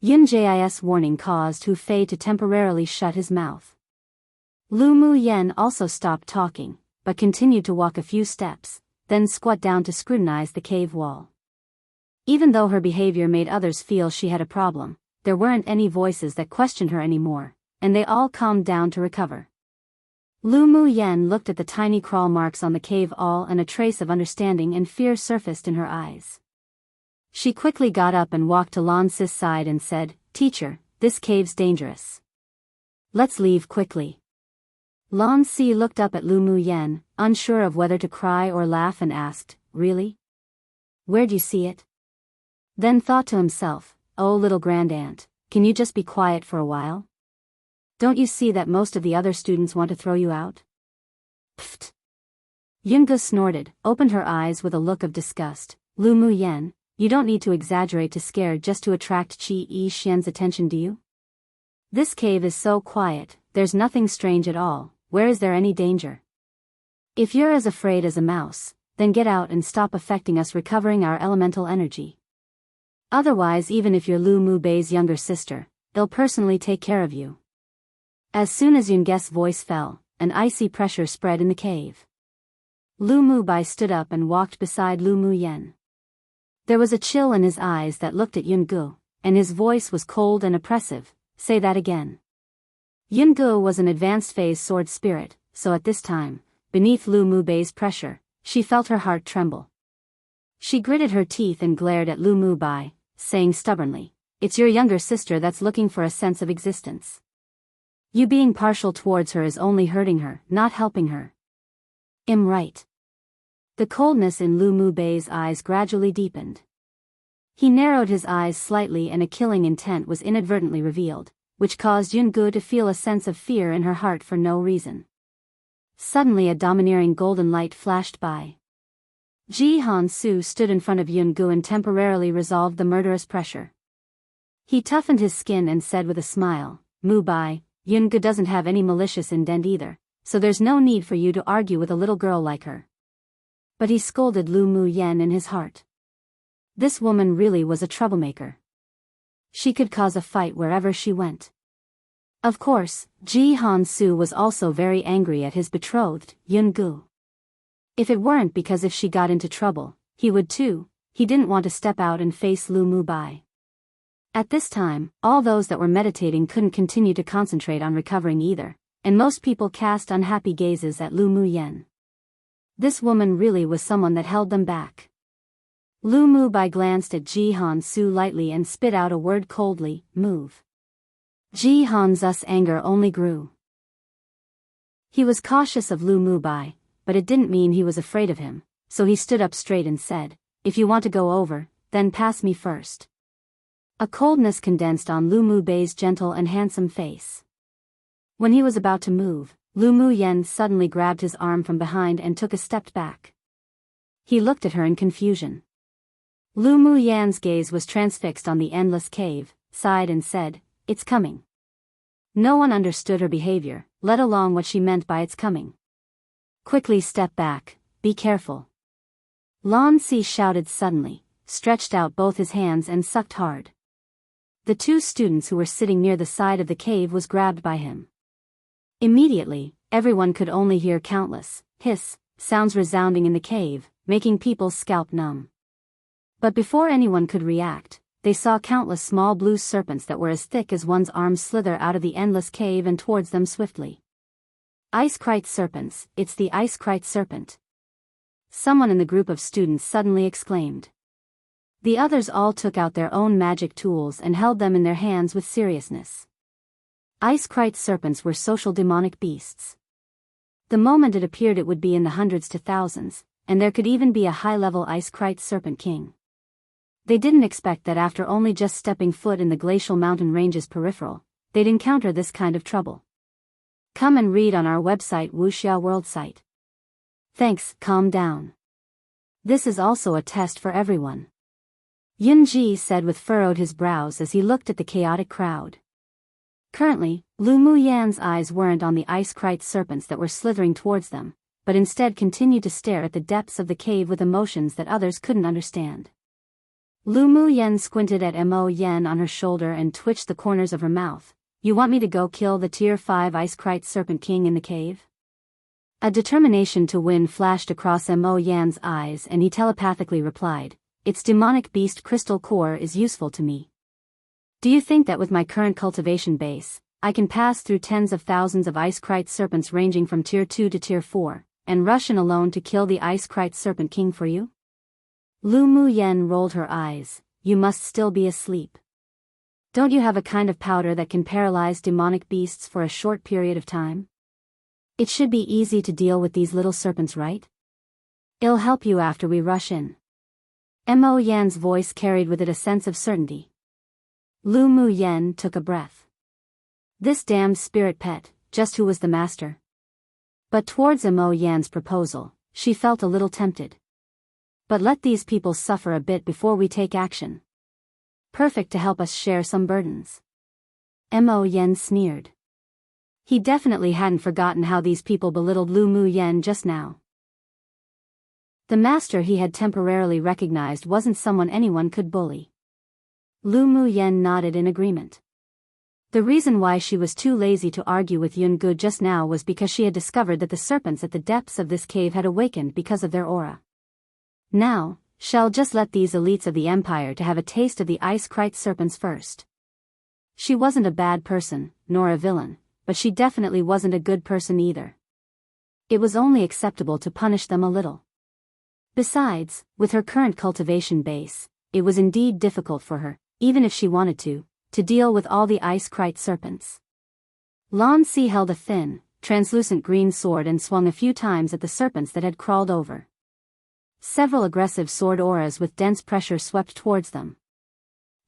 Yunji's warning caused Hu Fei to temporarily shut his mouth. Lu Mu Yen also stopped talking, but continued to walk a few steps, then squat down to scrutinize the cave wall. Even though her behavior made others feel she had a problem, there weren't any voices that questioned her anymore, and they all calmed down to recover. Lu Mu Yen looked at the tiny crawl marks on the cave wall, and a trace of understanding and fear surfaced in her eyes. She quickly got up and walked to Lan Si's side and said, "Teacher, this cave's dangerous. Let's leave quickly." Lan Si looked up at Lu Mu Yen, unsure of whether to cry or laugh, and asked, "Really? Where'd you see it?" Then thought to himself, "Oh little grandaunt, can you just be quiet for a while? Don't you see that most of the other students want to throw you out?" Pfft. Yungu snorted, opened her eyes with a look of disgust. "Lu Mu Yen, you don't need to exaggerate to scare just to attract Qi Yi Xian's attention, do you? This cave is so quiet, there's nothing strange at all. Where is there any danger? If you're as afraid as a mouse, then get out and stop affecting us recovering our elemental energy. Otherwise, even if you're Lu Mu Bei's younger sister, they'll personally take care of you." As soon as Yunge's voice fell, an icy pressure spread in the cave. Lu Mu Bei stood up and walked beside Lu Mu Yen. There was a chill in his eyes that looked at Yungu, and his voice was cold and oppressive. "Say that again." Yungu was an advanced phase sword spirit, so at this time, beneath Lu Mu Bei's pressure, she felt her heart tremble. She gritted her teeth and glared at Lu Mu Bei, saying stubbornly, "It's your younger sister that's looking for a sense of existence. You being partial towards her is only hurting her, not helping her. I'm right." The coldness in Lu Mu Bei's eyes gradually deepened. He narrowed his eyes slightly, and a killing intent was inadvertently revealed, which caused Yungu to feel a sense of fear in her heart for no reason. Suddenly a domineering golden light flashed by. Ji Han Su stood in front of Yungu and temporarily resolved the murderous pressure. He toughened his skin and said with a smile, "Mu Bai, Yungu doesn't have any malicious intent either, so there's no need for you to argue with a little girl like her." But he scolded Lu Mu Yen in his heart. This woman really was a troublemaker. She could cause a fight wherever she went. Of course, Ji Han Su was also very angry at his betrothed, Yungu. If it weren't because if she got into trouble, he would too, he didn't want to step out and face Lu Mu Bai. At this time, all those that were meditating couldn't continue to concentrate on recovering either, and most people cast unhappy gazes at Lu Mu Yen. This woman really was someone that held them back. Lu Mu Bai glanced at Ji Han Su lightly and spit out a word coldly, "Move." Ji Han Su's anger only grew. He was cautious of Lu Mu Bai, but it didn't mean he was afraid of him, so he stood up straight and said, "If you want to go over, then pass me first." A coldness condensed on Lu Mu Bei's gentle and handsome face. When he was about to move, Lu Mu Yen suddenly grabbed his arm from behind and took a step back. He looked at her in confusion. Lu Mu Yan's gaze was transfixed on the endless cave, sighed and said, "It's coming." No one understood her behavior, let alone what she meant by its coming. "Quickly step back, be careful." Lan Si shouted suddenly, stretched out both his hands and sucked hard. The two students who were sitting near the side of the cave was grabbed by him. Immediately, everyone could only hear countless hiss sounds resounding in the cave, making people's scalp numb. But before anyone could react, they saw countless small blue serpents that were as thick as one's arms slither out of the endless cave and towards them swiftly. "Ice Kite serpents, it's the Ice Kite serpent!" Someone in the group of students suddenly exclaimed. The others all took out their own magic tools and held them in their hands with seriousness. Ice Kite serpents were social demonic beasts. The moment it appeared it would be in the hundreds to thousands, and there could even be a high-level Ice Kite serpent king. They didn't expect that after only just stepping foot in the glacial mountain range's peripheral, they'd encounter this kind of trouble. Come and read on our website Wuxia World site. Thanks, calm down. This is also a test for everyone. Yunji said with furrowed his brows as he looked at the chaotic crowd. Currently, Lu Mu Yan's eyes weren't on the Ice Kite serpents that were slithering towards them, but instead continued to stare at the depths of the cave with emotions that others couldn't understand. Lu Mu Yen squinted at Mo Yen on her shoulder and twitched the corners of her mouth. You want me to go kill the Tier 5 Ice Kite Serpent King in the cave? A determination to win flashed across Mo Yan's eyes and he telepathically replied, its demonic beast crystal core is useful to me. Do you think that with my current cultivation base, I can pass through tens of thousands of Ice Kite Serpents ranging from Tier 2 to Tier 4, and rush in alone to kill the Ice Kite Serpent King for you? Lu Mu Yen rolled her eyes. You must still be asleep. Don't you have a kind of powder that can paralyze demonic beasts for a short period of time? It should be easy to deal with these little serpents, right? It'll help you after we rush in. Mo Yan's voice carried with it a sense of certainty. Lu Mu Yen took a breath. This damned spirit pet, just who was the master? But towards Mo Yan's proposal, she felt a little tempted. But let these people suffer a bit before we take action. Perfect to help us share some burdens. Mo Yen sneered. He definitely hadn't forgotten how these people belittled Lu Mu Yen just now. The master he had temporarily recognized wasn't someone anyone could bully. Lu Mu Yen nodded in agreement. The reason why she was too lazy to argue with Yun Gu just now was because she had discovered that the serpents at the depths of this cave had awakened because of their aura. Now, she'll just let these elites of the empire to have a taste of the Ice Kite Serpents first. She wasn't a bad person, nor a villain, but she definitely wasn't a good person either. It was only acceptable to punish them a little. Besides, with her current cultivation base, it was indeed difficult for her, even if she wanted to deal with all the Ice Kite Serpents. Lan Si held a thin, translucent green sword and swung a few times at the serpents that had crawled over. Several aggressive sword auras with dense pressure swept towards them.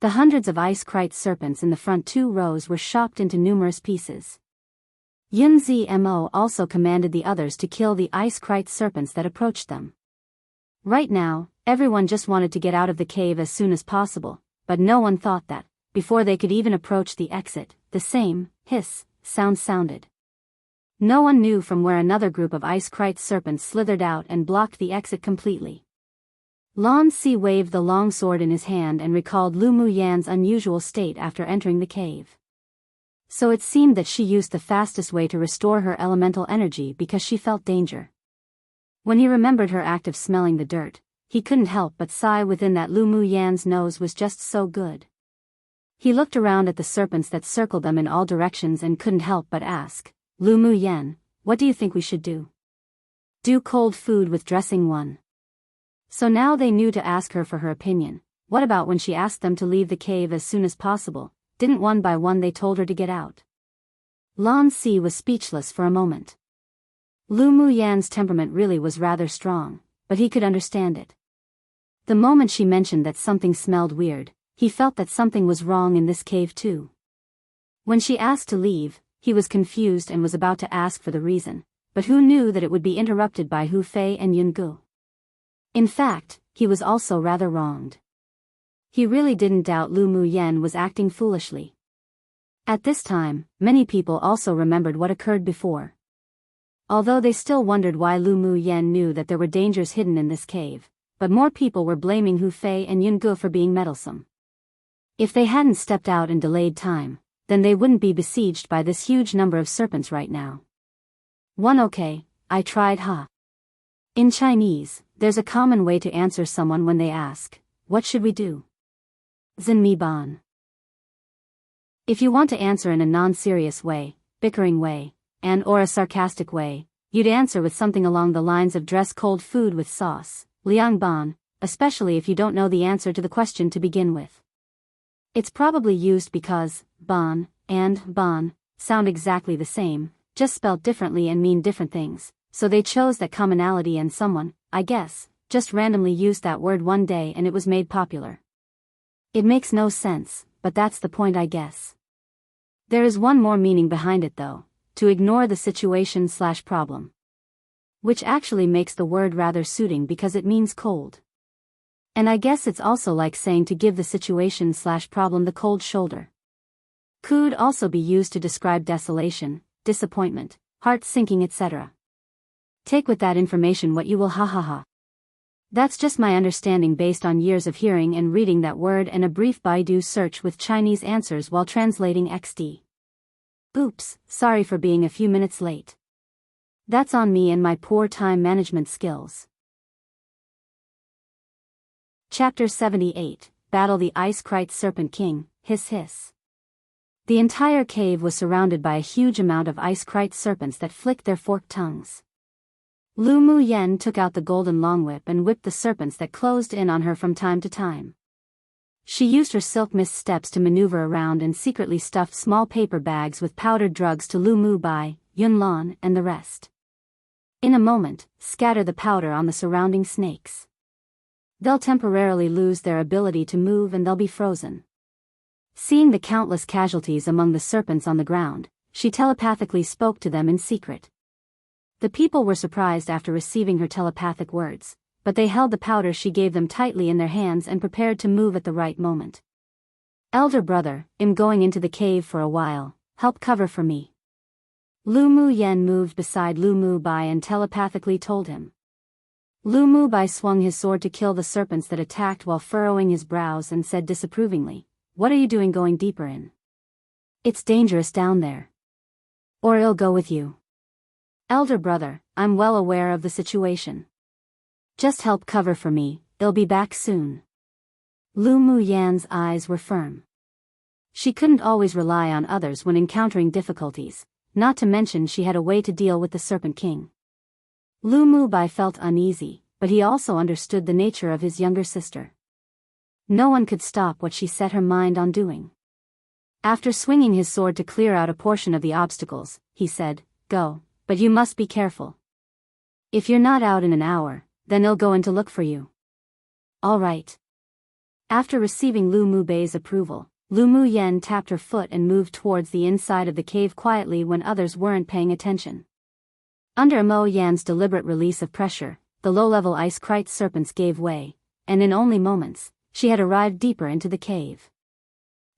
The hundreds of Ice Kite Serpents in the front 2 rows were chopped into numerous pieces. Yun Zmo also commanded the others to kill the Ice Kite Serpents that approached them. Right now, everyone just wanted to get out of the cave as soon as possible, but no one thought that, before they could even approach the exit, the same sound sounded. No one knew from where another group of Ice Kite Serpents slithered out and blocked the exit completely. Lan Si waved the long sword in his hand and recalled Lu Mu Yan's unusual state after entering the cave. So it seemed that she used the fastest way to restore her elemental energy because she felt danger. When he remembered her act of smelling the dirt, he couldn't help but sigh within that Lu Mu Yan's nose was just so good. He looked around at the serpents that circled them in all directions and couldn't help but ask, Lu Mu Yen, what do you think we should do? Do cold food with dressing 1. So now they knew to ask her for her opinion. What about when she asked them to leave the cave as soon as possible? Didn't one by one they told her to get out? Lan Si was speechless for a moment. Lu Mu Yan's temperament really was rather strong, but he could understand it. The moment she mentioned that something smelled weird, he felt that something was wrong in this cave too. When she asked to leave, he was confused and was about to ask for the reason, but who knew that it would be interrupted by Hu Fei and Yun Gu? In fact, he was also rather wronged. He really didn't doubt Lu Mu Yen was acting foolishly. At this time, many people also remembered what occurred before. Although they still wondered why Lu Mu Yen knew that there were dangers hidden in this cave, but more people were blaming Hu Fei and Yun Gu for being meddlesome. If they hadn't stepped out and delayed time, then they wouldn't be besieged by this huge number of serpents right now. Okay, I tried In Chinese, there's a common way to answer someone when they ask, what should we do? Zin mi ban. If you want to answer in a non-serious way, bickering way, or a sarcastic way, you'd answer with something along the lines of dress cold food with sauce, liang ban, especially if you don't know the answer to the question to begin with. It's probably used because ban and ban sound exactly the same, just spelled differently and mean different things, so they chose that commonality and someone, I guess, just randomly used that word one day and it was made popular. It makes no sense, but that's the point, I guess. There is one more meaning behind it though, to ignore the situation/problem. Which actually makes the word rather suiting because it means cold. And I guess it's also like saying to give the situation/problem the cold shoulder. Could also be used to describe desolation, disappointment, heart sinking, etc. Take with that information what you will, ha ha ha. That's just my understanding based on years of hearing and reading that word and a brief Baidu search with Chinese answers while translating XD. Oops, sorry for being a few minutes late. That's on me and my poor time management skills. Chapter 78, Battle the Ice-Krite Serpent King, Hiss Hiss. The entire cave was surrounded by a huge amount of ice-krite serpents that flicked their forked tongues. Lu Mu Yen took out the golden long whip and whipped the serpents that closed in on her from time to time. She used her silk mist steps to maneuver around and secretly stuffed small paper bags with powdered drugs to Lu Mu Bai, Yun Lan, and the rest. In a moment, scatter the powder on the surrounding snakes. They'll temporarily lose their ability to move and they'll be frozen. Seeing the countless casualties among the serpents on the ground, she telepathically spoke to them in secret. The people were surprised after receiving her telepathic words, but they held the powder she gave them tightly in their hands and prepared to move at the right moment. Elder brother, I'm going into the cave for a while, help cover for me. Lu Mu Yen moved beside Lu Mu Bai and telepathically told him. Lu Mu Bai swung his sword to kill the serpents that attacked while furrowing his brows and said disapprovingly, "What are you doing going deeper in? It's dangerous down there. Or I'll go with you." Elder brother, I'm well aware of the situation. Just help cover for me, I'll be back soon. Lu Mu Yan's eyes were firm. She couldn't always rely on others when encountering difficulties, not to mention she had a way to deal with the Serpent King. Lu Mu Bai felt uneasy, but he also understood the nature of his younger sister. No one could stop what she set her mind on doing. After swinging his sword to clear out a portion of the obstacles, he said, "Go, but you must be careful. If you're not out in an hour, then I'll go in to look for you." "All right." After receiving Lu Mu Bai's approval, Lu Mu Yen tapped her foot and moved towards the inside of the cave quietly when others weren't paying attention. Under Mo Yan's deliberate release of pressure, the low-level ice-krite serpents gave way, and in only moments, she had arrived deeper into the cave.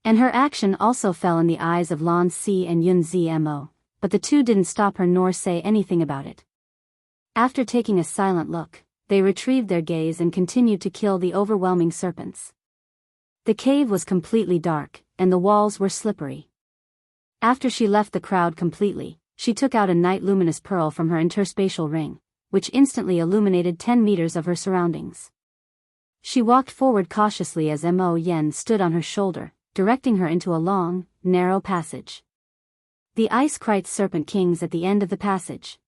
And her action also fell in the eyes of Lan Si and Yun Zmo, but the two didn't stop her nor say anything about it. After taking a silent look, they retrieved their gaze and continued to kill the overwhelming serpents. The cave was completely dark, and the walls were slippery. After she left the crowd completely, she took out a night luminous pearl from her interspatial ring, which instantly illuminated 10 meters of her surroundings. She walked forward cautiously as Mo Yen stood on her shoulder, directing her into a long, narrow passage. The ice-krite serpent king's at the end of the passage.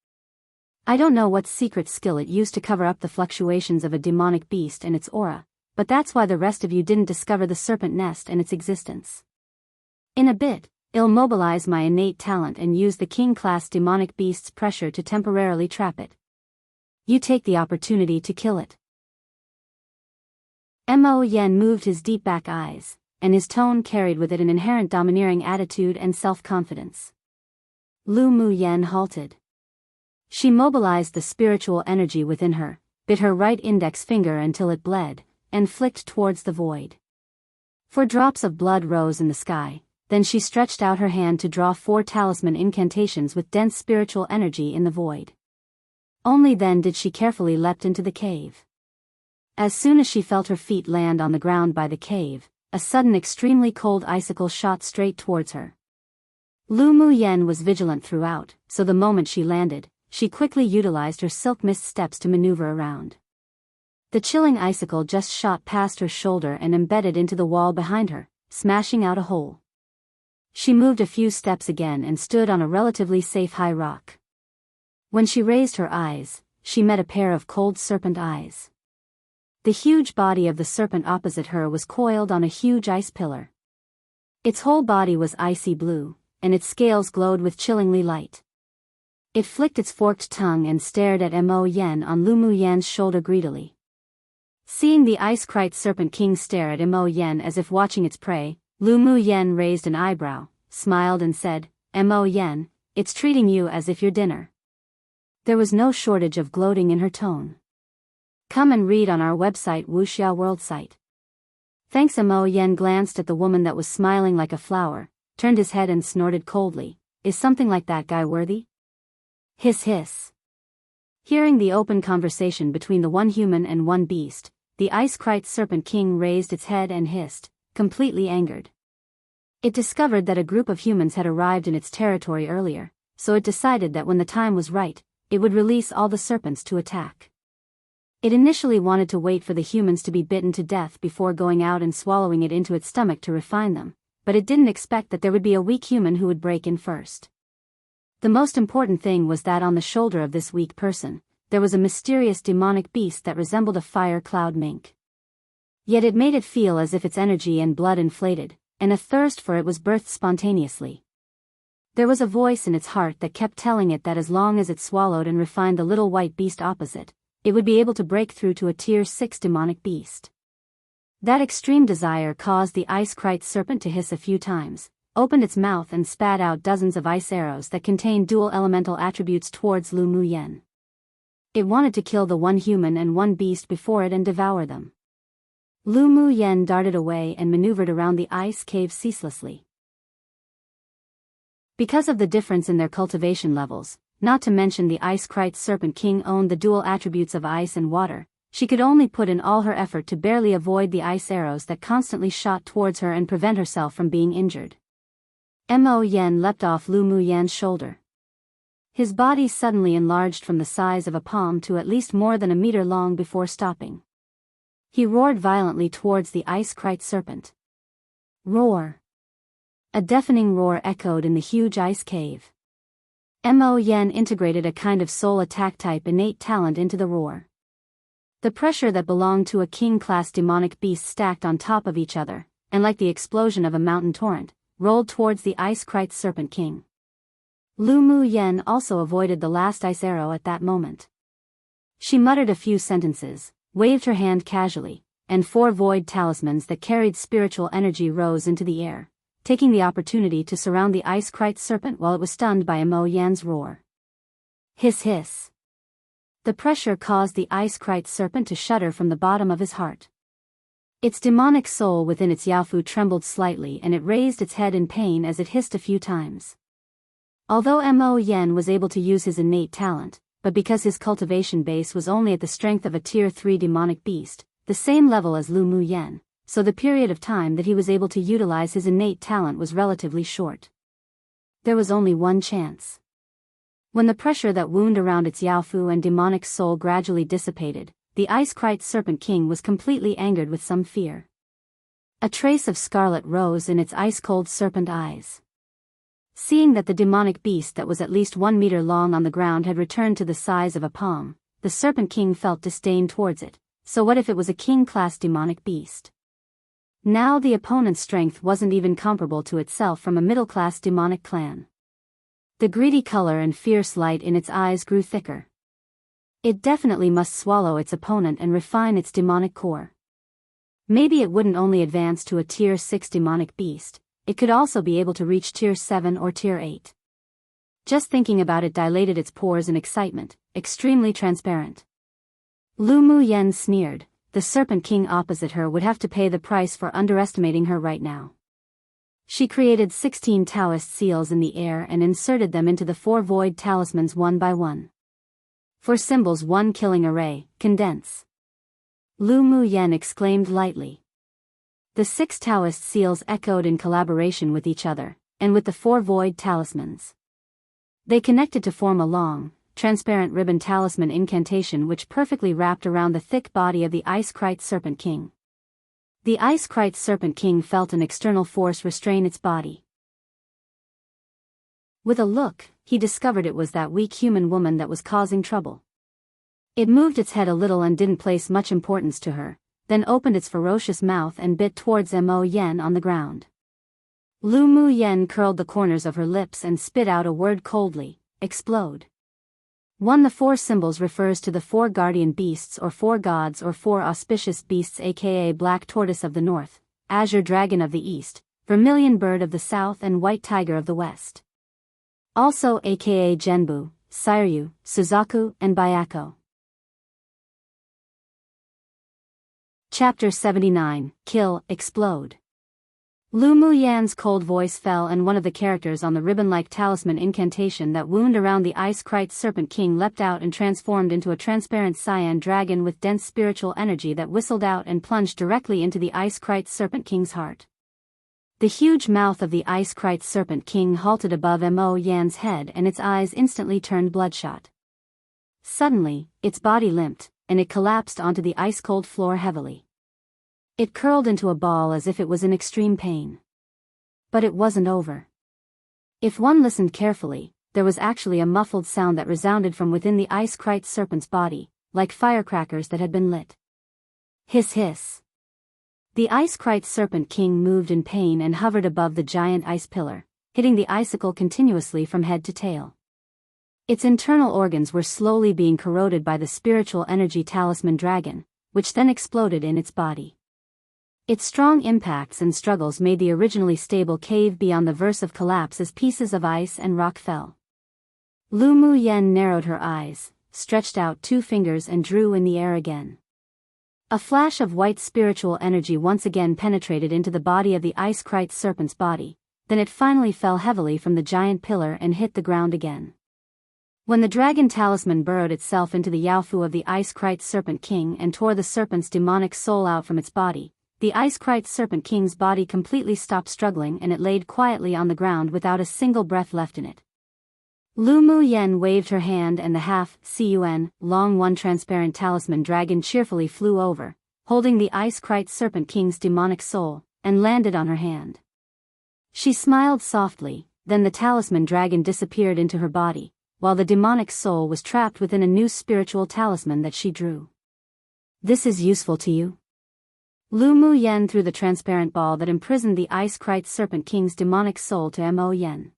I don't know what secret skill it used to cover up the fluctuations of a demonic beast and its aura, but that's why the rest of you didn't discover the serpent nest and its existence. In a bit, I'll mobilize my innate talent and use the king-class demonic beast's pressure to temporarily trap it. You take the opportunity to kill it. Mo Yen moved his deep back eyes, and his tone carried with it an inherent domineering attitude and self-confidence. Lu Mu Yen halted. She mobilized the spiritual energy within her, bit her right index finger until it bled, and flicked towards the void. 4 drops of blood rose in the sky, then she stretched out her hand to draw 4 talisman incantations with dense spiritual energy in the void. Only then did she carefully leapt into the cave. As soon as she felt her feet land on the ground by the cave, a sudden extremely cold icicle shot straight towards her. Lu Mu Yen was vigilant throughout, so the moment she landed, she quickly utilized her silk mist steps to maneuver around. The chilling icicle just shot past her shoulder and embedded into the wall behind her, smashing out a hole. She moved a few steps again and stood on a relatively safe high rock. When she raised her eyes, she met a pair of cold serpent eyes. The huge body of the serpent opposite her was coiled on a huge ice pillar. Its whole body was icy blue, and its scales glowed with chillingly light. It flicked its forked tongue and stared at Mo Yen on Lu Mu Yan's shoulder greedily. Seeing the ice-krite serpent king stare at Mo Yen as if watching its prey, Lu Mu Yen raised an eyebrow, smiled and said, "Mo Yen, it's treating you as if you're dinner." There was no shortage of gloating in her tone. Come and read on our website Wuxia World site. Thanks. Mo Yen glanced at the woman that was smiling like a flower, turned his head and snorted coldly, "Is something like that guy worthy?" Hiss hiss. Hearing the open conversation between the one human and one beast, the Ice-Krite Serpent King raised its head and hissed, completely angered. It discovered that a group of humans had arrived in its territory earlier, so it decided that when the time was right, it would release all the serpents to attack. It initially wanted to wait for the humans to be bitten to death before going out and swallowing it into its stomach to refine them, but it didn't expect that there would be a weak human who would break in first. The most important thing was that on the shoulder of this weak person, there was a mysterious demonic beast that resembled a fire cloud mink. Yet it made it feel as if its energy and blood inflated, and a thirst for it was birthed spontaneously. There was a voice in its heart that kept telling it that as long as it swallowed and refined the little white beast opposite, it would be able to break through to a Tier 6 demonic beast. That extreme desire caused the Ice-Krite Serpent to hiss a few times, opened its mouth and spat out dozens of ice arrows that contained dual elemental attributes towards Lu Muyen. It wanted to kill the one human and one beast before it and devour them. Lu Muyen darted away and maneuvered around the ice cave ceaselessly. Because of the difference in their cultivation levels, not to mention the Ice-Krite Serpent King owned the dual attributes of ice and water, she could only put in all her effort to barely avoid the ice arrows that constantly shot towards her and prevent herself from being injured. Mo Yen leapt off Lu Muyen's shoulder. His body suddenly enlarged from the size of a palm to at least more than a meter long before stopping. He roared violently towards the Ice-Krite Serpent. Roar! A deafening roar echoed in the huge ice cave. Mo Yen integrated a kind of soul attack type innate talent into the roar. The pressure that belonged to a king-class demonic beast stacked on top of each other, and like the explosion of a mountain torrent, rolled towards the Ice-Krite Serpent King. Lu Muyen also avoided the last ice arrow at that moment. She muttered a few sentences, waved her hand casually, and 4 void talismans that carried spiritual energy rose into the air, taking the opportunity to surround the Ice-Krite Serpent while it was stunned by Mo Yan's roar. Hiss hiss. The pressure caused the Ice-Krite Serpent to shudder from the bottom of his heart. Its demonic soul within its Yaofu trembled slightly and it raised its head in pain as it hissed a few times. Although Mo Yen was able to use his innate talent, but because his cultivation base was only at the strength of a Tier 3 demonic beast, the same level as Lu Muyen, so the period of time that he was able to utilize his innate talent was relatively short. There was only one chance. When the pressure that wound around its Yaofu and demonic soul gradually dissipated, the Ice-Krite Serpent King was completely angered with some fear. A trace of scarlet rose in its ice-cold serpent eyes. Seeing that the demonic beast that was at least 1 meter long on the ground had returned to the size of a palm, the Serpent King felt disdain towards it. So what if it was a king-class demonic beast? Now the opponent's strength wasn't even comparable to itself from a middle-class demonic clan. The greedy color and fierce light in its eyes grew thicker. It definitely must swallow its opponent and refine its demonic core. Maybe it wouldn't only advance to a Tier 6 demonic beast, it could also be able to reach Tier 7 or Tier 8. Just thinking about it dilated its pores in excitement, extremely transparent. Lu Muyen sneered. The Serpent King opposite her would have to pay the price for underestimating her right now. She created 16 Taoist seals in the air and inserted them into the 4 void talismans one by one. For symbols 1 killing array, condense. Lu Muyen exclaimed lightly. The 6 Taoist seals echoed in collaboration with each other, and with the 4 void talismans. They connected to form a long, transparent ribbon talisman incantation which perfectly wrapped around the thick body of the Ice-Krite Serpent King. The Ice-Krite Serpent King felt an external force restrain its body. With a look, he discovered it was that weak human woman that was causing trouble. It moved its head a little and didn't place much importance to her, then opened its ferocious mouth and bit towards Mo Yen on the ground. Lu Muyen curled the corners of her lips and spit out a word coldly, explode. 1. The 4 symbols refers to the 4 guardian beasts or 4 gods or 4 auspicious beasts aka Black Tortoise of the North, Azure Dragon of the East, Vermilion Bird of the South and White Tiger of the West. Also aka Genbu, Sairyu, Suzaku and Biyao. Chapter 79, Kill, Explode. Lu Muyan's cold voice fell, and one of the characters on the ribbon-like talisman incantation that wound around the ice-krite serpent king leapt out and transformed into a transparent cyan dragon with dense spiritual energy that whistled out and plunged directly into the ice-krite serpent king's heart. The huge mouth of the ice-krite serpent king halted above Mo Yan's head, and its eyes instantly turned bloodshot. Suddenly, its body limped, and it collapsed onto the ice-cold floor heavily. It curled into a ball as if it was in extreme pain. But it wasn't over. If one listened carefully, there was actually a muffled sound that resounded from within the ice-krite serpent's body, like firecrackers that had been lit. Hiss hiss. The ice-krite serpent king moved in pain and hovered above the giant ice pillar, hitting the icicle continuously from head to tail. Its internal organs were slowly being corroded by the spiritual energy talisman dragon, which then exploded in its body. Its strong impacts and struggles made the originally stable cave beyond the verge of collapse as pieces of ice and rock fell. Lu Muyan narrowed her eyes, stretched out 2 fingers and drew in the air again. A flash of white spiritual energy once again penetrated into the body of the ice-krite serpent's body, then it finally fell heavily from the giant pillar and hit the ground again. When the dragon talisman burrowed itself into the yaofu of the ice-krite serpent king and tore the serpent's demonic soul out from its body, the ice-krite serpent king's body completely stopped struggling and it laid quietly on the ground without a single breath left in it. Lu Muyan waved her hand and the half-cun, long transparent talisman dragon cheerfully flew over, holding the ice-krite serpent king's demonic soul, and landed on her hand. She smiled softly, then the talisman dragon disappeared into her body, while the demonic soul was trapped within a new spiritual talisman that she drew. "This is useful to you?" Lu Muyan threw the transparent ball that imprisoned the ice-krite serpent king's demonic soul to Mo Yan.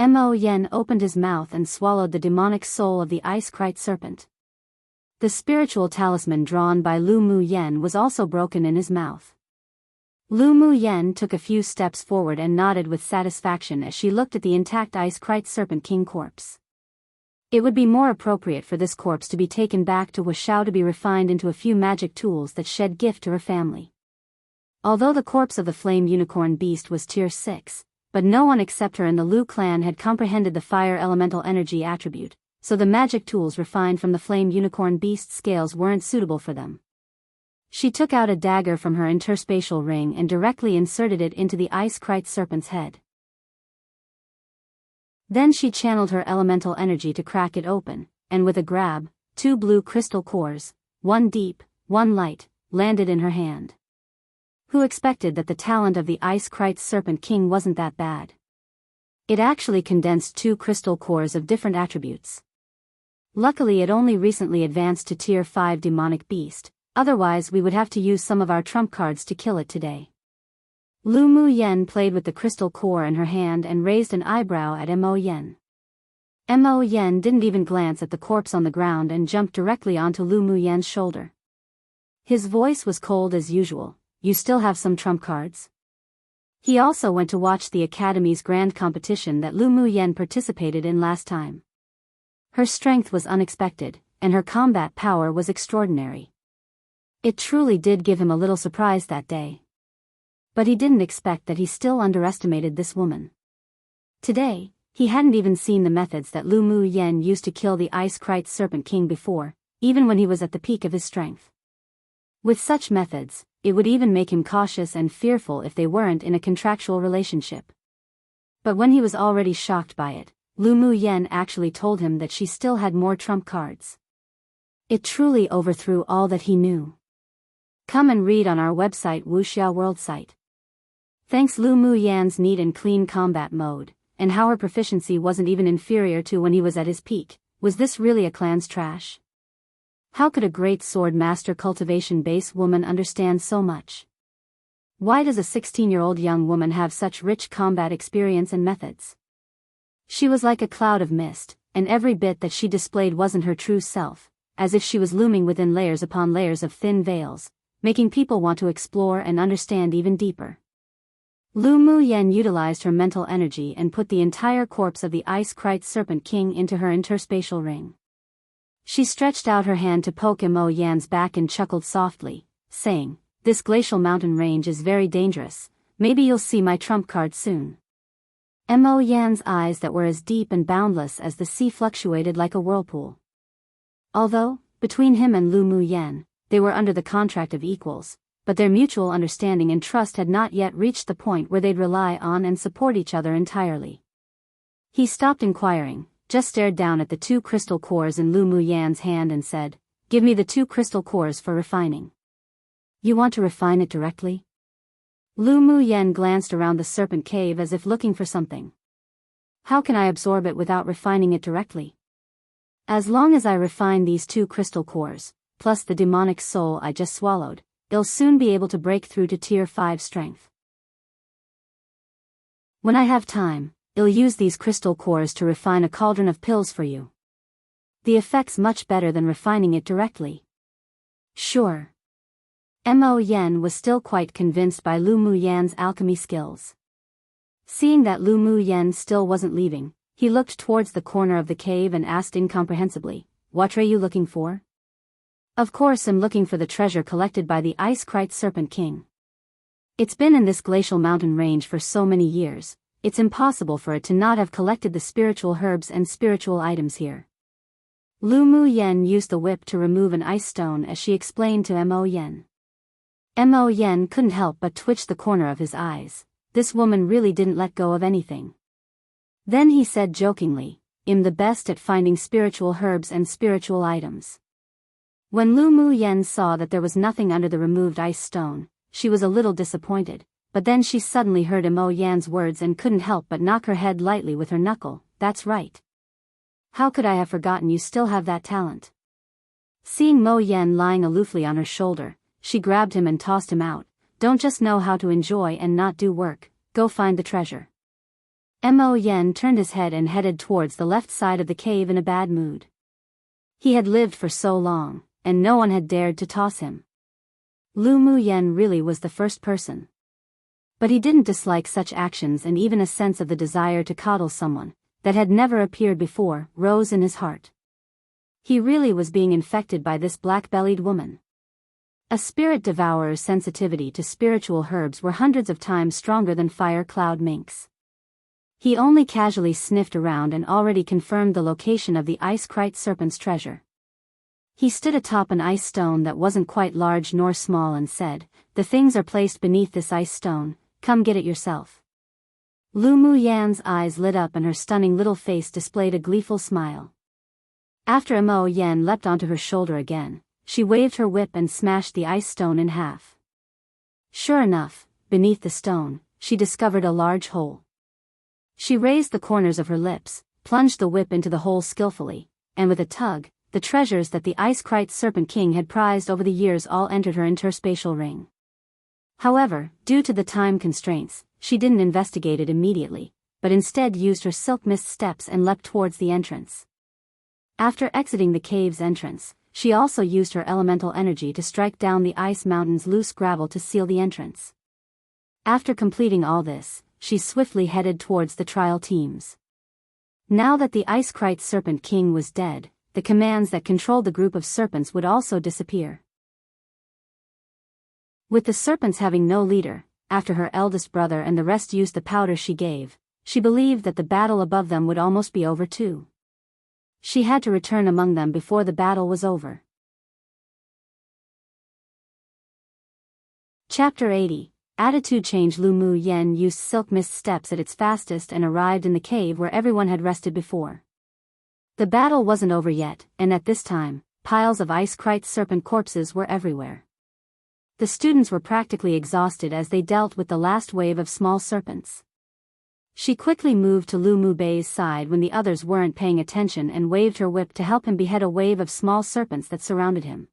Mo Yan opened his mouth and swallowed the demonic soul of the ice-krite serpent. The spiritual talisman drawn by Lu Muyan was also broken in his mouth. Lu Muyan took a few steps forward and nodded with satisfaction as she looked at the intact ice-krite serpent king corpse. It would be more appropriate for this corpse to be taken back to Wuxia to be refined into a few magic tools that shed gift to her family. Although the corpse of the flame unicorn beast was tier 6, but no one except her in the Lu clan had comprehended the fire elemental energy attribute, so the magic tools refined from the flame unicorn beast's scales weren't suitable for them. She took out a dagger from her interspatial ring and directly inserted it into the ice-krite serpent's head. Then she channeled her elemental energy to crack it open, and with a grab, 2 blue crystal cores, one deep, one light, landed in her hand. Who expected that the talent of the ice-krite serpent king wasn't that bad? It actually condensed 2 crystal cores of different attributes. Luckily it only recently advanced to tier 5 demonic beast, otherwise we would have to use some of our trump cards to kill it today. Lu Muyan played with the crystal core in her hand and raised an eyebrow at Mo Yan. Mo Yan didn't even glance at the corpse on the ground and jumped directly onto Lu Muyan's shoulder. His voice was cold as usual. "You still have some trump cards?" He also went to watch the Academy's grand competition that Lu Muyan participated in last time. Her strength was unexpected, and her combat power was extraordinary. It truly did give him a little surprise that day. But he didn't expect that he still underestimated this woman. Today, he hadn't even seen the methods that Lu Muyan used to kill the ice-krite serpent king before, even when he was at the peak of his strength. With such methods, it would even make him cautious and fearful if they weren't in a contractual relationship. But when he was already shocked by it, Lu Muyan actually told him that she still had more trump cards. It truly overthrew all that he knew. Come and read on our website Wuxia World site. Thanks Lu Muyan's neat and clean combat mode, and how her proficiency wasn't even inferior to when he was at his peak. Was this really a clan's trash? How could a great sword master cultivation base woman understand so much? Why does a 16-year-old young woman have such rich combat experience and methods? She was like a cloud of mist, and every bit that she displayed wasn't her true self, as if she was looming within layers upon layers of thin veils, making people want to explore and understand even deeper. Lu Muyan utilized her mental energy and put the entire corpse of the ice-krite serpent king into her interspatial ring. She stretched out her hand to poke Mo Yan's back and chuckled softly, saying, "This glacial mountain range is very dangerous. maybe you'll see my trump card soon. Mo Yan's eyes that were as deep and boundless as the sea fluctuated like a whirlpool. Although, between him and Lu Mu Yan, they were under the contract of equals, but their mutual understanding and trust had not yet reached the point where they'd rely on and support each other entirely. He stopped inquiring, just stared down at the 2 crystal cores in Lu Mu Yan's hand and said, "Give me the 2 crystal cores for refining." "You want to refine it directly?" Lu Mu Yan glanced around the serpent cave as if looking for something. "How can I absorb it without refining it directly? As long as I refine these 2 crystal cores, plus the demonic soul I just swallowed, it'll soon be able to break through to tier 5 strength. When I have time, I'll use these crystal cores to refine a cauldron of pills for you. The effect's much better than refining it directly." "Sure." Mo Yan was still quite convinced by Lu Mu Yan's alchemy skills. Seeing that Lu Mu Yan still wasn't leaving, he looked towards the corner of the cave and asked incomprehensibly, "What are you looking for?" "Of course I'm looking for the treasure collected by the Ice-Krite Serpent King. It's been in this glacial mountain range for so many years, it's impossible for it to not have collected the spiritual herbs and spiritual items here." Lu Mu Yan used the whip to remove an ice stone as she explained to Mo Yan. Mo Yan couldn't help but twitch the corner of his eyes. This woman really didn't let go of anything. Then he said jokingly, "I'm the best at finding spiritual herbs and spiritual items." When Lu Mu Yan saw that there was nothing under the removed ice stone, she was a little disappointed, but then she suddenly heard Mo Yan's words and couldn't help but knock her head lightly with her knuckle. "That's right. How could I have forgotten you still have that talent?" Seeing Mo Yan lying aloofly on her shoulder, she grabbed him and tossed him out. "Don't just know how to enjoy and not do work, go find the treasure." Mo Yan turned his head and headed towards the left side of the cave in a bad mood. He had lived for so long, and no one had dared to toss him. Lu Mu Yan really was the first person. But he didn't dislike such actions, and even a sense of the desire to coddle someone, that had never appeared before, rose in his heart. He really was being infected by this black-bellied woman. A spirit devourer's sensitivity to spiritual herbs were hundreds of times stronger than Fire Cloud Mink's. He only casually sniffed around and already confirmed the location of the Ice-Krite Serpent's treasure. He stood atop an ice stone that wasn't quite large nor small and said, "The things are placed beneath this ice stone, come get it yourself." Lu Mu Yan's eyes lit up and her stunning little face displayed a gleeful smile. After Mo Yan leapt onto her shoulder again, she waved her whip and smashed the ice stone in half. Sure enough, beneath the stone, she discovered a large hole. She raised the corners of her lips, plunged the whip into the hole skillfully, and with a tug, the treasures that the Ice-Krite Serpent King had prized over the years all entered her interspatial ring. However, due to the time constraints, she didn't investigate it immediately, but instead used her silk mist steps and leapt towards the entrance. After exiting the cave's entrance, she also used her elemental energy to strike down the ice mountain's loose gravel to seal the entrance. After completing all this, she swiftly headed towards the trial teams. Now that the Ice-Krite Serpent King was dead, the commands that controlled the group of serpents would also disappear. With the serpents having no leader, after her eldest brother and the rest used the powder she gave, she believed that the battle above them would almost be over too. She had to return among them before the battle was over. Chapter 80. Attitude Change. Lu Mu Yan used silk mist steps at its fastest and arrived in the cave where everyone had rested before. The battle wasn't over yet, and at this time, piles of Ice-Krite serpent corpses were everywhere. The students were practically exhausted as they dealt with the last wave of small serpents. She quickly moved to Lu Mu Bei's side when the others weren't paying attention and waved her whip to help him behead a wave of small serpents that surrounded him.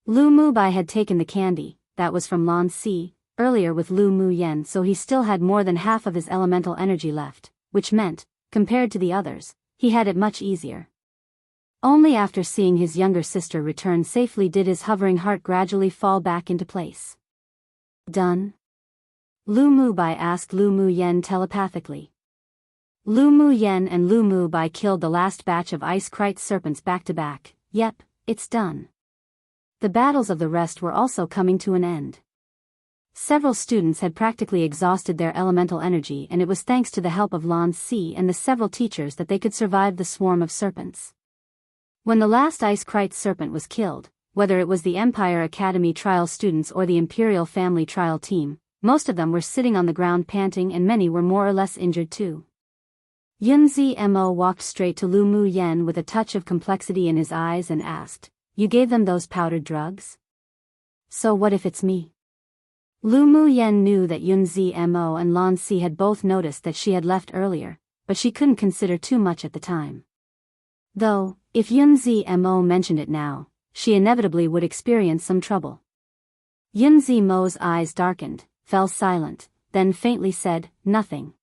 Lu Mu Bei had taken the candy, that was from Lan Si, earlier with Lu Mu Yan, so he still had more than half of his elemental energy left, which meant, compared to the others, he had it much easier. Only after seeing his younger sister return safely did his hovering heart gradually fall back into place. Done? Lu Mu Bei asked Lu Mu Yan telepathically. Lu Mu Yan and Lu Mu Bei killed the last batch of Ice-Krite serpents back to back. Yep, it's done. The battles of the rest were also coming to an end. Several students had practically exhausted their elemental energy, and it was thanks to the help of Lan Si and the several teachers that they could survive the swarm of serpents. When the last ice kite serpent was killed, whether it was the Empire Academy trial students or the Imperial Family trial team, most of them were sitting on the ground panting, and many were more or less injured too. Yunzi Mo walked straight to Lu Mu Yen with a touch of complexity in his eyes and asked, "You gave them those powdered drugs? So what if it's me?" Lu Mu Yen knew that Yunzi Mo and Lan Si had both noticed that she had left earlier, but she couldn't consider too much at the time. Though, if Yunzi Mo mentioned it now, she inevitably would experience some trouble. Yunzi Mo's eyes darkened, fell silent, then faintly said, "Nothing."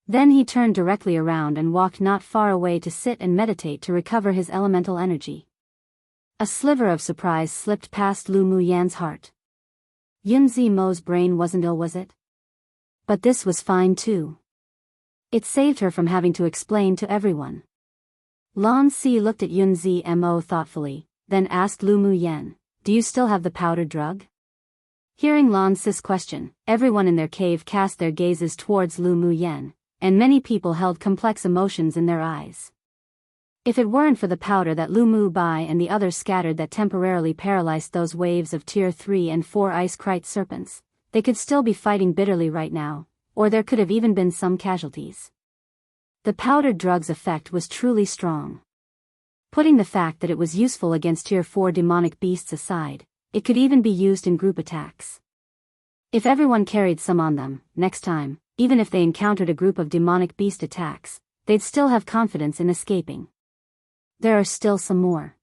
Then he turned directly around and walked not far away to sit and meditate to recover his elemental energy. A sliver of surprise slipped past Lu Mu Yan's heart. Yunzi Mo's brain wasn't ill, was it? But this was fine too. It saved her from having to explain to everyone. Lan Si looked at Yunzi Mo thoughtfully, then asked Lu Mu Yen, "Do you still have the powdered drug?" Hearing Lan Si's question, everyone in their cave cast their gazes towards Lu Mu Yen, and many people held complex emotions in their eyes. If it weren't for the powder that Lu Mu Bai and the others scattered that temporarily paralyzed those waves of Tier 3 and 4 ice kite serpents, they could still be fighting bitterly right now, or there could have even been some casualties. The powdered drug's effect was truly strong. Putting the fact that it was useful against Tier 4 demonic beasts aside, it could even be used in group attacks. If everyone carried some on them, next time, even if they encountered a group of demonic beast attacks, they'd still have confidence in escaping. There are still some more.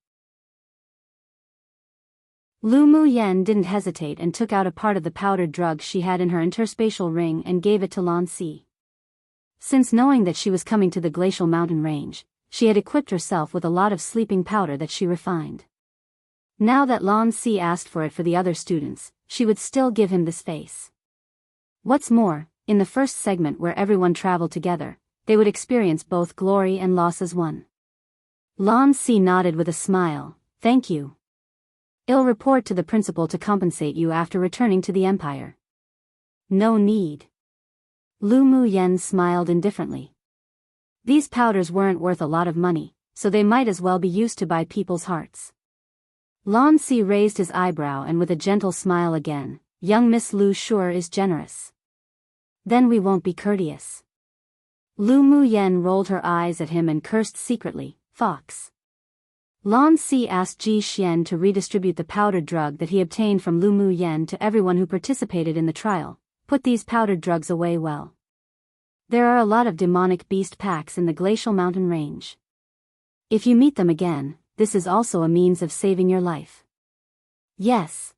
Lu Mu Yen didn't hesitate and took out a part of the powdered drug she had in her interspatial ring and gave it to Lan Si. Since knowing that she was coming to the glacial mountain range, she had equipped herself with a lot of sleeping powder that she refined. Now that Lan Si asked for it for the other students, she would still give him this face. What's more, in the first segment where everyone traveled together, they would experience both glory and loss as one. Lan Si nodded with a smile, "Thank you. I'll report to the principal to compensate you after returning to the Empire." "No need." Lu Mu Yen smiled indifferently. These powders weren't worth a lot of money, so they might as well be used to buy people's hearts. Lan Si raised his eyebrow and with a gentle smile again, "Young Miss Lu sure is generous. Then we won't be courteous." Lu Mu Yen rolled her eyes at him and cursed secretly, "Fox." Lan Si asked Ji Xian to redistribute the powdered drug that he obtained from Lu Mu Yen to everyone who participated in the trial. Put these powdered drugs away well. There are a lot of demonic beast packs in the glacial mountain range. If you meet them again, this is also a means of saving your life. "Yes."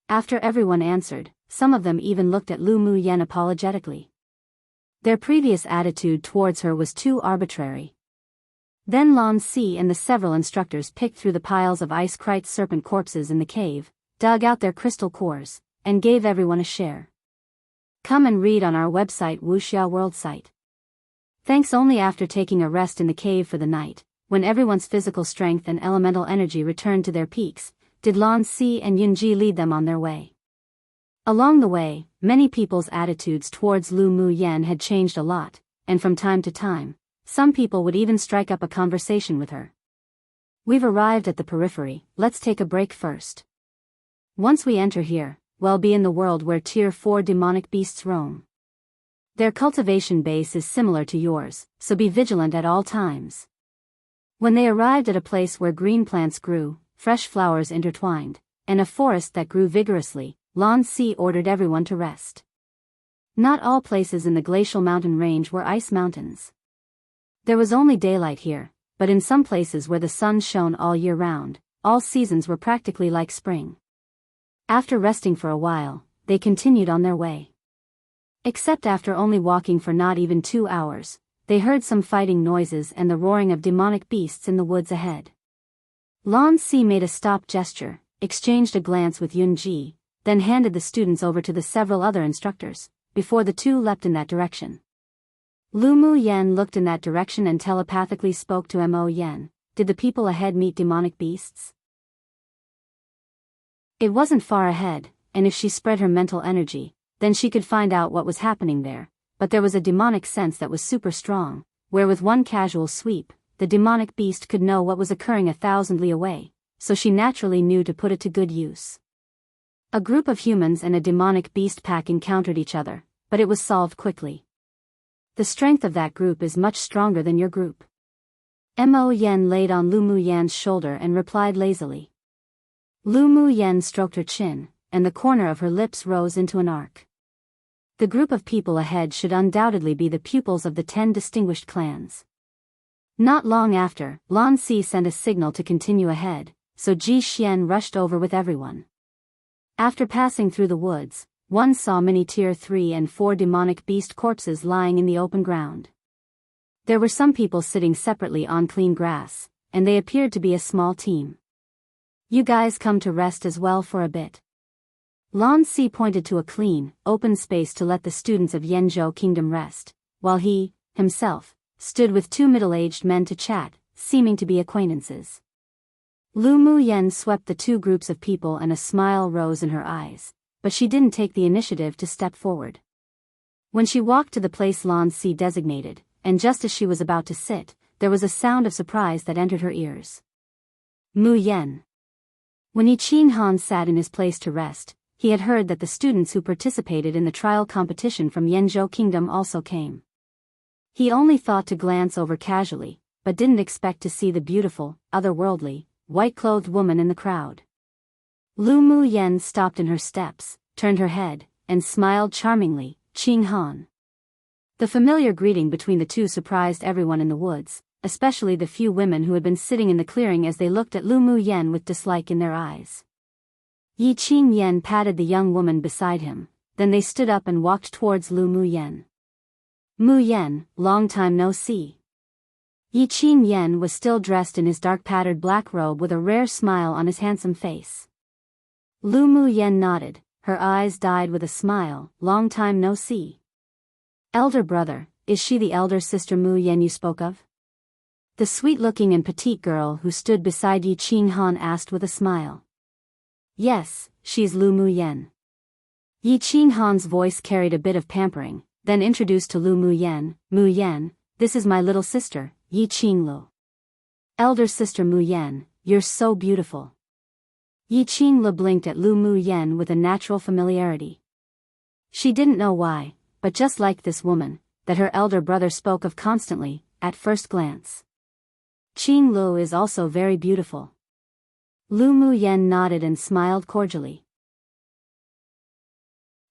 After everyone answered, some of them even looked at Lu Mu Yen apologetically. Their previous attitude towards her was too arbitrary. Then Lan Si and the several instructors picked through the piles of ice kite serpent corpses in the cave, dug out their crystal cores, and gave everyone a share. Come and read on our website Wuxia World site. Thanks. Only after taking a rest in the cave for the night, when everyone's physical strength and elemental energy returned to their peaks, did Lan Si and Yunji lead them on their way. Along the way, many people's attitudes towards Lu Mu Yen had changed a lot, and from time to time, some people would even strike up a conversation with her. "We've arrived at the periphery, let's take a break first. Once we enter here, we'll be in the world where Tier 4 demonic beasts roam. Their cultivation base is similar to yours, so be vigilant at all times." When they arrived at a place where green plants grew, fresh flowers intertwined, and a forest that grew vigorously, Lan Si ordered everyone to rest. Not all places in the glacial mountain range were ice mountains. There was only daylight here, but in some places where the sun shone all year round, all seasons were practically like spring. After resting for a while, they continued on their way. Except after only walking for not even 2 hours, they heard some fighting noises and the roaring of demonic beasts in the woods ahead. Lan Si made a stop gesture, exchanged a glance with Yunji, then handed the students over to the several other instructors, before the two leapt in that direction. Lu Mu Yen looked in that direction and telepathically spoke to Mo Yen. "Did the people ahead meet demonic beasts?" It wasn't far ahead, and if she spread her mental energy, then she could find out what was happening there, but there was a demonic sense that was super strong, where with one casual sweep, the demonic beast could know what was occurring 1,000 li away, so she naturally knew to put it to good use. A group of humans and a demonic beast pack encountered each other, but it was solved quickly. The strength of that group is much stronger than your group. Mo Yen laid on Lu Mu Yan's shoulder and replied lazily. Lu Mu Yan stroked her chin, and the corner of her lips rose into an arc. The group of people ahead should undoubtedly be the pupils of the 10 distinguished clans. Not long after, Lan Si sent a signal to continue ahead, so Ji Xian rushed over with everyone. After passing through the woods, one saw many Tier 3 and 4 demonic beast corpses lying in the open ground. There were some people sitting separately on clean grass, and they appeared to be a small team. You guys come to rest as well for a bit. Lan Si pointed to a clean, open space to let the students of Yanzhou Kingdom rest, while he, himself, stood with 2 middle-aged men to chat, seeming to be acquaintances. Lu Mu Yan swept the 2 groups of people and a smile rose in her eyes, but she didn't take the initiative to step forward. When she walked to the place Lan Si designated, and just as she was about to sit, there was a sound of surprise that entered her ears. Mu Yan. When Yi Qing Han sat in his place to rest, he had heard that the students who participated in the trial competition from Yanzhou Kingdom also came. He only thought to glance over casually, but didn't expect to see the beautiful, otherworldly, white-clothed woman in the crowd. Lu Mu Yan stopped in her steps, turned her head, and smiled charmingly. Qing Han. The familiar greeting between the two surprised everyone in the woods, especially the few women who had been sitting in the clearing as they looked at Lu Mu Yan with dislike in their eyes. Yi Qing Yan patted the young woman beside him, then they stood up and walked towards Lu Mu Yan. Mu Yan, long time no see. Yi Qing Yan was still dressed in his dark patterned black robe with a rare smile on his handsome face. Lu Mu Yan nodded, her eyes dyed with a smile. Long time no see. Elder brother, is she the elder sister Mu Yan you spoke of? The sweet-looking and petite girl who stood beside Yi Qing Han asked with a smile. Yes, she's Lu Mu Yan. Yi Qing Han's voice carried a bit of pampering, then introduced to Lu Mu Yan, this is my little sister, Yi Qing Lu. Elder sister Mu Yan, you're so beautiful. Yi Qing Lu blinked at Lu Mu Yan with a natural familiarity. She didn't know why, but just liked this woman, that her elder brother spoke of constantly, at first glance. Qing Lu is also very beautiful. Lu Mu Yan nodded and smiled cordially.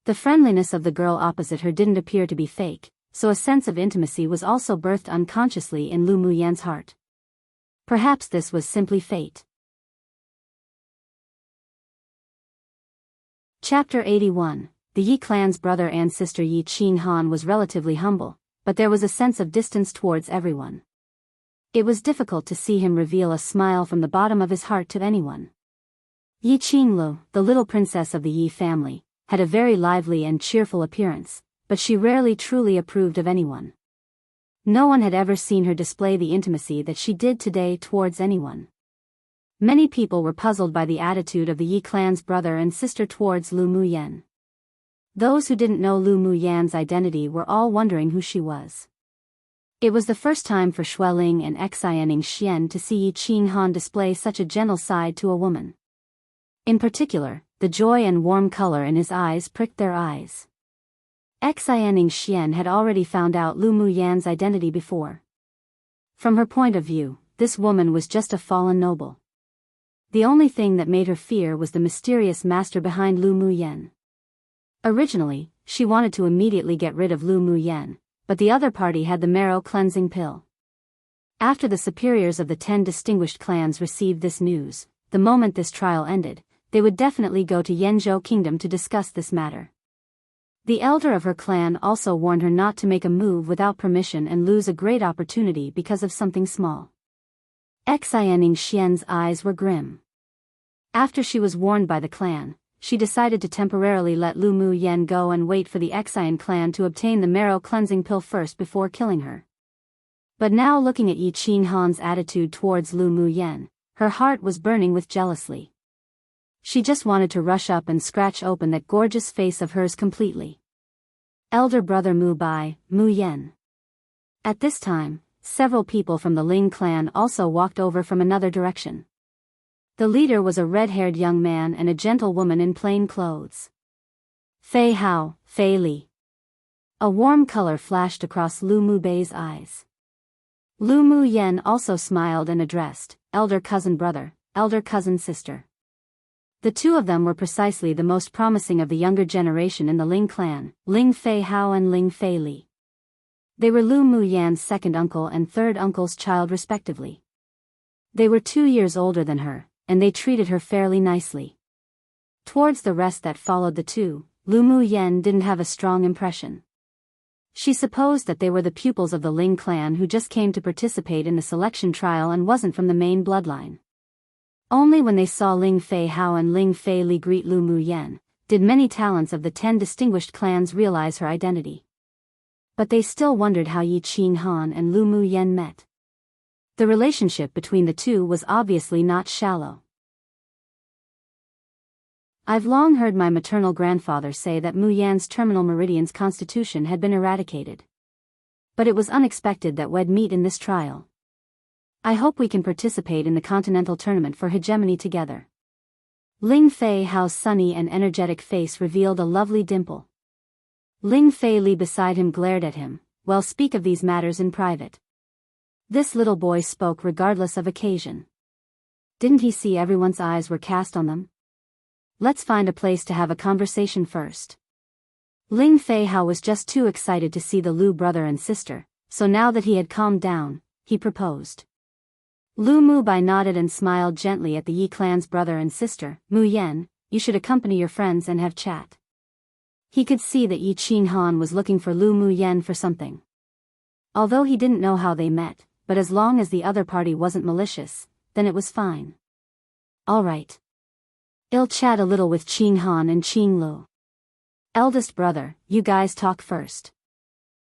The friendliness of the girl opposite her didn't appear to be fake, so a sense of intimacy was also birthed unconsciously in Lu Mu Yan's heart. Perhaps this was simply fate. Chapter 81. The Yi clan's brother and sister Yi Qing Han was relatively humble, but there was a sense of distance towards everyone. It was difficult to see him reveal a smile from the bottom of his heart to anyone. Yi Qing Lu, the little princess of the Yi family, had a very lively and cheerful appearance, but she rarely truly approved of anyone. No one had ever seen her display the intimacy that she did today towards anyone. Many people were puzzled by the attitude of the Yi clan's brother and sister towards Lu Mu Yan. Those who didn't know Lu Mu Yan's identity were all wondering who she was. It was the first time for Xueling and Xianing Xian to see Yi Qing Han display such a gentle side to a woman. In particular, the joy and warm color in his eyes pricked their eyes. Xianing Xian had already found out Lu Mu Yan's identity before. From her point of view, this woman was just a fallen noble. The only thing that made her fear was the mysterious master behind Lu Mu Yan. Originally, she wanted to immediately get rid of Lu Mu Yan, but the other party had the marrow cleansing pill. After the superiors of the 10 distinguished clans received this news, the moment this trial ended, they would definitely go to Yanzhou Kingdom to discuss this matter. The elder of her clan also warned her not to make a move without permission and lose a great opportunity because of something small. Xianing Xian's eyes were grim. After she was warned by the clan, she decided to temporarily let Lu Mu Yan go and wait for the Xian clan to obtain the marrow cleansing pill first before killing her. But now looking at Yi Qing Han's attitude towards Lu Mu Yan, her heart was burning with jealousy. She just wanted to rush up and scratch open that gorgeous face of hers completely. Elder brother Mu Bai, Mu Yan. At this time, several people from the Ling clan also walked over from another direction. The leader was a red-haired young man and a gentlewoman in plain clothes. Fei Hao, Fei Li. A warm color flashed across Lu Mu Bei's eyes. Lu Mu Yan also smiled and addressed, elder cousin brother, elder cousin sister. The two of them were precisely the most promising of the younger generation in the Ling clan, Ling Fei Hao and Ling Fei Li. They were Lu Mu Yan's second uncle and third uncle's child respectively. They were 2 years older than her, and they treated her fairly nicely. Towards the rest that followed the two, Lu Mu Yan didn't have a strong impression. She supposed that they were the pupils of the Ling clan who just came to participate in the selection trial and wasn't from the main bloodline. Only when they saw Ling Fei Hao and Ling Fei Li greet Lu Mu Yan, did many talents of the 10 distinguished clans realize her identity. But they still wondered how Yi Qing Han and Lu Mu Yan met. The relationship between the two was obviously not shallow. I've long heard my maternal grandfather say that Mu Yan's terminal meridian's constitution had been eradicated. But it was unexpected that we'd meet in this trial. I hope we can participate in the continental tournament for hegemony together. Ling Fei Hao's sunny and energetic face revealed a lovely dimple. Ling Fei Li beside him glared at him, well, speak of these matters in private. This little boy spoke regardless of occasion. Didn't he see everyone's eyes were cast on them? Let's find a place to have a conversation first. Ling Fei Hao was just too excited to see the Lu brother and sister, so now that he had calmed down, he proposed. Lu Mu Bai nodded and smiled gently at the Yi clan's brother and sister. Mu Yan, you should accompany your friends and have chat. He could see that Yi Qing Han was looking for Lu Mu Yan for something. Although he didn't know how they met, but as long as the other party wasn't malicious, then it was fine. All right. I'll chat a little with Qing Han and Qing Lu. Eldest brother, you guys talk first.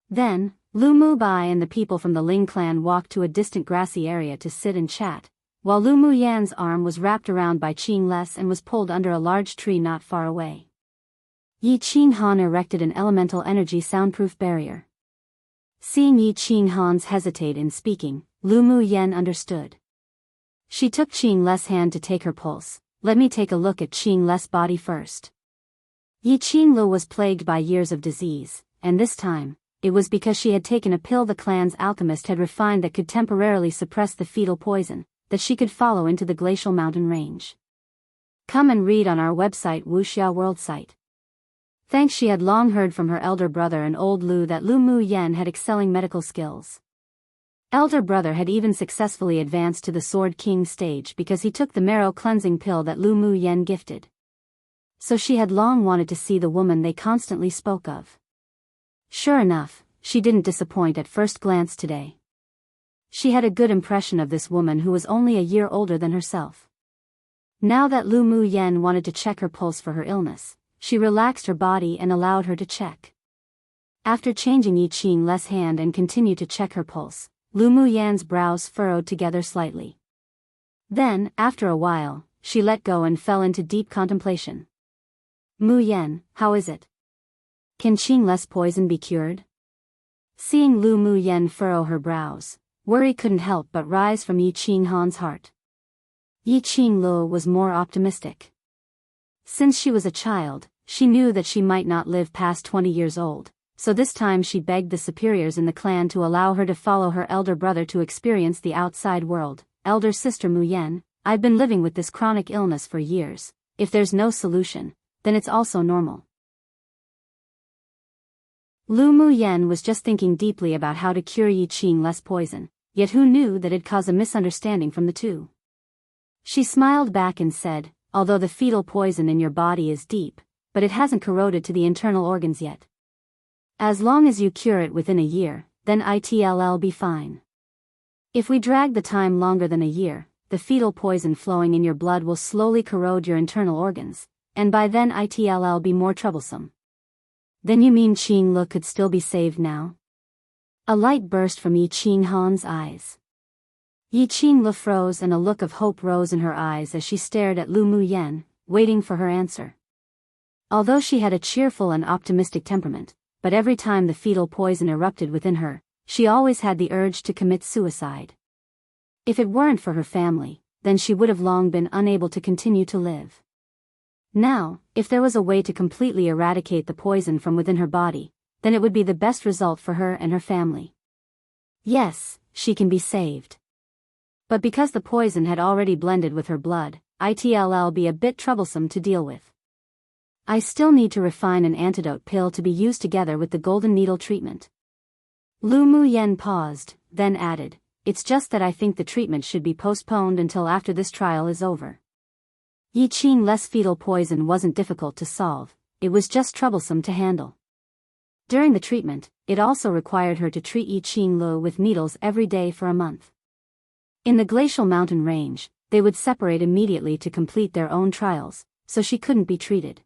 Then, Lu Mu Bai and the people from the Ling clan walked to a distant grassy area to sit and chat, while Lu Mu Yan's arm was wrapped around by Qing Les and was pulled under a large tree not far away. Yi Qing Han erected an elemental energy soundproof barrier. Seeing Yi Qing Han's hesitate in speaking, Lu Mu Yan understood. She took Qing Les' hand to take her pulse. Let me take a look at Qing Les' body first. Yi Qing Lu was plagued by years of disease, and this time, it was because she had taken a pill the clan's alchemist had refined that could temporarily suppress the fetal poison, that she could follow into the glacial mountain range. Come and read on our website Wuxia World site. Thanks, she had long heard from her elder brother and old Lu that Lu Mu Yan had excelling medical skills. Elder brother had even successfully advanced to the Sword King stage because he took the marrow cleansing pill that Lu Mu Yan gifted. So she had long wanted to see the woman they constantly spoke of. Sure enough, she didn't disappoint at first glance today. She had a good impression of this woman who was only a year older than herself. Now that Lu Mu Yan wanted to check her pulse for her illness, she relaxed her body and allowed her to check. After changing Yi Qing Les' hand and continued to check her pulse, Lu Mu Yan's brows furrowed together slightly. Then, after a while, she let go and fell into deep contemplation. Mu Yan, how is it? Can Qing Les' poison be cured? Seeing Lu Mu Yan furrow her brows, worry couldn't help but rise from Yi Qing Han's heart. Yi Qing Lu was more optimistic. Since she was a child, she knew that she might not live past 20 years old, so this time she begged the superiors in the clan to allow her to follow her elder brother to experience the outside world. Elder sister Mu Yan, I've been living with this chronic illness for years. If there's no solution, then it's also normal. Lu Mu Yan was just thinking deeply about how to cure Yi Qing Les' poison, yet who knew that it'd cause a misunderstanding from the two. She smiled back and said, although the fetal poison in your body is deep, but it hasn't corroded to the internal organs yet. As long as you cure it within a year, then it'll be fine. If we drag the time longer than a year, the fetal poison flowing in your blood will slowly corrode your internal organs, and by then it'll be more troublesome. Then you mean Qing Lu could still be saved now? A light burst from Yi Qing Han's eyes. Yi Qing Lu froze and a look of hope rose in her eyes as she stared at Lu Mu Yan. waiting for her answer. Although she had a cheerful and optimistic temperament, but every time the fetal poison erupted within her, she always had the urge to commit suicide. If it weren't for her family, then she would have long been unable to continue to live. Now, if there was a way to completely eradicate the poison from within her body, then it would be the best result for her and her family. Yes, she can be saved. But because the poison had already blended with her blood, it'll be a bit troublesome to deal with. I still need to refine an antidote pill to be used together with the golden needle treatment. Lu Muyen paused, then added, "It's just that I think the treatment should be postponed until after this trial is over." Yi Qing's fetal poison wasn't difficult to solve, it was just troublesome to handle. During the treatment, it also required her to treat Yi Qinglu with needles every day for a month. In the glacial mountain range, they would separate immediately to complete their own trials, so she couldn't be treated.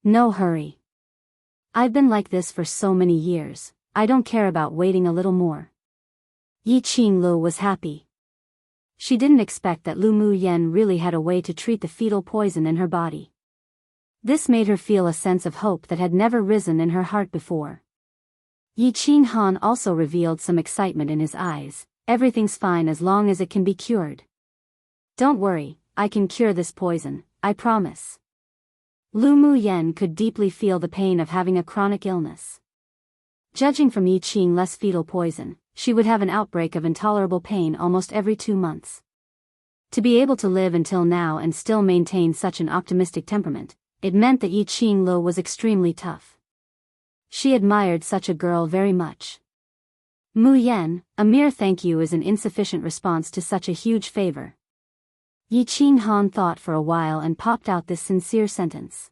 No hurry. I've been like this for so many years, I don't care about waiting a little more. Yi Qinglu was happy. She didn't expect that Lu Muyen really had a way to treat the fetal poison in her body. This made her feel a sense of hope that had never risen in her heart before. Yi Qinghan also revealed some excitement in his eyes. "Everything's fine as long as it can be cured. Don't worry, I can cure this poison, I promise." Lu Muyen could deeply feel the pain of having a chronic illness. Judging from Yi Qing's fetal poison, she would have an outbreak of intolerable pain almost every 2 months. To be able to live until now and still maintain such an optimistic temperament, it meant that Yi Qinglu was extremely tough. She admired such a girl very much. "Muyen, a mere thank you is an insufficient response to such a huge favor." Yi Qinghan thought for a while and popped out this sincere sentence.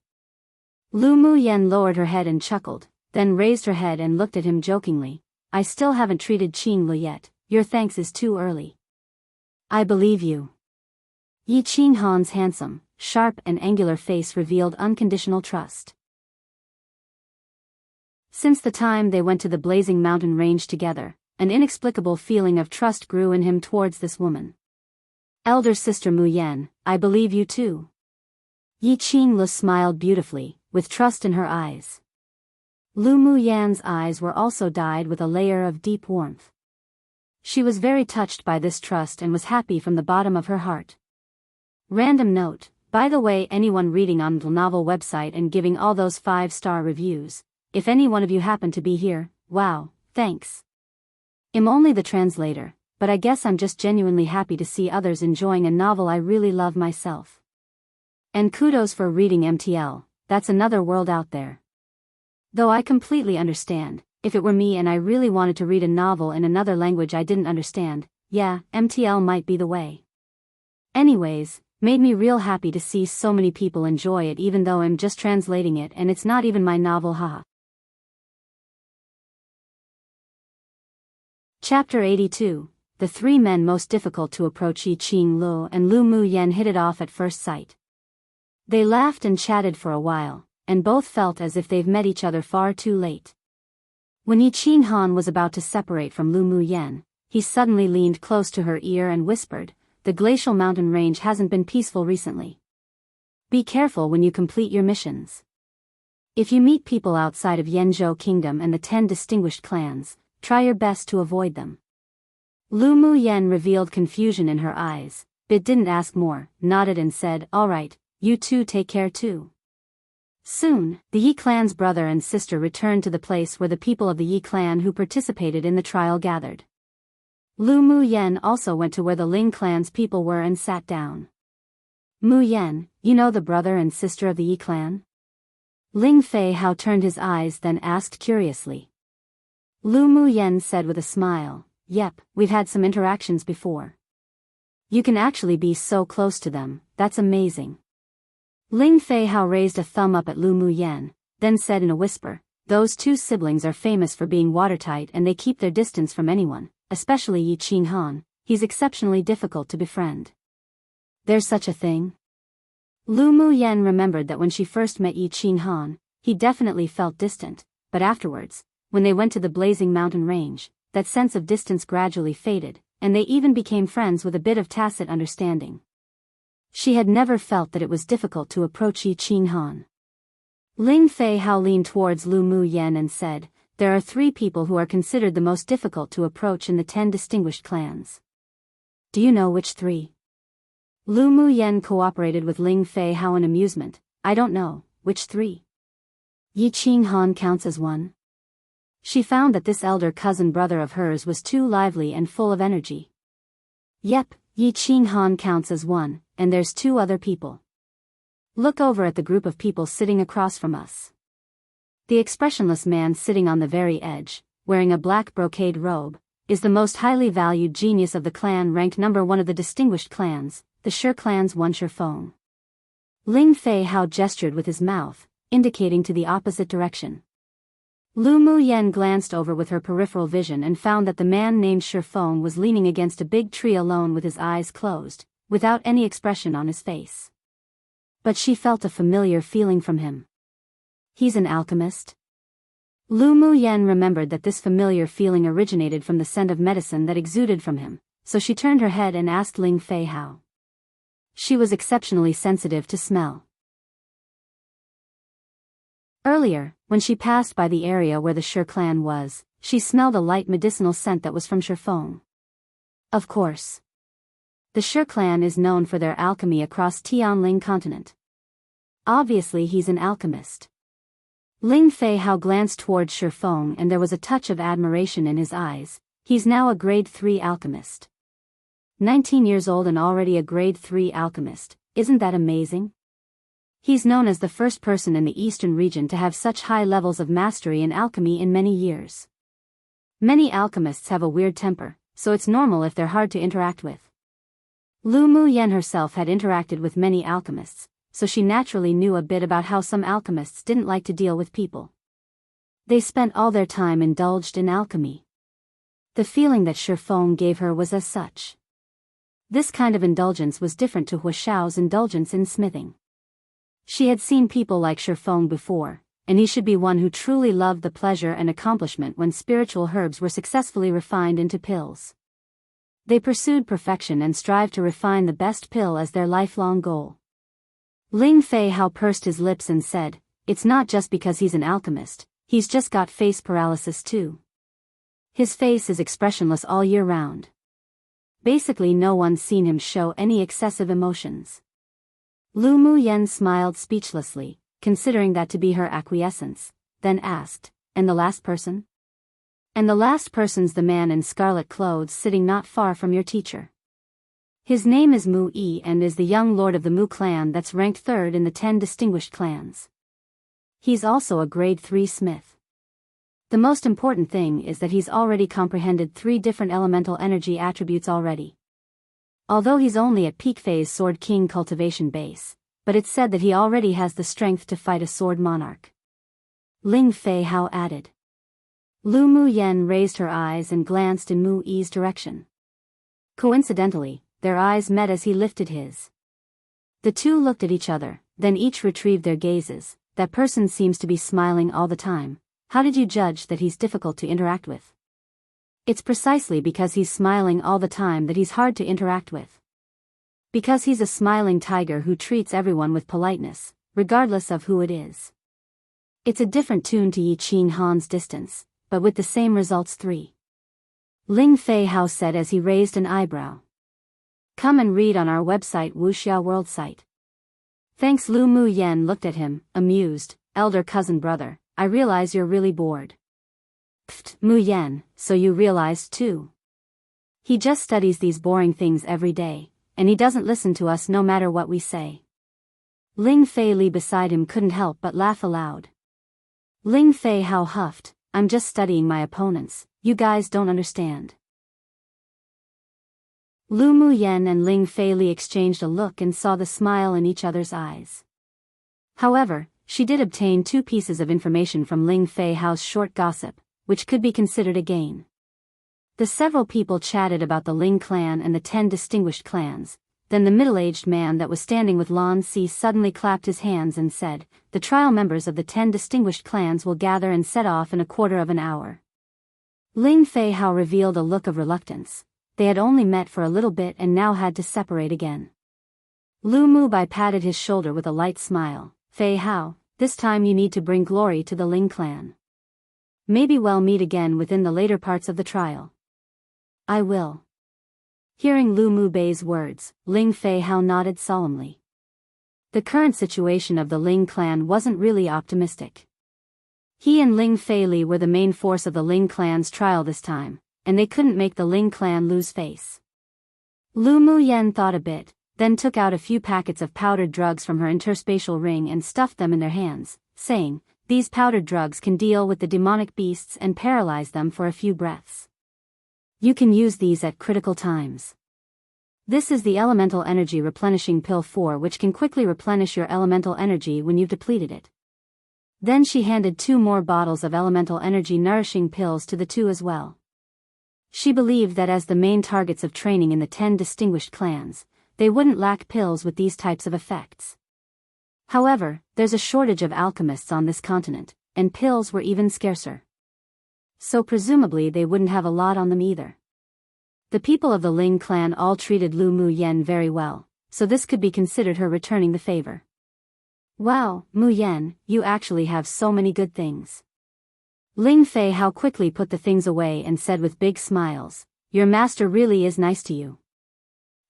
Lu Muyen lowered her head and chuckled, then raised her head and looked at him jokingly. "I still haven't treated Qinglu yet, your thanks is too early." "I believe you." Yi Qinghan's handsome, sharp and angular face revealed unconditional trust. Since the time they went to the blazing mountain range together, an inexplicable feeling of trust grew in him towards this woman. "Elder sister Muyen, I believe you too." Yi Qinglu smiled beautifully, with trust in her eyes. Lu Muyen's eyes were also dyed with a layer of deep warmth. She was very touched by this trust and was happy from the bottom of her heart. Random note, by the way, anyone reading on the novel website and giving all those 5-star reviews, if any one of you happen to be here, wow, thanks. I'm only the translator, but I guess I'm just genuinely happy to see others enjoying a novel I really love myself. And kudos for reading MTL, that's another world out there. Though I completely understand, if it were me and I really wanted to read a novel in another language I didn't understand, yeah, MTL might be the way. Anyways, made me real happy to see so many people enjoy it even though I'm just translating it and it's not even my novel, haha. Chapter 82, The 3 men most difficult to approach. Yi Qinglu and Lu Muyen hit it off at first sight. They laughed and chatted for a while, and both felt as if they've met each other far too late. When Yi Qinghan was about to separate from Lu Muyen, he suddenly leaned close to her ear and whispered, "The glacial mountain range hasn't been peaceful recently. Be careful when you complete your missions. If you meet people outside of Yanzhou Kingdom and the 10 distinguished clans, try your best to avoid them." Lu Muyen revealed confusion in her eyes, but didn't ask more, nodded and said, "All right, you two take care too." Soon, the Yi clan's brother and sister returned to the place where the people of the Yi clan who participated in the trial gathered. Lu Muyen also went to where the Ling clan's people were and sat down. "Muyen, you know the brother and sister of the Yi clan?" Ling Fei Hao turned his eyes then asked curiously. Lu Muyen said with a smile, "Yep, we've had some interactions before." "You can actually be so close to them, that's amazing." Ling Fei Hao raised a thumb up at Lu Muyen, then said in a whisper, "Those 2 siblings are famous for being watertight and they keep their distance from anyone, especially Yi Qinghan. He's exceptionally difficult to befriend." "There's such a thing?" Lu Muyen remembered that when she first met Yi Qinghan, he definitely felt distant, but afterwards, when they went to the blazing mountain range, that sense of distance gradually faded, and they even became friends with a bit of tacit understanding. She had never felt that it was difficult to approach Yi Qinghan. Ling Fei Hao leaned towards Lu Mu Yen and said, "There are 3 people who are considered the most difficult to approach in the 10 distinguished clans. Do you know which 3? Lu Mu Yen cooperated with Ling Fei Hao in amusement. "I don't know, which 3? Yi Qinghan counts as one." She found that this elder cousin brother of hers was too lively and full of energy. "Yep, Yi Qinghan counts as one, and there's 2 other people. Look over at the group of people sitting across from us." The expressionless man sitting on the very edge, wearing a black brocade robe, is the most highly valued genius of the clan, ranked number 1 of the distinguished clans, the Shi clan's one Shifeng. Ling Fei Hao gestured with his mouth, indicating to the opposite direction. Lu Mu Yen glanced over with her peripheral vision and found that the man named Shifeng was leaning against a big tree alone with his eyes closed, without any expression on his face. But she felt a familiar feeling from him. He's an alchemist? Lu Mu Yen remembered that this familiar feeling originated from the scent of medicine that exuded from him, so she turned her head and asked Ling Fei Hao. She was exceptionally sensitive to smell. Earlier, when she passed by the area where the Shi clan was, she smelled a light medicinal scent that was from Shifeng. Of course. The Shi clan is known for their alchemy across Tianling continent. Obviously he's an alchemist. Ling Fei Hao glanced toward Shifeng and there was a touch of admiration in his eyes. He's now a grade 3 alchemist. 19 years old and already a grade 3 alchemist, isn't that amazing? He's known as the first person in the eastern region to have such high levels of mastery in alchemy in many years. Many alchemists have a weird temper, so it's normal if they're hard to interact with. Lu Mu Yen herself had interacted with many alchemists, so she naturally knew a bit about how some alchemists didn't like to deal with people. They spent all their time indulged in alchemy. The feeling that Shifeng gave her was as such. This kind of indulgence was different to Hua Xiao's indulgence in smithing. She had seen people like Shifeng before, and he should be one who truly loved the pleasure and accomplishment when spiritual herbs were successfully refined into pills. They pursued perfection and strived to refine the best pill as their lifelong goal. Ling Fei Hao pursed his lips and said, "It's not just because he's an alchemist, he's just got face paralysis too. His face is expressionless all year round. Basically no one's seen him show any excessive emotions." Lu Mu Yen smiled speechlessly, considering that to be her acquiescence, then asked, "And the last person?" "And the last person's the man in scarlet clothes sitting not far from your teacher. His name is Mu Yi and is the young lord of the Mu clan that's ranked 3rd in the 10 distinguished clans. He's also a grade 3 smith. The most important thing is that he's already comprehended 3 different elemental energy attributes already. Although he's only at peak phase Sword King cultivation base, but it's said that he already has the strength to fight a sword monarch." Ling Fei Hao added. Lu Mu Yen raised her eyes and glanced in Mu Yi's direction. Coincidentally, their eyes met as he lifted his. The 2 looked at each other, then each retrieved their gazes. "That person seems to be smiling all the time. How did you judge that he's difficult to interact with?" "It's precisely because he's smiling all the time that he's hard to interact with. Because he's a smiling tiger who treats everyone with politeness, regardless of who it is. It's a different tune to Yi Qinghan's distance, but with the same results 3. Ling Fei Hao said as he raised an eyebrow. "Come and read on our website Wuxia World site." Thanks. Lu Mu Yen looked at him, amused. "Elder cousin brother, I realize you're really bored." "Pfft, Mu Yen, so you realized too. He just studies these boring things every day, and he doesn't listen to us no matter what we say." Ling Fei Li beside him couldn't help but laugh aloud. Ling Fei Hao huffed, "I'm just studying my opponents, you guys don't understand." Lu Mu Yen and Ling Fei Li exchanged a look and saw the smile in each other's eyes. However, she did obtain 2 pieces of information from Ling Fei Hao's short gossip, which could be considered a gain. The several people chatted about the Ling clan and the 10 distinguished clans. Then the middle-aged man that was standing with Lan Si suddenly clapped his hands and said, "The trial members of the 10 distinguished clans will gather and set off in a quarter of an hour." Ling Fei Hao revealed a look of reluctance. They had only met for a little bit and now had to separate again. Lu Mubai patted his shoulder with a light smile. Fei Hao, this time you need to bring glory to the Ling clan. Maybe we'll meet again within the later parts of the trial. I will. Hearing Lu Mubei's words, Ling Fei Hao nodded solemnly. The current situation of the Ling clan wasn't really optimistic. He and Ling Fei Li were the main force of the Ling clan's trial this time, and they couldn't make the Ling clan lose face. Lu Muyen thought a bit, then took out a few packets of powdered drugs from her interspatial ring and stuffed them in their hands, saying, these powdered drugs can deal with the demonic beasts and paralyze them for a few breaths. You can use these at critical times. This is the Elemental Energy Replenishing Pill 4, which can quickly replenish your elemental energy when you've depleted it. Then she handed 2 more bottles of Elemental Energy Nourishing Pills to the 2 as well. She believed that as the main targets of training in the 10 distinguished clans, they wouldn't lack pills with these types of effects. However, there's a shortage of alchemists on this continent, and pills were even scarcer. So presumably they wouldn't have a lot on them either. The people of the Ling clan all treated Lu Muyen very well, so this could be considered her returning the favor. Wow, Muyen, you actually have so many good things. Ling Fei Hao quickly put the things away and said with big smiles, your master really is nice to you.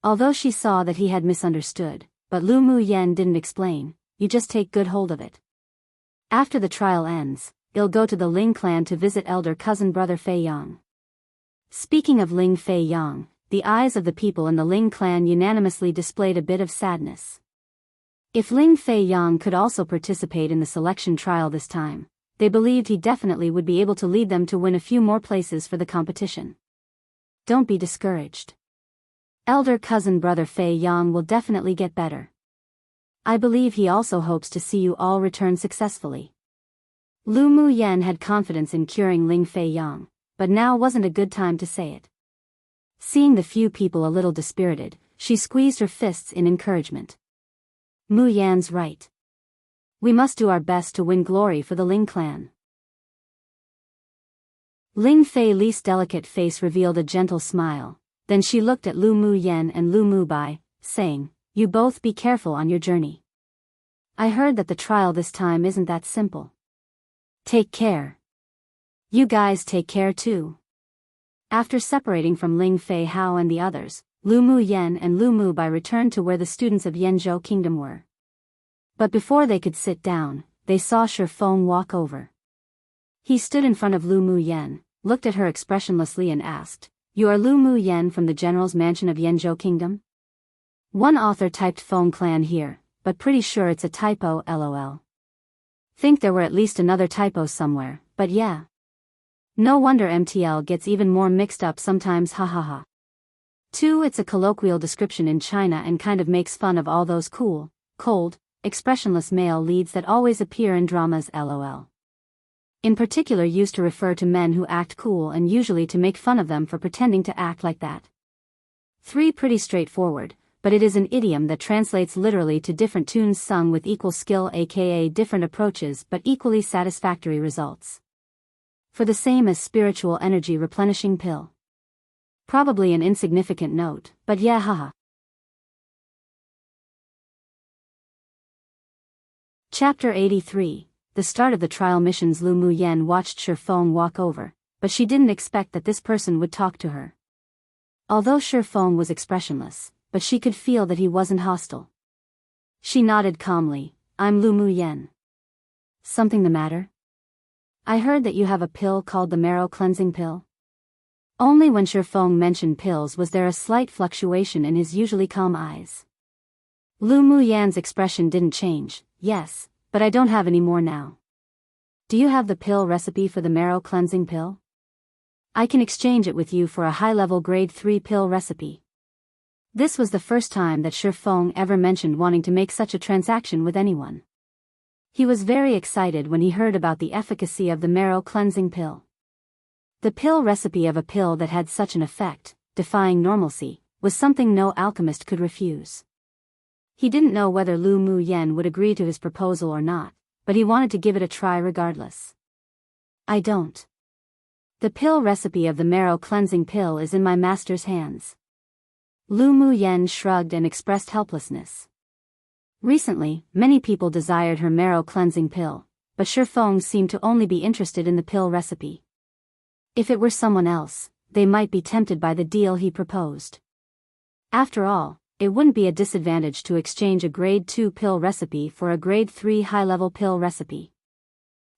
Although she saw that he had misunderstood, but Lu Muyen didn't explain, you just take good hold of it. After the trial ends, you'll go to the Ling clan to visit elder cousin brother Fei Yang. Speaking of Ling Fei Yang, the eyes of the people in the Ling clan unanimously displayed a bit of sadness. If Ling Fei Yang could also participate in the selection trial this time, they believed he definitely would be able to lead them to win a few more places for the competition. Don't be discouraged. Elder cousin brother Fei Yang will definitely get better. I believe he also hopes to see you all return successfully. Lu Muyen had confidence in curing Ling Fei Yang, but now wasn't a good time to say it. Seeing the few people a little dispirited, she squeezed her fists in encouragement. Muyen's right. We must do our best to win glory for the Ling clan. Ling Fei Li's delicate face revealed a gentle smile, then she looked at Lu Muyen and Lu Mubai, saying, you both be careful on your journey. I heard that the trial this time isn't that simple. Take care. You guys take care too. After separating from Ling Fei Hao and the others, Lu Muyen and Lu Mubai returned to where the students of Yanzhou Kingdom were. But before they could sit down, they saw Shi Feng walk over. He stood in front of Lu Muyen, looked at her expressionlessly and asked, you are Lu Muyen from the general's mansion of Yanzhou Kingdom? One author typed Feng clan here, but pretty sure it's a typo, lol. Think there were at least another typo somewhere, but yeah. No wonder MTL gets even more mixed up sometimes, hahaha. 2. It's a colloquial description in China and kind of makes fun of all those cool, cold, expressionless male leads that always appear in dramas, lol. In particular used to refer to men who act cool and usually to make fun of them for pretending to act like that. 3. Pretty straightforward, but it is an idiom that translates literally to different tunes sung with equal skill, aka different approaches but equally satisfactory results. For the same as spiritual energy replenishing pill. Probably an insignificant note, but yeah, haha. Chapter 83. The start of the trial missions. Lu Muyen watched Shi Feng walk over, but she didn't expect that this person would talk to her. Although Shi Feng was expressionless, but she could feel that he wasn't hostile. She nodded calmly, I'm Lu Muyen. Something the matter? I heard that you have a pill called the marrow cleansing pill. Only when Shi Feng mentioned pills was there a slight fluctuation in his usually calm eyes. Lu Muyen's expression didn't change. Yes, but I don't have any more now. Do you have the pill recipe for the marrow cleansing pill? I can exchange it with you for a high-level grade 3 pill recipe. This was the first time that Shi Feng ever mentioned wanting to make such a transaction with anyone. He was very excited when he heard about the efficacy of the marrow cleansing pill. The pill recipe of a pill that had such an effect, defying normalcy, was something no alchemist could refuse. He didn't know whether Lu Muyen would agree to his proposal or not, but he wanted to give it a try regardless. I don't. The pill recipe of the marrow cleansing pill is in my master's hands. Lu Muyen shrugged and expressed helplessness. Recently, many people desired her marrow cleansing pill, but Shifeng seemed to only be interested in the pill recipe. If it were someone else, they might be tempted by the deal he proposed. After all, it wouldn't be a disadvantage to exchange a grade 2 pill recipe for a grade 3 high-level pill recipe.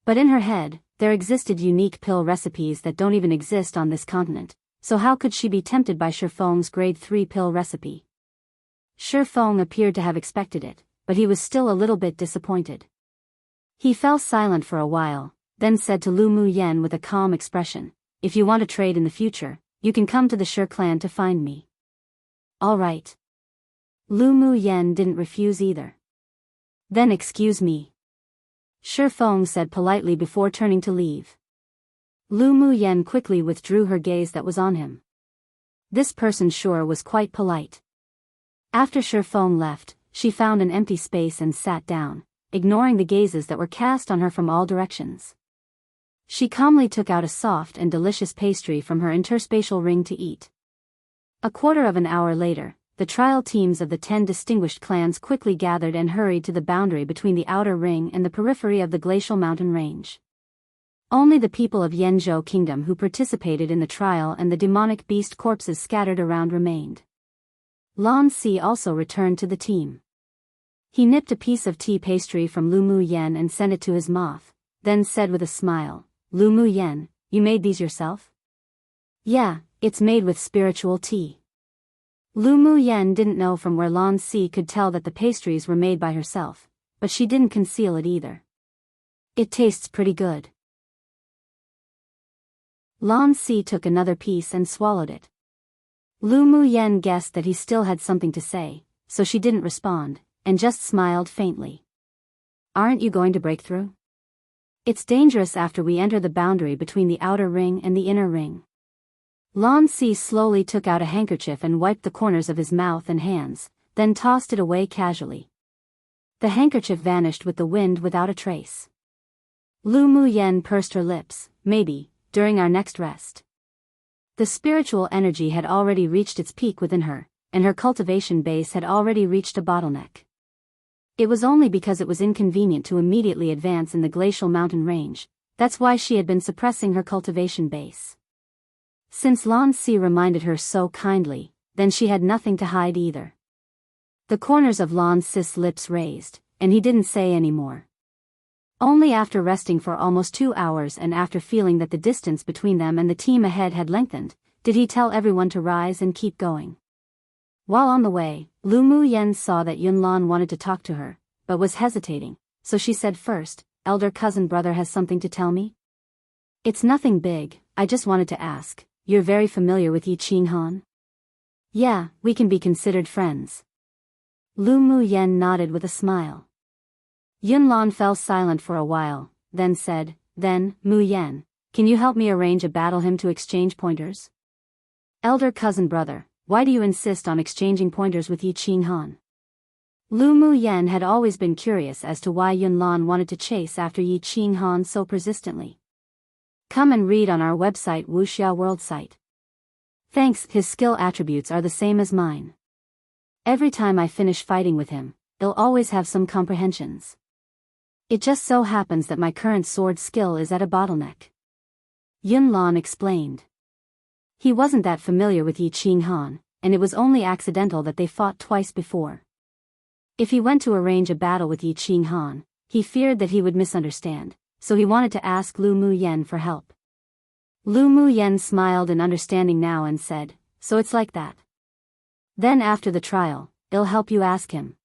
But in her head, there existed unique pill recipes that don't even exist on this continent, so how could she be tempted by Shifeng's grade 3 pill recipe? Shifeng appeared to have expected it, but he was still a little bit disappointed. He fell silent for a while, then said to Lu Muyen with a calm expression, "If you want to trade in the future, you can come to the Shi clan to find me." "All right." Lu Muyen didn't refuse either. "Then excuse me," Shifeng said politely before turning to leave. Lu Muyen quickly withdrew her gaze that was on him. This person sure was quite polite. After Shifeng left, she found an empty space and sat down, ignoring the gazes that were cast on her from all directions. She calmly took out a soft and delicious pastry from her interspatial ring to eat. A quarter of an hour later, the trial teams of the 10 distinguished clans quickly gathered and hurried to the boundary between the outer ring and the periphery of the glacial mountain range. Only the people of Yanzhou Kingdom who participated in the trial and the demonic beast corpses scattered around remained. Lan Si also returned to the team. He nipped a piece of tea pastry from Lu Muyen and sent it to his mouth, then said with a smile, "Lu Muyen, you made these yourself?" "Yeah, it's made with spiritual tea." Lu Muyen didn't know from where Lan Si could tell that the pastries were made by herself, but she didn't conceal it either. "It tastes pretty good." Lan Si took another piece and swallowed it. Lu Muyen guessed that he still had something to say, so she didn't respond, and just smiled faintly. "Aren't you going to break through? It's dangerous after we enter the boundary between the outer ring and the inner ring." Lan Si slowly took out a handkerchief and wiped the corners of his mouth and hands, then tossed it away casually. The handkerchief vanished with the wind without a trace. Lu Muyen pursed her lips. "Maybe, during our next rest." The spiritual energy had already reached its peak within her, and her cultivation base had already reached a bottleneck. It was only because it was inconvenient to immediately advance in the glacial mountain range, that's why she had been suppressing her cultivation base. Since Lan Si reminded her so kindly, then she had nothing to hide either. The corners of Lan Si's lips raised, and he didn't say any more. Only after resting for almost 2 hours and after feeling that the distance between them and the team ahead had lengthened, did he tell everyone to rise and keep going. While on the way, Lu Muyen saw that Yunlan wanted to talk to her, but was hesitating, so she said first, "Elder cousin brother has something to tell me?" "It's nothing big, I just wanted to ask. You're very familiar with Yi Qinghan?" "Yeah, we can be considered friends." Lu Muyen nodded with a smile. Yunlan fell silent for a while, then said, "Then, Muyen, can you help me arrange a battle him to exchange pointers?" "Elder cousin brother, why do you insist on exchanging pointers with Yi Qinghan?" Lu Muyen had always been curious as to why Yunlan wanted to chase after Yi Qinghan so persistently. Come and read on our website Wuxia World site. Thanks, his skill attributes are the same as mine. Every time I finish fighting with him, he'll always have some comprehensions. It just so happens that my current sword skill is at a bottleneck. Yunlan explained. He wasn't that familiar with Yi Qinghan, and it was only accidental that they fought twice before. If he went to arrange a battle with Yi Qinghan, he feared that he would misunderstand, so he wanted to ask Lu Muyen for help. Lu Muyen smiled in understanding now and said, "So it's like that. Then after the trial, it'll help you ask him."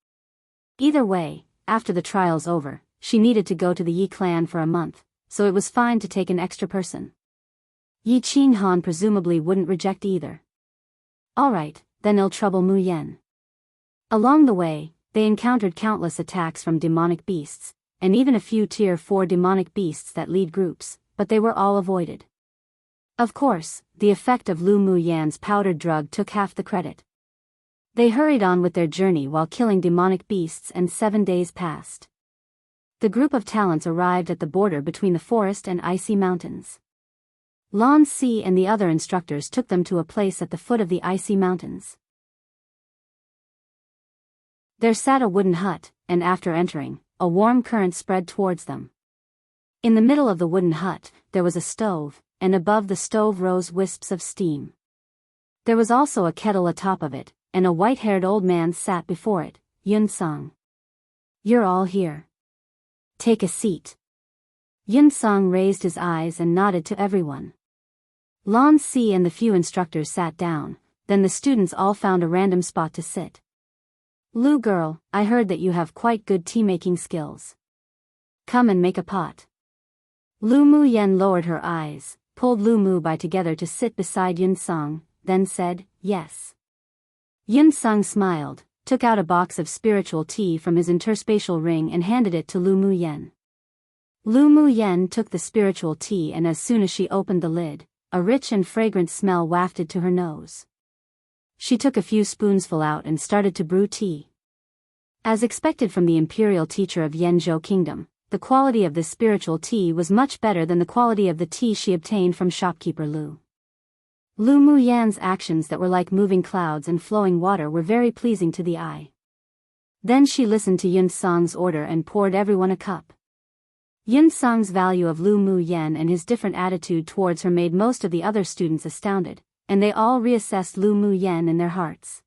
Either way, after the trial's over, she needed to go to the Yi clan for a month, so it was fine to take an extra person. Yi Qinghan presumably wouldn't reject either. Alright, then it'll trouble Muyen. Along the way, they encountered countless attacks from demonic beasts, and even a few tier 4 demonic beasts that lead groups, but they were all avoided. Of course, the effect of Lu Muyen's powdered drug took half the credit. They hurried on with their journey while killing demonic beasts, and 7 days passed. The group of talents arrived at the border between the forest and icy mountains. Lan Si and the other instructors took them to a place at the foot of the icy mountains. There sat a wooden hut, and after entering, a warm current spread towards them. In the middle of the wooden hut, there was a stove, and above the stove rose wisps of steam. There was also a kettle atop of it, and a white-haired old man sat before it. Yun-sung. You're all here. Take a seat. Yun-sung raised his eyes and nodded to everyone. Lan Si and the few instructors sat down, then the students all found a random spot to sit. Lu girl, I heard that you have quite good tea-making skills. Come and make a pot. Lu Mu Yen lowered her eyes, pulled Lu Mu Bai together to sit beside Yun-sung, then said, yes. Yun-sung smiled, took out a box of spiritual tea from his interspatial ring and handed it to Lu Mu Yen. Lu Mu Yen took the spiritual tea, and as soon as she opened the lid, a rich and fragrant smell wafted to her nose. She took a few spoonsful out and started to brew tea. As expected from the imperial teacher of Yanzhou Kingdom, the quality of this spiritual tea was much better than the quality of the tea she obtained from shopkeeper Lu. Lu Mu Yan's actions that were like moving clouds and flowing water were very pleasing to the eye. Then she listened to Yun-sung's order and poured everyone a cup. Yun-sung's value of Lu Mu Yen and his different attitude towards her made most of the other students astounded, and they all reassessed Lu Mu Yen in their hearts.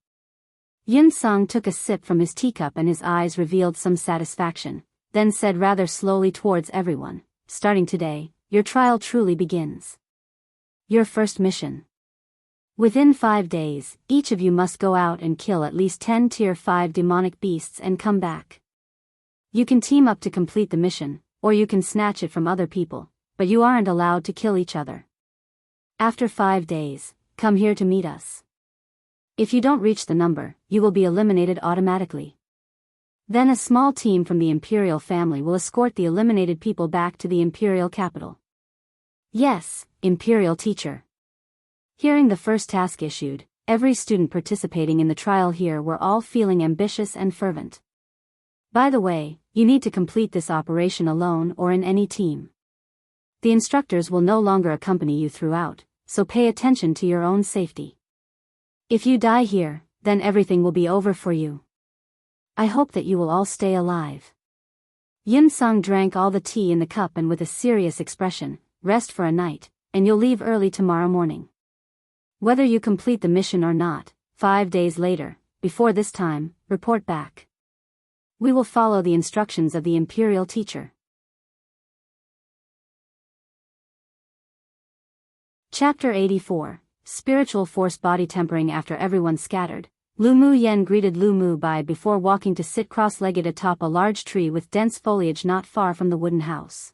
Yun-sung took a sip from his teacup and his eyes revealed some satisfaction, then said rather slowly towards everyone, starting today, your trial truly begins. Your first mission. Within 5 days, each of you must go out and kill at least 10 Tier 5 demonic beasts and come back. You can team up to complete the mission, or you can snatch it from other people, but you aren't allowed to kill each other. After 5 days, come here to meet us. If you don't reach the number, you will be eliminated automatically. Then a small team from the imperial family will escort the eliminated people back to the imperial capital. Yes, imperial teacher. Hearing the first task issued, every student participating in the trial here were all feeling ambitious and fervent. By the way, you need to complete this operation alone or in any team. The instructors will no longer accompany you throughout, so pay attention to your own safety. If you die here, then everything will be over for you. I hope that you will all stay alive. Yun-sung drank all the tea in the cup and with a serious expression, rest for a night, and you'll leave early tomorrow morning. Whether you complete the mission or not, 5 days later, before this time, report back. We will follow the instructions of the imperial teacher. Chapter 84, Spiritual Force Body Tempering. After everyone scattered, Lu Mu Yen greeted Lu Mu Bai before walking to sit cross-legged atop a large tree with dense foliage not far from the wooden house.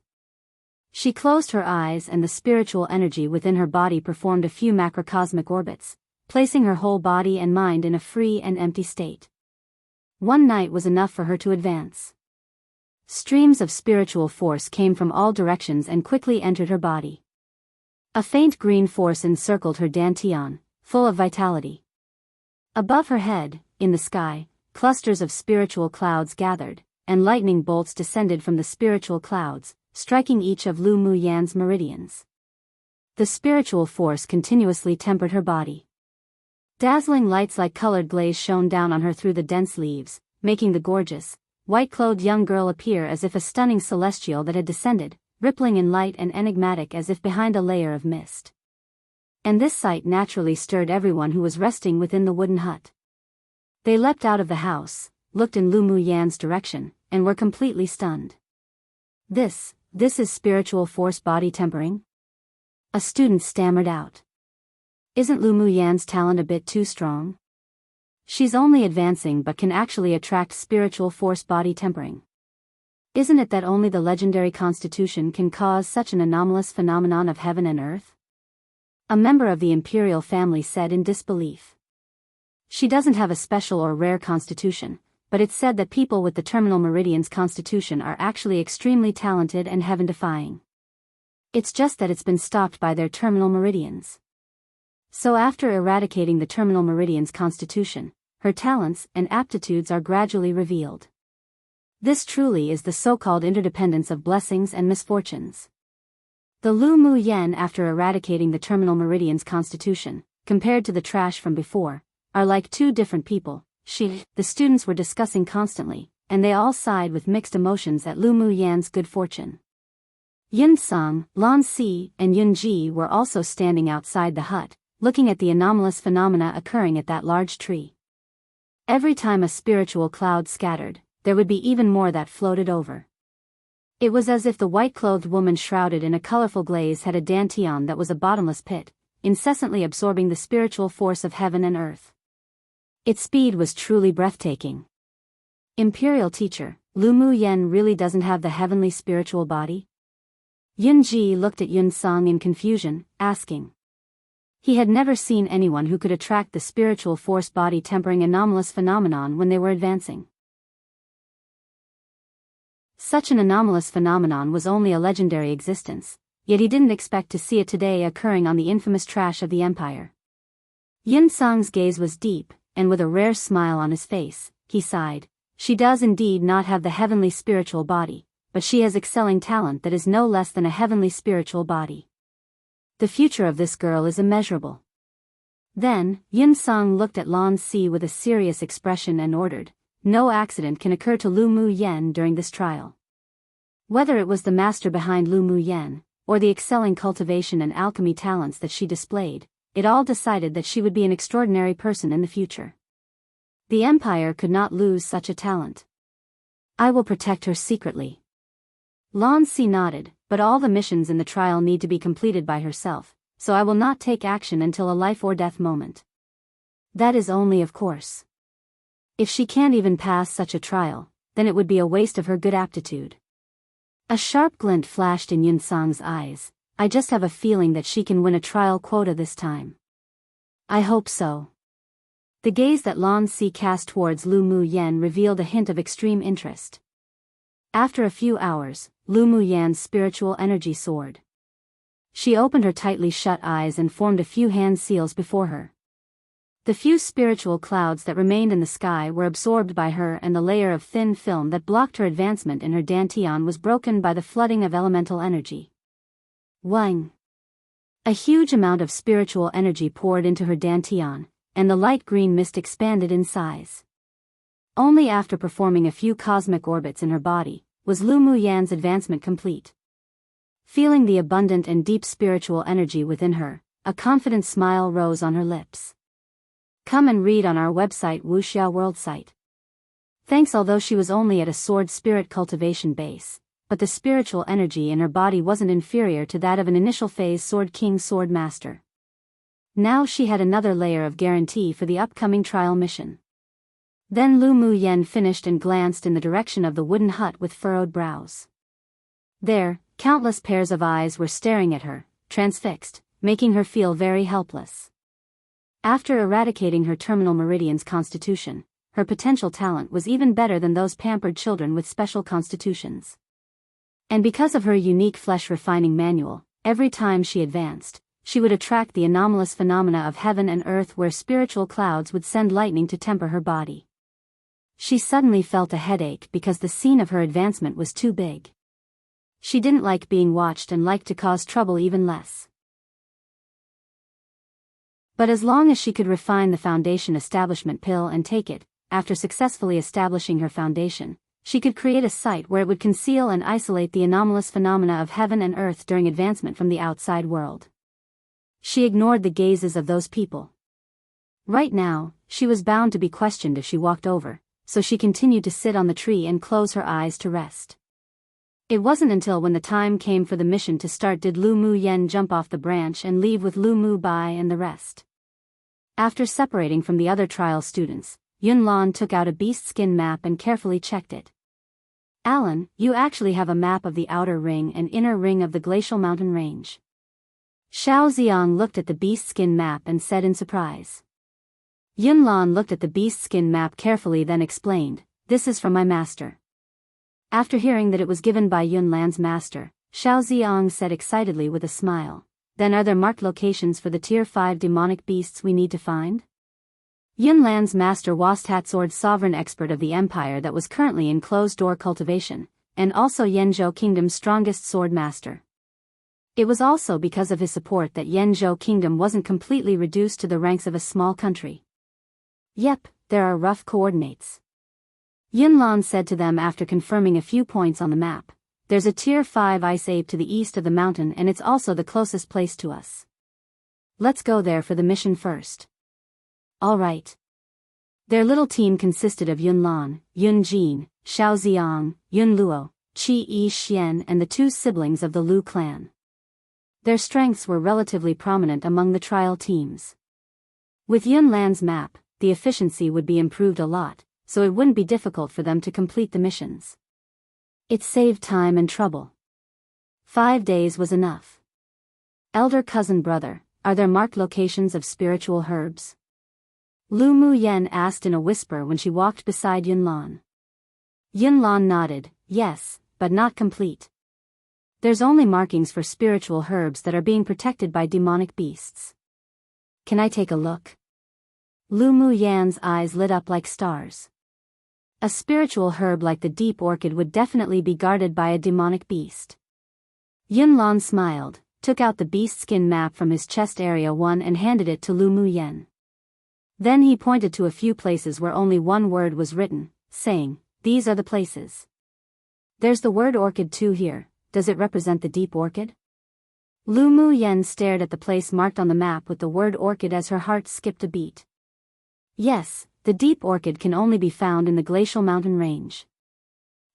She closed her eyes and the spiritual energy within her body performed a few macrocosmic orbits, placing her whole body and mind in a free and empty state. One night was enough for her to advance. Streams of spiritual force came from all directions and quickly entered her body. A faint green force encircled her dantian, full of vitality. Above her head, in the sky, clusters of spiritual clouds gathered, and lightning bolts descended from the spiritual clouds, striking each of Lu Mu Yan's meridians. The spiritual force continuously tempered her body. Dazzling lights like colored glaze shone down on her through the dense leaves, making the gorgeous, white-clothed young girl appear as if a stunning celestial that had descended, rippling in light and enigmatic as if behind a layer of mist. And this sight naturally stirred everyone who was resting within the wooden hut. They leapt out of the house, looked in Lu Mu Yan's direction, and were completely stunned. This is spiritual force body tempering? A student stammered out. Isn't Lu Mu Yan's talent a bit too strong? She's only advancing but can actually attract spiritual force body tempering. Isn't it that only the legendary constitution can cause such an anomalous phenomenon of heaven and earth? A member of the imperial family said in disbelief. She doesn't have a special or rare constitution, but it's said that people with the terminal meridian's constitution are actually extremely talented and heaven-defying. It's just that it's been stopped by their terminal meridians. So after eradicating the terminal meridian's constitution, her talents and aptitudes are gradually revealed. This truly is the so-called interdependence of blessings and misfortunes. The Lu Mu Yen, after eradicating the terminal meridian's constitution, compared to the trash from before, are like two different people. The students were discussing constantly, and they all sighed with mixed emotions at Lu Mu Yan's good fortune. Yun Song, Lan Si, and Yun Ji were also standing outside the hut, looking at the anomalous phenomena occurring at that large tree. Every time a spiritual cloud scattered, there would be even more that floated over. It was as if the white-clothed woman shrouded in a colorful glaze had a dantian that was a bottomless pit, incessantly absorbing the spiritual force of heaven and earth. Its speed was truly breathtaking. Imperial teacher, Lu Mu Yan really doesn't have the heavenly spiritual body? Yun Ji looked at Yun Song in confusion, asking. He had never seen anyone who could attract the spiritual force body tempering anomalous phenomenon when they were advancing. Such an anomalous phenomenon was only a legendary existence, yet he didn't expect to see it today occurring on the infamous trash of the empire. Yun Song's gaze was deep, and with a rare smile on his face, he sighed. She does indeed not have the heavenly spiritual body, but she has excelling talent that is no less than a heavenly spiritual body. The future of this girl is immeasurable. Then, Yun Song looked at Lan Si with a serious expression and ordered, no accident can occur to Lu Mu Yan during this trial. Whether it was the master behind Lu Mu Yan, or the excelling cultivation and alchemy talents that she displayed, it all decided that she would be an extraordinary person in the future. The empire could not lose such a talent. I will protect her secretly. Lan Si nodded, but all the missions in the trial need to be completed by herself, so I will not take action until a life or death moment. That is only of course. If she can't even pass such a trial, then it would be a waste of her good aptitude. A sharp glint flashed in Yun Song's eyes. I just have a feeling that she can win a trial quota this time. I hope so. The gaze that Lan Si cast towards Lu Mu Yan revealed a hint of extreme interest. After a few hours, Lu Mu Yan's spiritual energy soared. She opened her tightly shut eyes and formed a few hand seals before her. The few spiritual clouds that remained in the sky were absorbed by her, and the layer of thin film that blocked her advancement in her dantian was broken by the flooding of elemental energy. Wang! A huge amount of spiritual energy poured into her dantian, and the light green mist expanded in size. Only after performing a few cosmic orbits in her body was Lu Mu Yan's advancement complete. Feeling the abundant and deep spiritual energy within her, a confident smile rose on her lips. Come and read on our website Wuxia World site. Thanks. Although she was only at a sword spirit cultivation base, but the spiritual energy in her body wasn't inferior to that of an initial phase Sword King Sword Master. Now she had another layer of guarantee for the upcoming trial mission. Then Lu Mu Yan finished and glanced in the direction of the wooden hut with furrowed brows. There, countless pairs of eyes were staring at her, transfixed, making her feel very helpless. After eradicating her terminal meridian's constitution, her potential talent was even better than those pampered children with special constitutions. And because of her unique flesh-refining manual, every time she advanced, she would attract the anomalous phenomena of heaven and earth where spiritual clouds would send lightning to temper her body. She suddenly felt a headache because the scene of her advancement was too big. She didn't like being watched and liked to cause trouble even less. But as long as she could refine the foundation establishment pill and take it, after successfully establishing her foundation, she could create a site where it would conceal and isolate the anomalous phenomena of heaven and earth during advancement from the outside world. She ignored the gazes of those people. Right now, she was bound to be questioned if she walked over, so she continued to sit on the tree and close her eyes to rest. It wasn't until when the time came for the mission to start did Lu Mu Yan jump off the branch and leave with Lu Mu Bai and the rest. After separating from the other trial students, Yun Lan took out a beast skin map and carefully checked it. Alan, you actually have a map of the outer ring and inner ring of the glacial mountain range. Xiao Ziang looked at the beast skin map and said in surprise. Yun Lan looked at the beast skin map carefully, then explained, "This is from my master." After hearing that it was given by Yun Lan's master, Xiao Ziang said excitedly with a smile, "Then are there marked locations for the Tier 5 demonic beasts we need to find?" Yun Lan's master was Tatsord, sovereign expert of the empire that was currently in closed-door cultivation, and also Yanzhou Kingdom's strongest sword master. It was also because of his support that Yanzhou Kingdom wasn't completely reduced to the ranks of a small country. Yep, there are rough coordinates. Yunlan said to them after confirming a few points on the map. There's a Tier 5 ice ape to the east of the mountain and it's also the closest place to us. Let's go there for the mission first. All right. Their little team consisted of Yunlan, Yunjin, Xiaoxiang, Yunluo, Qi Yi Xian and the 2 siblings of the Lu clan. Their strengths were relatively prominent among the trial teams. With Yunlan's map, the efficiency would be improved a lot, so it wouldn't be difficult for them to complete the missions. It saved time and trouble. 5 days was enough. Elder cousin brother, are there marked locations of spiritual herbs? Lu Muyen asked in a whisper when she walked beside Yunlan. Yunlan nodded, yes, but not complete. There's only markings for spiritual herbs that are being protected by demonic beasts. Can I take a look? Lu Muyan's eyes lit up like stars. A spiritual herb like the deep orchid would definitely be guarded by a demonic beast. Yunlan smiled, took out the beast skin map from his chest area 1 and handed it to Lu Muyen. Then he pointed to a few places where only one word was written, saying, these are the places. There's the word orchid too here, does it represent the deep orchid? Lu Muyen stared at the place marked on the map with the word orchid as her heart skipped a beat. Yes, the deep orchid can only be found in the glacial mountain range.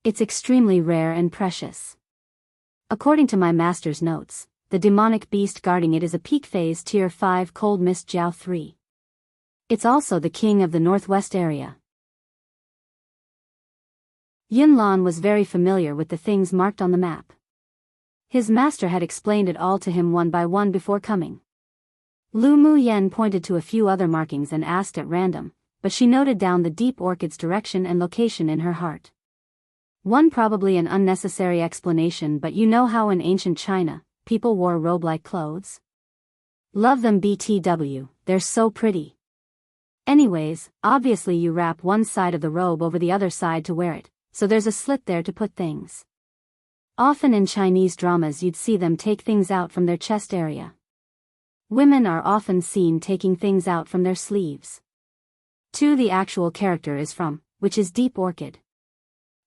It's extremely rare and precious. According to my master's notes, the demonic beast guarding it is a peak phase Tier 5 cold mist Jiao 3. It's also the king of the northwest area. Yunlan was very familiar with the things marked on the map. His master had explained it all to him one by one before coming. Lu Muyen pointed to a few other markings and asked at random, but she noted down the deep orchid's direction and location in her heart. One probably an unnecessary explanation, but you know how in ancient China, people wore robe-like clothes? Love them BTW, they're so pretty. Anyways, obviously you wrap one side of the robe over the other side to wear it, so there's a slit there to put things. Often in Chinese dramas you'd see them take things out from their chest area. Women are often seen taking things out from their sleeves. 2. The actual character is from, which is deep orchid.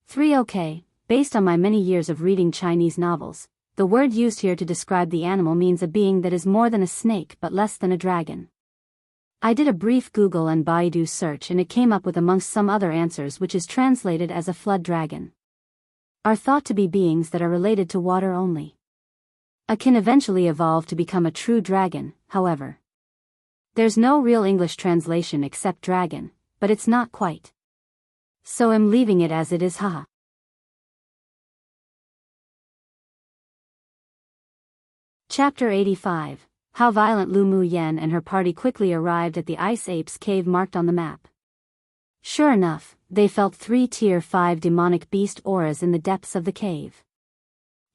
3. Okay, based on my many years of reading Chinese novels, the word used here to describe the animal means a being that is more than a snake but less than a dragon. I did a brief Google and Baidu search and it came up with amongst some other answers which is translated as a flood dragon. Are thought to be beings that are related to water only. A can eventually evolve to become a true dragon, however. There's no real English translation except dragon, but it's not quite. So I'm leaving it as it is, haha. Chapter 85. How violent Lu Muyen and her party quickly arrived at the Ice Ape's cave marked on the map. Sure enough, they felt 3 Tier 5 demonic beast auras in the depths of the cave.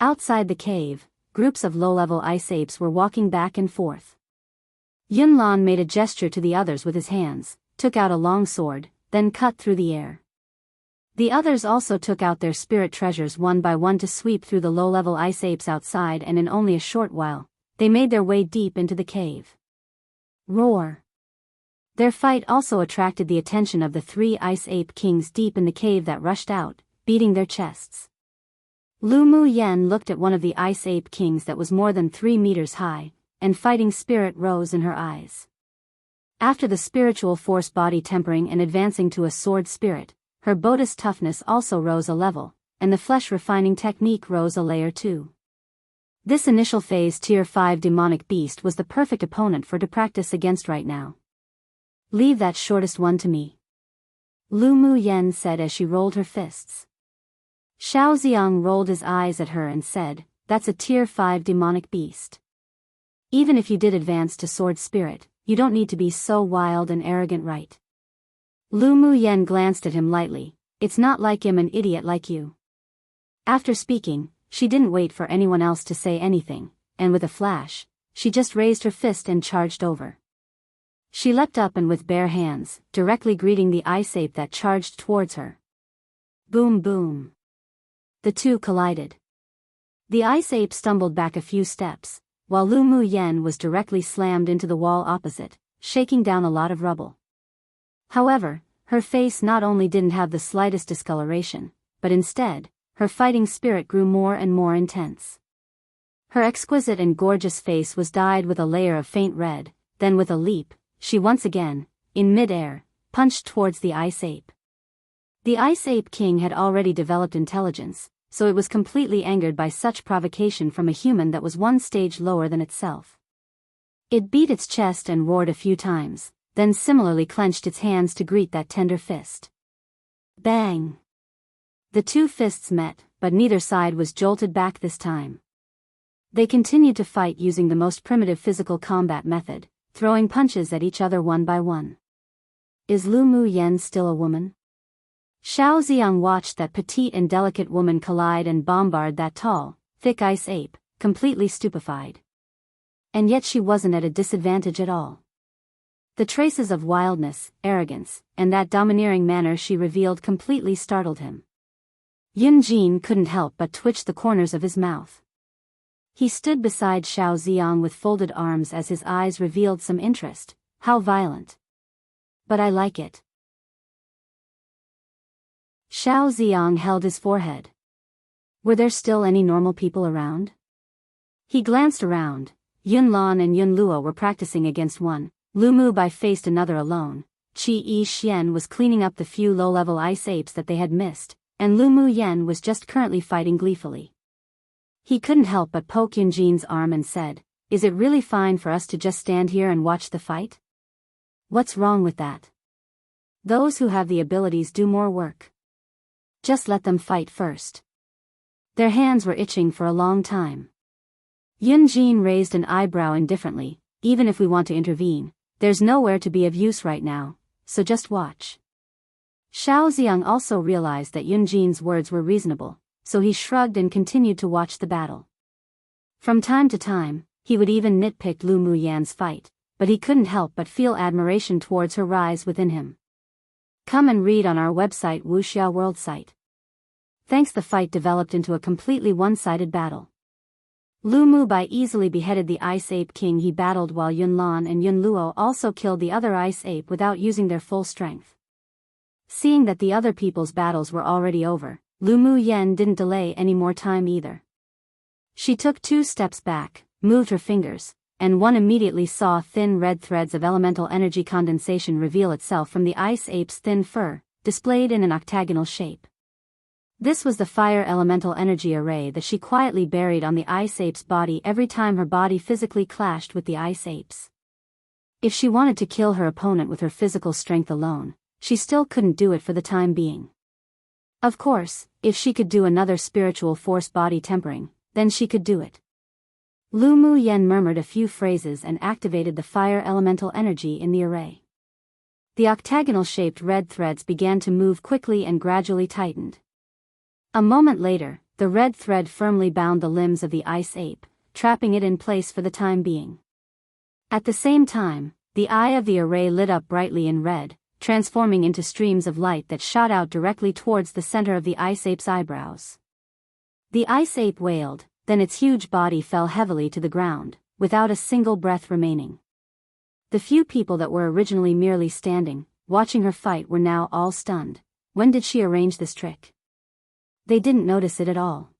Outside the cave, groups of low-level ice apes were walking back and forth. Yunlan made a gesture to the others with his hands, took out a long sword, then cut through the air. The others also took out their spirit treasures one by one to sweep through the low-level ice apes outside, and in only a short while, they made their way deep into the cave. Roar! Their fight also attracted the attention of the 3 ice ape kings deep in the cave that rushed out, beating their chests. Lu Muyen looked at one of the ice ape kings that was more than 3 meters high, and fighting spirit rose in her eyes. After the spiritual force body tempering and advancing to a sword spirit, her Bodhi's toughness also rose a level, and the flesh refining technique rose a layer too. This initial phase Tier 5 demonic beast was the perfect opponent for to practice against right now. Leave that shortest one to me. Lu Muyen said as she rolled her fists. Xiaoxiang rolled his eyes at her and said, that's a Tier 5 demonic beast. Even if you did advance to sword spirit, you don't need to be so wild and arrogant, right? Lu Muyen glanced at him lightly, it's not like I'm an idiot like you. After speaking, she didn't wait for anyone else to say anything, and with a flash, she just raised her fist and charged over. She leapt up and with bare hands, directly greeting the ice ape that charged towards her. Boom boom. The two collided. The ice ape stumbled back a few steps, while Lu Muyen was directly slammed into the wall opposite, shaking down a lot of rubble. However, Her face not only didn't have the slightest discoloration, but instead, her fighting spirit grew more and more intense. Her exquisite and gorgeous face was dyed with a layer of faint red, then with a leap, she once again, in mid-air, punched towards the Ice Ape. The Ice Ape King had already developed intelligence, so it was completely angered by such provocation from a human that was one stage lower than itself. It beat its chest and roared a few times, then similarly clenched its hands to greet that tender fist. Bang! The two fists met, but neither side was jolted back this time. They continued to fight using the most primitive physical combat method, throwing punches at each other one by one. Is Lu Mu Yen still a woman? Xiao Xiang watched that petite and delicate woman collide and bombard that tall, thick ice ape, completely stupefied. And yet she wasn't at a disadvantage at all. The traces of wildness, arrogance, and that domineering manner she revealed completely startled him. Yun Jin couldn't help but twitch the corners of his mouth. He stood beside Xiao Xiang with folded arms as his eyes revealed some interest. How violent. But I like it. Xiao Xiang held his forehead. Were there still any normal people around? He glanced around. Yun Lan and Yun Luo were practicing against one. Lu Mu Bai faced another alone. Qi Yi Xian was cleaning up the few low-level ice apes that they had missed, and Lu Mu Yen was just currently fighting gleefully. He couldn't help but poke Yun Jin's arm and said, "Is it really fine for us to just stand here and watch the fight? What's wrong with that? Those who have the abilities do more work. Just let them fight first." Their hands were itching for a long time. Yun Jin raised an eyebrow indifferently. "Even if we want to intervene, there's nowhere to be of use right now, so just watch." Xiao Xiang also realized that Yun Jin's words were reasonable, so he shrugged and continued to watch the battle. From time to time, he would even nitpick Lu Mu Yan's fight, but he couldn't help but feel admiration towards her rise within him. Come and read on our website Wuxia World site. Thanks. The fight developed into a completely one-sided battle. Lu Mu Bai easily beheaded the Ice Ape King he battled, while Yun Lan and Yun Luo also killed the other Ice Ape without using their full strength. Seeing that the other people's battles were already over, Lu Mu Yen didn't delay any more time either. She took 2 steps back, moved her fingers, and one immediately saw thin red threads of elemental energy condensation reveal itself from the Ice Ape's thin fur, displayed in an octagonal shape. This was the fire elemental energy array that she quietly buried on the Ice Ape's body every time her body physically clashed with the Ice Ape's. If she wanted to kill her opponent with her physical strength alone, she still couldn't do it for the time being. Of course, if she could do another spiritual force body tempering, then she could do it. Lu Mu Yen murmured a few phrases and activated the fire elemental energy in the array. The octagonal-shaped red threads began to move quickly and gradually tightened. A moment later, the red thread firmly bound the limbs of the Ice Ape, trapping it in place for the time being. At the same time, the eye of the array lit up brightly in red, transforming into streams of light that shot out directly towards the center of the Ice Ape's eyebrows. The Ice Ape wailed, then its huge body fell heavily to the ground, without a single breath remaining. The few people that were originally merely standing, watching her fight, were now all stunned. When did she arrange this trick? They didn't notice it at all.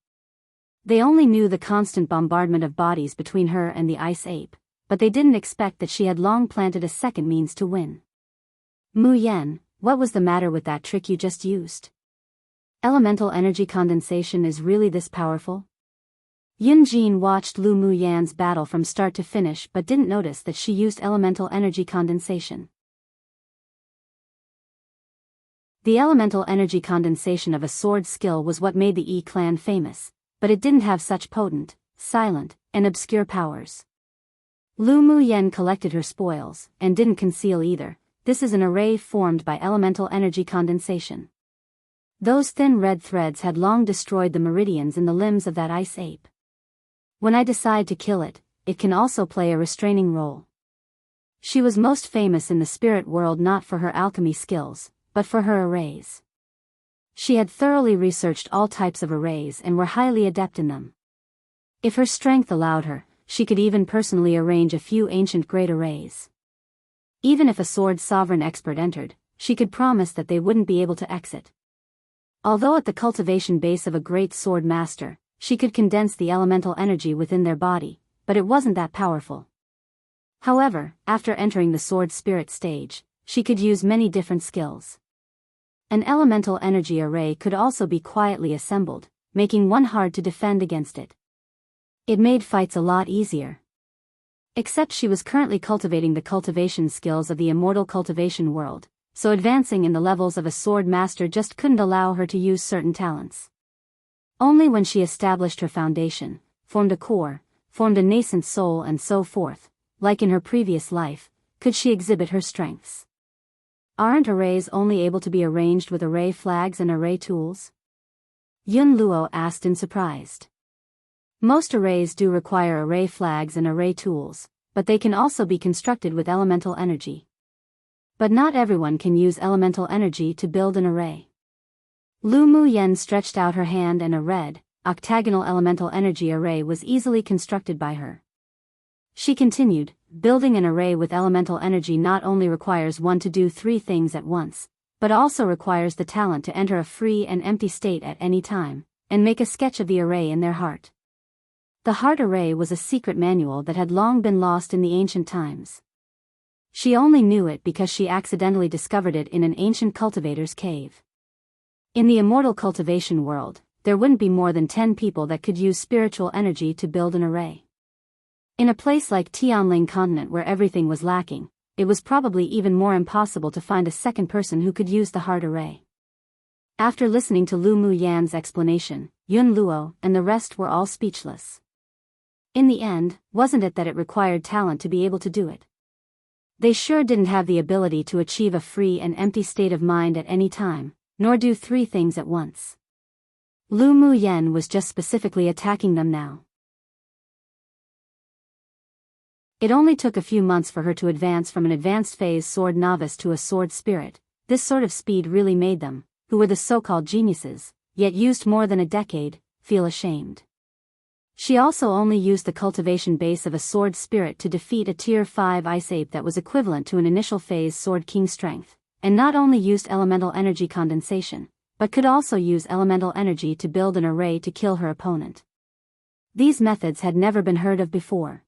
They only knew the constant bombardment of bodies between her and the Ice Ape, but they didn't expect that she had long planted a second means to win. Mu Yen, what was the matter with that trick you just used? Elemental energy condensation is really this powerful? Yun Jin watched Lu Mu Yan's battle from start to finish but didn't notice that she used elemental energy condensation. The elemental energy condensation of a sword skill was what made the Yi clan famous, but it didn't have such potent, silent, and obscure powers. Lu Mu Yen collected her spoils, and didn't conceal either. This is an array formed by elemental energy condensation. Those thin red threads had long destroyed the meridians in the limbs of that Ice Ape. When I decide to kill it, it can also play a restraining role. She was most famous in the spirit world not for her alchemy skills, but for her arrays. She had thoroughly researched all types of arrays and were highly adept in them. If her strength allowed her, she could even personally arrange a few ancient great arrays. Even if a sword sovereign expert entered, she could promise that they wouldn't be able to exit. Although at the cultivation base of a great sword master, she could condense the elemental energy within their body, but it wasn't that powerful. However, after entering the sword spirit stage, she could use many different skills. An elemental energy array could also be quietly assembled, making one hard to defend against it. It made fights a lot easier. Except she was currently cultivating the cultivation skills of the immortal cultivation world, so advancing in the levels of a sword master just couldn't allow her to use certain talents. Only when she established her foundation, formed a core, formed a nascent soul and so forth, like in her previous life, could she exhibit her strengths. Aren't arrays only able to be arranged with array flags and array tools? Yun Luo asked in surprise. Most arrays do require array flags and array tools, but they can also be constructed with elemental energy. But not everyone can use elemental energy to build an array. Lu Mu Yen stretched out her hand and a red, octagonal elemental energy array was easily constructed by her. She continued, building an array with elemental energy not only requires one to do three things at once, but also requires the talent to enter a free and empty state at any time, and make a sketch of the array in their heart. The heart array was a secret manual that had long been lost in the ancient times. She only knew it because she accidentally discovered it in an ancient cultivator's cave. In the immortal cultivation world, there wouldn't be more than 10 people that could use spiritual energy to build an array. In a place like Tianling continent where everything was lacking, it was probably even more impossible to find a second person who could use the heart array. After listening to Lu Mu Yan's explanation, Yun Luo and the rest were all speechless. In the end, wasn't it that it required talent to be able to do it? They sure didn't have the ability to achieve a free and empty state of mind at any time, nor do three things at once. Lu Mu Yan was just specifically attacking them now. It only took a few months for her to advance from an advanced phase sword novice to a sword spirit. This sort of speed really made them, who were the so-called geniuses, yet used more than a decade, feel ashamed. She also only used the cultivation base of a sword spirit to defeat a tier 5 ice ape that was equivalent to an initial phase sword king strength, and not only used elemental energy condensation, but could also use elemental energy to build an array to kill her opponent. These methods had never been heard of before.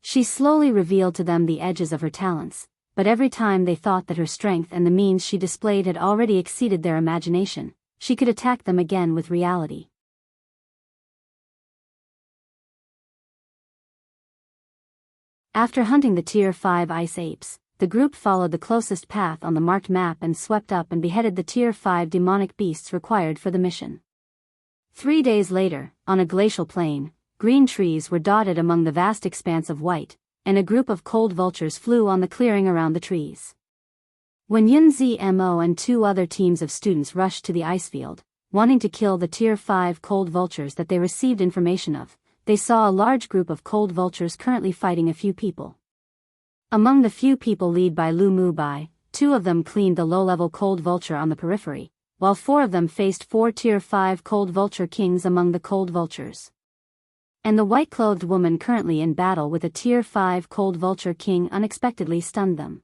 She slowly revealed to them the edges of her talents, but every time they thought that her strength and the means she displayed had already exceeded their imagination, she could attack them again with reality. After hunting the tier 5 ice apes, the group followed the closest path on the marked map and swept up and beheaded the tier 5 demonic beasts required for the mission. 3 days later, on a glacial plain, green trees were dotted among the vast expanse of white, and a group of cold vultures flew on the clearing around the trees. When Yunzi Mo and 2 other teams of students rushed to the ice field, wanting to kill the tier 5 cold vultures that they received information of, they saw a large group of cold vultures currently fighting a few people. Among the few people led by Lu Mu Bai, 2 of them cleaned the low-level cold vulture on the periphery, while 4 of them faced 4 tier 5 cold vulture kings among the cold vultures. And the white-clothed woman currently in battle with a tier 5 cold vulture king unexpectedly stunned them.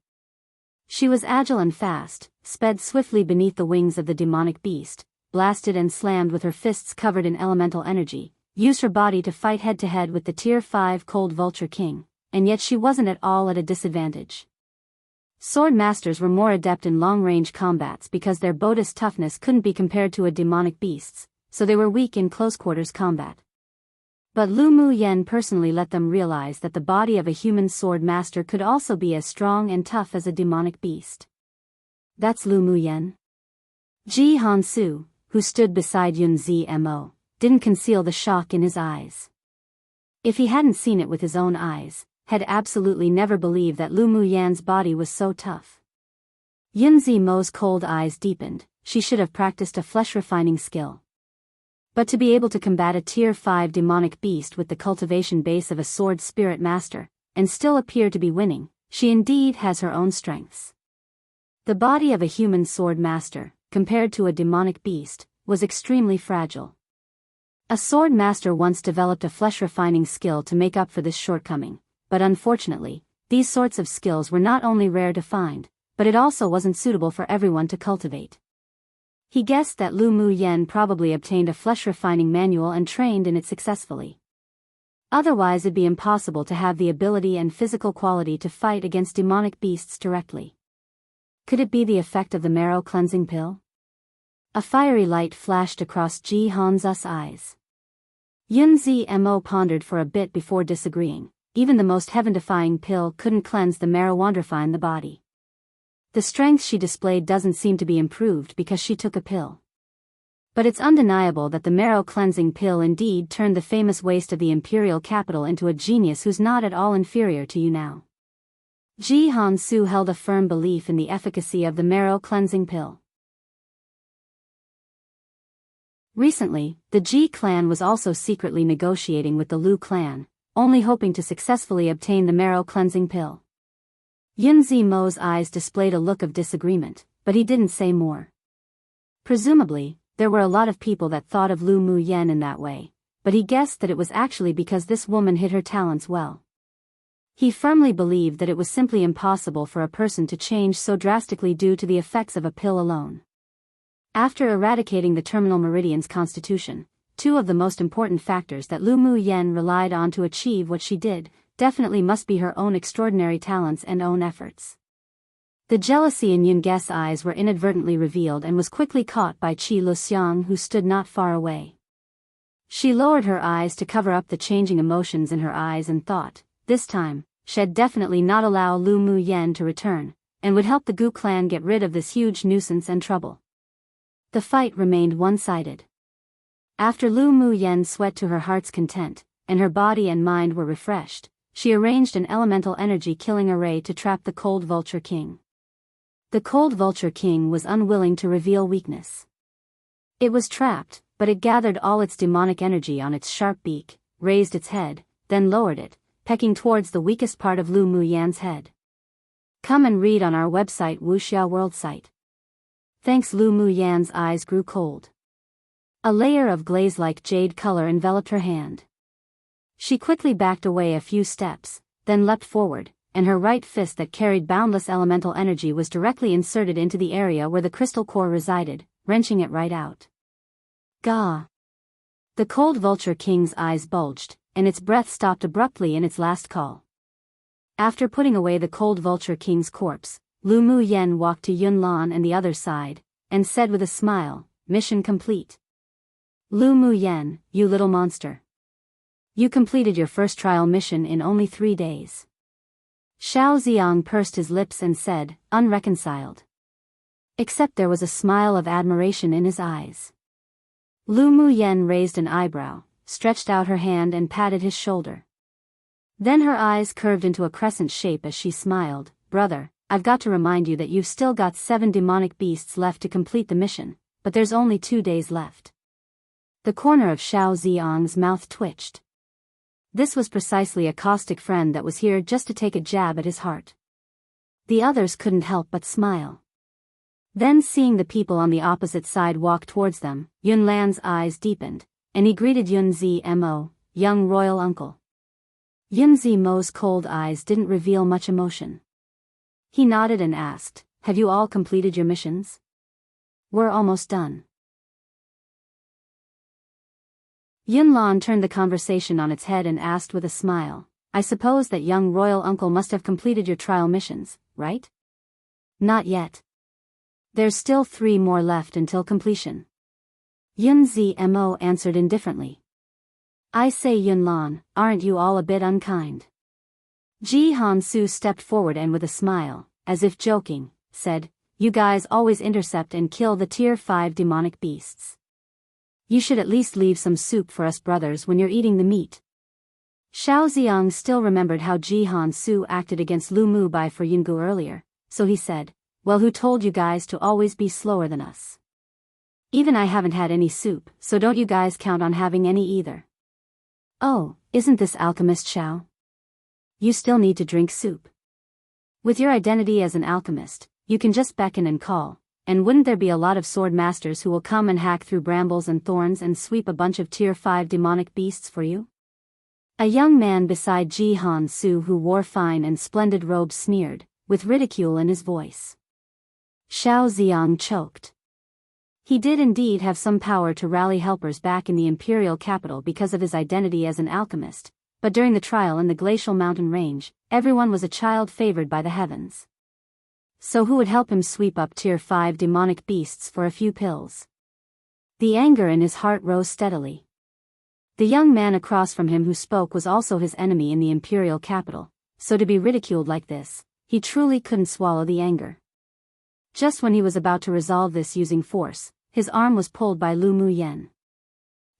She was agile and fast, sped swiftly beneath the wings of the demonic beast, blasted and slammed with her fists covered in elemental energy, used her body to fight head-to-head with the tier 5 cold vulture king, and yet she wasn't at all at a disadvantage. Sword masters were more adept in long-range combats because their Bodhist toughness couldn't be compared to a demonic beast's, so they were weak in close-quarters combat. But Lu Mu Yen personally let them realize that the body of a human sword master could also be as strong and tough as a demonic beast. That's Lu Mu Yen. Ji Hansu, who stood beside Yunzi Mo, didn't conceal the shock in his eyes. If he hadn't seen it with his own eyes, had absolutely never believed that Lu Mu Yan's body was so tough. Yunzi Mo's cold eyes deepened. She should have practiced a flesh-refining skill. But to be able to combat a tier 5 demonic beast with the cultivation base of a sword spirit master, and still appear to be winning, she indeed has her own strengths. The body of a human sword master, compared to a demonic beast, was extremely fragile. A sword master once developed a flesh-refining skill to make up for this shortcoming, but unfortunately, these sorts of skills were not only rare to find, but it also wasn't suitable for everyone to cultivate. He guessed that Lu Mu Yen probably obtained a flesh-refining manual and trained in it successfully. Otherwise it'd be impossible to have the ability and physical quality to fight against demonic beasts directly. Could it be the effect of the marrow cleansing pill? A fiery light flashed across Ji Han's eyes. Yunzi Mo pondered for a bit before disagreeing. Even the most heaven-defying pill couldn't cleanse the marrow wonderfine the body. The strength she displayed doesn't seem to be improved because she took a pill. But it's undeniable that the marrow cleansing pill indeed turned the famous waste of the imperial capital into a genius who's not at all inferior to you now. Ji Han Su held a firm belief in the efficacy of the marrow cleansing pill. Recently, the Ji clan was also secretly negotiating with the Lu clan, only hoping to successfully obtain the marrow cleansing pill. Yunzi Mo's eyes displayed a look of disagreement, but he didn't say more. Presumably, there were a lot of people that thought of Lu Mu Yen in that way, but he guessed that it was actually because this woman hid her talents well. He firmly believed that it was simply impossible for a person to change so drastically due to the effects of a pill alone. After eradicating the terminal meridian's constitution, two of the most important factors that Lu Mu Yen relied on to achieve what she did, definitely must be her own extraordinary talents and own efforts. The jealousy in Yun Ge's eyes were inadvertently revealed and was quickly caught by Qi Luxiang, who stood not far away. She lowered her eyes to cover up the changing emotions in her eyes and thought, this time, she'd definitely not allow Lu Mu Yen to return, and would help the Gu clan get rid of this huge nuisance and trouble. The fight remained one-sided. After Lu Mu Yen sweat to her heart's content, and her body and mind were refreshed, she arranged an elemental energy killing array to trap the Cold Vulture King. The Cold Vulture King was unwilling to reveal weakness. It was trapped, but it gathered all its demonic energy on its sharp beak, raised its head, then lowered it, pecking towards the weakest part of Lu Mu Yan's head. Come and read on our website Wuxia World site. Thanks. Lu Mu Yan's eyes grew cold. A layer of glaze-like jade color enveloped her hand. She quickly backed away a few steps, then leapt forward, and her right fist that carried boundless elemental energy was directly inserted into the area where the crystal core resided, wrenching it right out. Gah! The Cold Vulture King's eyes bulged, and its breath stopped abruptly in its last call. After putting away the Cold Vulture King's corpse, Lu Mu Yen walked to Yun Lan and the other side, and said with a smile, "Mission complete. Lu Mu Yen, you little monster. You completed your first trial mission in only 3 days." Xiao Ziang pursed his lips and said, unreconciled. Except there was a smile of admiration in his eyes. Lu Mu Yen raised an eyebrow, stretched out her hand and patted his shoulder. Then her eyes curved into a crescent shape as she smiled, "Brother, I've got to remind you that you've still got 7 demonic beasts left to complete the mission, but there's only 2 days left." The corner of Xiao Ziang's mouth twitched. This was precisely a caustic friend that was here just to take a jab at his heart. The others couldn't help but smile. Then seeing the people on the opposite side walk towards them, Yun Lan's eyes deepened, and he greeted Yunzi Mo, young royal uncle. Yunzi Mo's cold eyes didn't reveal much emotion. He nodded and asked, "Have you all completed your missions?" "We're almost done." Yun Lan turned the conversation on its head and asked with a smile, "I suppose that young royal uncle must have completed your trial missions, right?" "Not yet. There's still 3 more left until completion." Yunzi Mo answered indifferently. "I say, Yun Lan, aren't you all a bit unkind?" Ji Han Su stepped forward and with a smile, as if joking, said, "You guys always intercept and kill the tier 5 demonic beasts. You should at least leave some soup for us brothers when you're eating the meat." Xiao Ziang still remembered how Ji Han Su acted against Lu Mu Bai for Yungu earlier, so he said, "Well, who told you guys to always be slower than us? Even I haven't had any soup, so don't you guys count on having any either." "Oh, isn't this alchemist Xiao? You still need to drink soup. With your identity as an alchemist, you can just beckon and call. And wouldn't there be a lot of sword masters who will come and hack through brambles and thorns and sweep a bunch of tier 5 demonic beasts for you?" A young man beside Ji Han Su who wore fine and splendid robes sneered, with ridicule in his voice. Xiao Ziang choked. He did indeed have some power to rally helpers back in the imperial capital because of his identity as an alchemist, but during the trial in the glacial mountain range, everyone was a child favored by the heavens. So who would help him sweep up tier 5 demonic beasts for a few pills? The anger in his heart rose steadily. The young man across from him who spoke was also his enemy in the imperial capital, so to be ridiculed like this, he truly couldn't swallow the anger. Just when he was about to resolve this using force, his arm was pulled by Lu Muyen.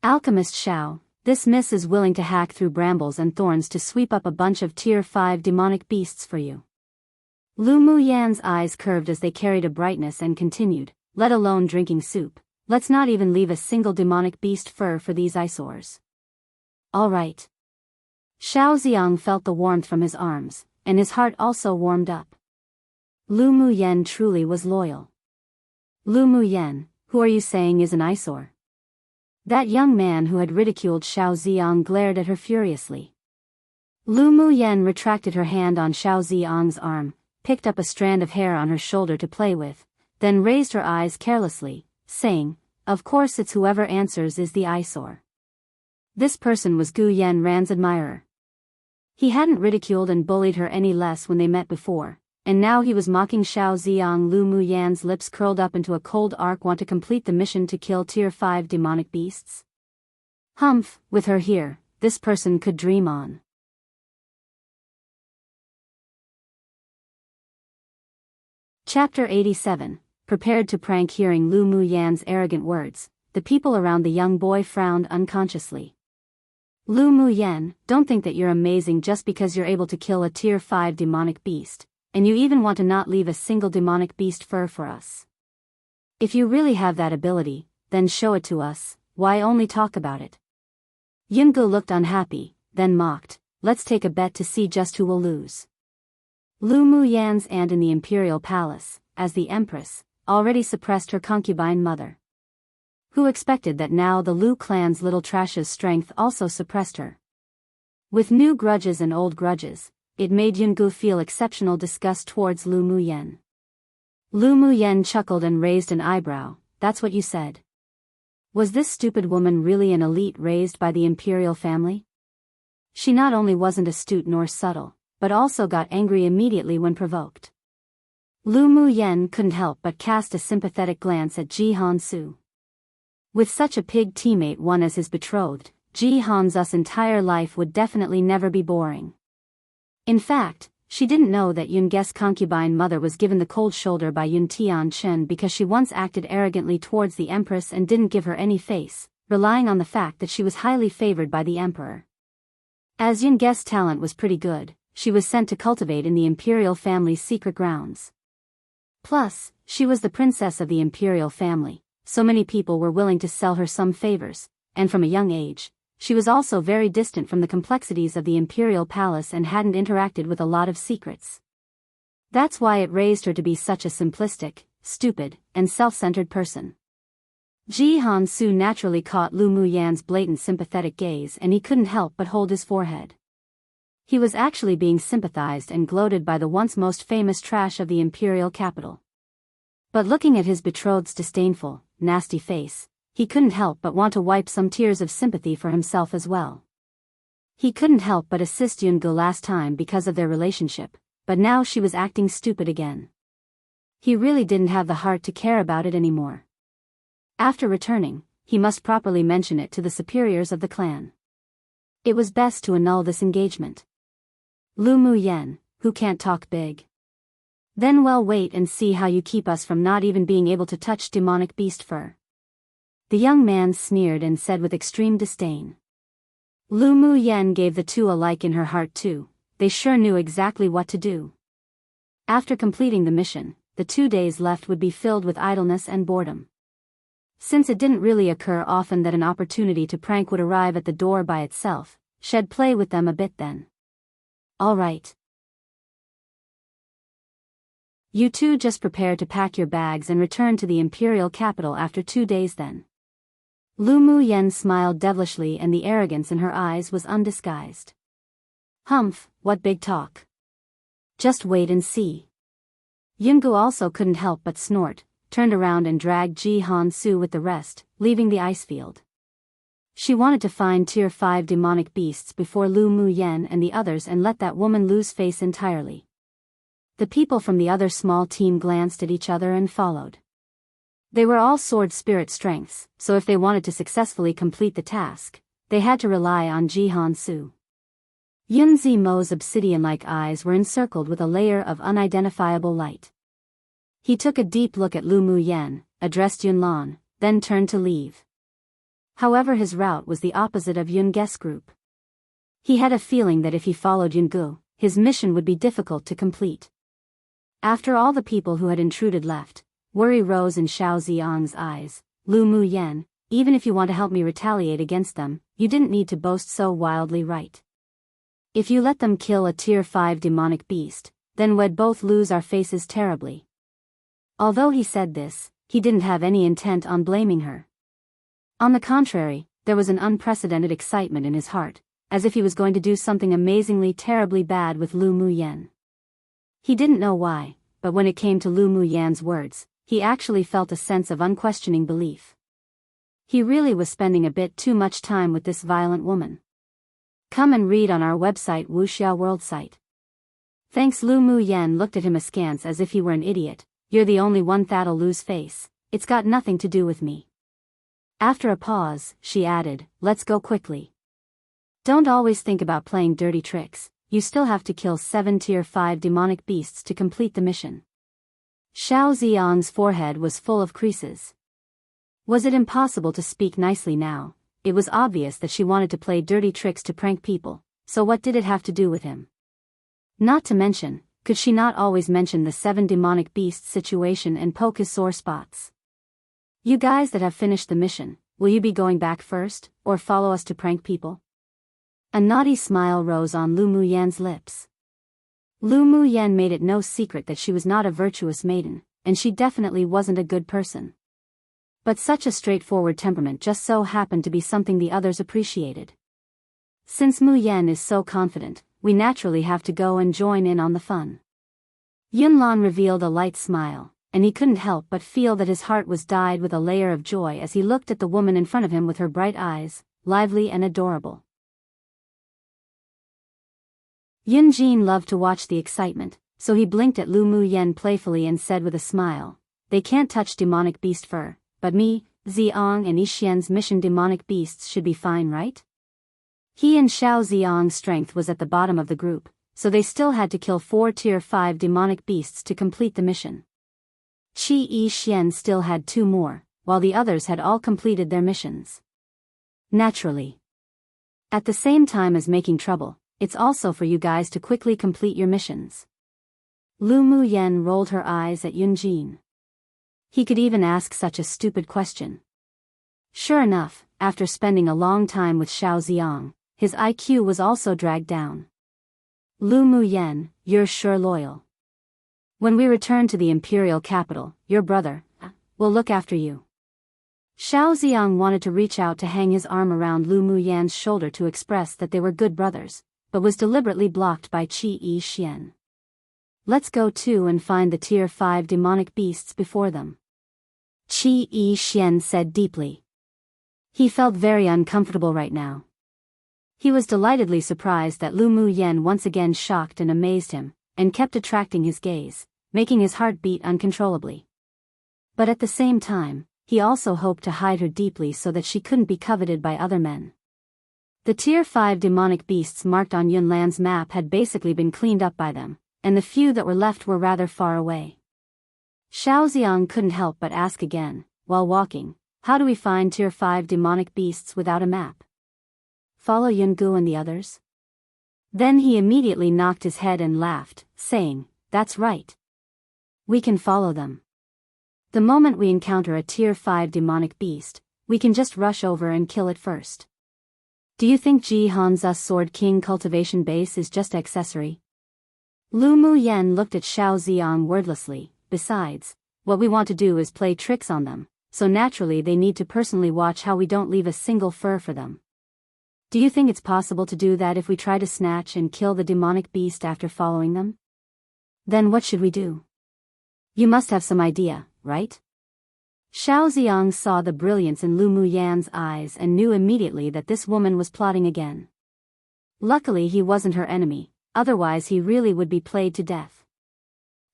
Alchemist Xiao, this miss is willing to hack through brambles and thorns to sweep up a bunch of tier 5 demonic beasts for you. Lu Muyan's eyes curved as they carried a brightness and continued, let alone drinking soup, let's not even leave a single demonic beast fur for these eyesores. All right. Xiao Ziang felt the warmth from his arms, and his heart also warmed up. Lu Muyen truly was loyal. Lu Muyen, who are you saying is an eyesore? That young man who had ridiculed Xiao Ziang glared at her furiously. Lu Muyen retracted her hand on Xiao Ziang's arm, picked up a strand of hair on her shoulder to play with, then raised her eyes carelessly, saying, of course it's whoever answers is the eyesore. This person was Gu Yanran's admirer. He hadn't ridiculed and bullied her any less when they met before, and now he was mocking Xiao Ziang. Lu Muyan's lips curled up into a cold arc. Want to complete the mission to kill tier 5 demonic beasts? Humph, with her here, this person could dream on. Chapter 87, prepared to prank. Hearing Lu Muyan's arrogant words, the people around the young boy frowned unconsciously. Lu Muyan, don't think that you're amazing just because you're able to kill a tier 5 demonic beast, and you even want to not leave a single demonic beast fur for us. If you really have that ability, then show it to us, why only talk about it? Yungu looked unhappy, then mocked, let's take a bet to see just who will lose. Lu Muyan's aunt in the imperial palace, as the Empress, already suppressed her concubine mother. Who expected that now the Lu clan's little trash's strength also suppressed her? With new grudges and old grudges, it made Yungu feel exceptional disgust towards Lu Muyen. Lu Muyen chuckled and raised an eyebrow, that's what you said. Was this stupid woman really an elite raised by the imperial family? She not only wasn't astute nor subtle, but also got angry immediately when provoked. Lu Muyen couldn't help but cast a sympathetic glance at Ji Hansu. With such a pig teammate one as his betrothed, Ji Hansu's entire life would definitely never be boring. In fact, she didn't know that Yun Ge's concubine mother was given the cold shoulder by Yun Tianchen because she once acted arrogantly towards the Empress and didn't give her any face, relying on the fact that she was highly favored by the Emperor. As Yun Ge's talent was pretty good, she was sent to cultivate in the imperial family's secret grounds. Plus, she was the princess of the imperial family, so many people were willing to sell her some favors, and from a young age, she was also very distant from the complexities of the imperial palace and hadn't interacted with a lot of secrets. That's why it raised her to be such a simplistic, stupid, and self-centered person. Ji Hansu naturally caught Lu Muyan's blatant sympathetic gaze and he couldn't help but hold his forehead. He was actually being sympathized and gloated by the once most famous trash of the imperial capital. But looking at his betrothed's disdainful, nasty face, he couldn't help but want to wipe some tears of sympathy for himself as well. He couldn't help but assist Yungu last time because of their relationship, but now she was acting stupid again. He really didn't have the heart to care about it anymore. After returning, he must properly mention it to the superiors of the clan. It was best to annul this engagement. Lu Muyen, who can't talk big. Then well, wait and see how you keep us from not even being able to touch demonic beast fur. The young man sneered and said with extreme disdain. Lu Muyen gave the two a like in her heart too, they sure knew exactly what to do. After completing the mission, the 2 days left would be filled with idleness and boredom. Since it didn't really occur often that an opportunity to prank would arrive at the door by itself, she'd play with them a bit then. All right. You two just prepare to pack your bags and return to the imperial capital after 2 days then. Lu Muyen smiled devilishly and the arrogance in her eyes was undisguised. Humph, what big talk. Just wait and see. Yungu also couldn't help but snort, turned around and dragged Ji Han Su with the rest, leaving the ice field. She wanted to find Tier 5 demonic beasts before Lu Mu Yen and the others and let that woman lose face entirely. The people from the other small team glanced at each other and followed. They were all sword spirit strengths, so if they wanted to successfully complete the task, they had to rely on Ji Han Su. Yun Zimo's obsidian-like eyes were encircled with a layer of unidentifiable light. He took a deep look at Lu Mu Yen, addressed Yun Lan, then turned to leave. However, his route was the opposite of Yun Ge's group. He had a feeling that if he followed Yun Gu, his mission would be difficult to complete. After all the people who had intruded left, worry rose in Xiao Ziang's eyes. Lu Mu Yen, even if you want to help me retaliate against them, you didn't need to boast so wildly, right? If you let them kill a Tier 5 demonic beast, then we'd both lose our faces terribly. Although he said this, he didn't have any intent on blaming her. On the contrary, there was an unprecedented excitement in his heart, as if he was going to do something amazingly terribly bad with Lu Mu Yen. He didn't know why, but when it came to Lu Mu Yan's words, he actually felt a sense of unquestioning belief. He really was spending a bit too much time with this violent woman. Come and read on our website Wuxia World site. Thanks. Lu Mu Yen looked at him askance as if he were an idiot. You're the only one that'll lose face, it's got nothing to do with me. After a pause, she added, let's go quickly. Don't always think about playing dirty tricks, you still have to kill 7 Tier 5 demonic beasts to complete the mission. Xiao Ziang's forehead was full of creases. Was it impossible to speak nicely now? It was obvious that she wanted to play dirty tricks to prank people, so what did it have to do with him? Not to mention, could she not always mention the 7 demonic beasts situation and poke his sore spots? You guys that have finished the mission, will you be going back first, or follow us to prank people? A naughty smile rose on Lu Mu Yan's lips. Lu Mu Yan made it no secret that she was not a virtuous maiden, and she definitely wasn't a good person. But such a straightforward temperament just so happened to be something the others appreciated. Since Mu Yan is so confident, we naturally have to go and join in on the fun. Yun Lan revealed a light smile, and he couldn't help but feel that his heart was dyed with a layer of joy as he looked at the woman in front of him with her bright eyes, lively and adorable. Yun Jin loved to watch the excitement, so he blinked at Lu Mu Yen playfully and said with a smile, they can't touch demonic beast fur. But me, Ziang and Yixian's mission demonic beasts should be fine, right? He and Xiao Ziang's strength was at the bottom of the group, so they still had to kill 4 Tier 5 demonic beasts to complete the mission. Qi Yixian still had 2 more, while the others had all completed their missions. Naturally. At the same time as making trouble, it's also for you guys to quickly complete your missions. Lu Mu Yen rolled her eyes at Yun Jin. He could even ask such a stupid question. Sure enough, after spending a long time with Xiao Ziang, his IQ was also dragged down. Lu Mu Yen, you're sure loyal. When we return to the imperial capital, your brother will look after you. Xiao Ziang wanted to reach out to hang his arm around Lu Mu Yan's shoulder to express that they were good brothers, but was deliberately blocked by Qi Yixian. Let's go too and find the Tier 5 demonic beasts before them. Qi Yixian said deeply. He felt very uncomfortable right now. He was delightedly surprised that Lu Mu Yen once again shocked and amazed him, and kept attracting his gaze, making his heart beat uncontrollably. But at the same time, he also hoped to hide her deeply so that she couldn't be coveted by other men. The Tier 5 demonic beasts marked on Yun Lan's map had basically been cleaned up by them, and the few that were left were rather far away. Xiao Ziang couldn't help but ask again, while walking, how do we find Tier 5 demonic beasts without a map? Follow Yun Gu and the others? Then he immediately knocked his head and laughed, saying, that's right. We can follow them. The moment we encounter a Tier 5 demonic beast, we can just rush over and kill it first. Do you think Ji Han's Sword King cultivation base is just accessory? Lu Mu Yen looked at Xiao Ziang wordlessly. Besides, what we want to do is play tricks on them, so naturally they need to personally watch how we don't leave a single fur for them. Do you think it's possible to do that if we try to snatch and kill the demonic beast after following them? Then what should we do? You must have some idea, right? Xiao Ziang saw the brilliance in Lu Muyan's eyes and knew immediately that this woman was plotting again. Luckily he wasn't her enemy, otherwise he really would be played to death.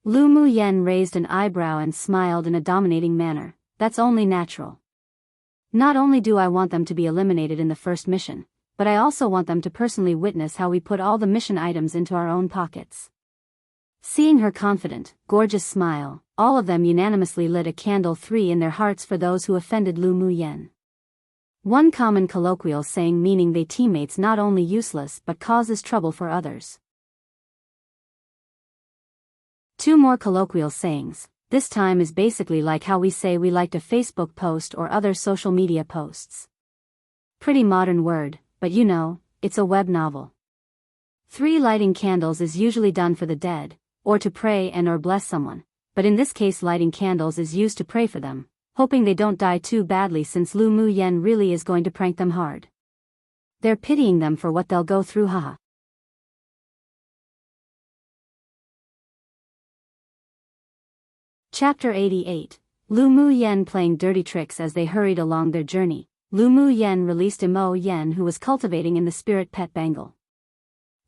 Lu Muyan raised an eyebrow and smiled in a dominating manner. That's only natural. Not only do I want them to be eliminated in the first mission, but I also want them to personally witness how we put all the mission items into our own pockets. Seeing her confident, gorgeous smile, all of them unanimously lit a candle 3 in their hearts for those who offended Lu Muyan. One common colloquial saying meaning they teammates not only useless but causes trouble for others. 2 more colloquial sayings, this time is basically like how we say we liked a Facebook post or other social media posts. Pretty modern word, but you know, it's a web novel. 3 lighting candles is usually done for the dead, or to pray and or bless someone, but in this case lighting candles is used to pray for them, hoping they don't die too badly since Lu Muyan really is going to prank them hard. They're pitying them for what they'll go through, haha. Chapter 88, Lu Muyan playing dirty tricks. As they hurried along their journey, Lu Muyan released Mo Yen, who was cultivating in the spirit pet bangle.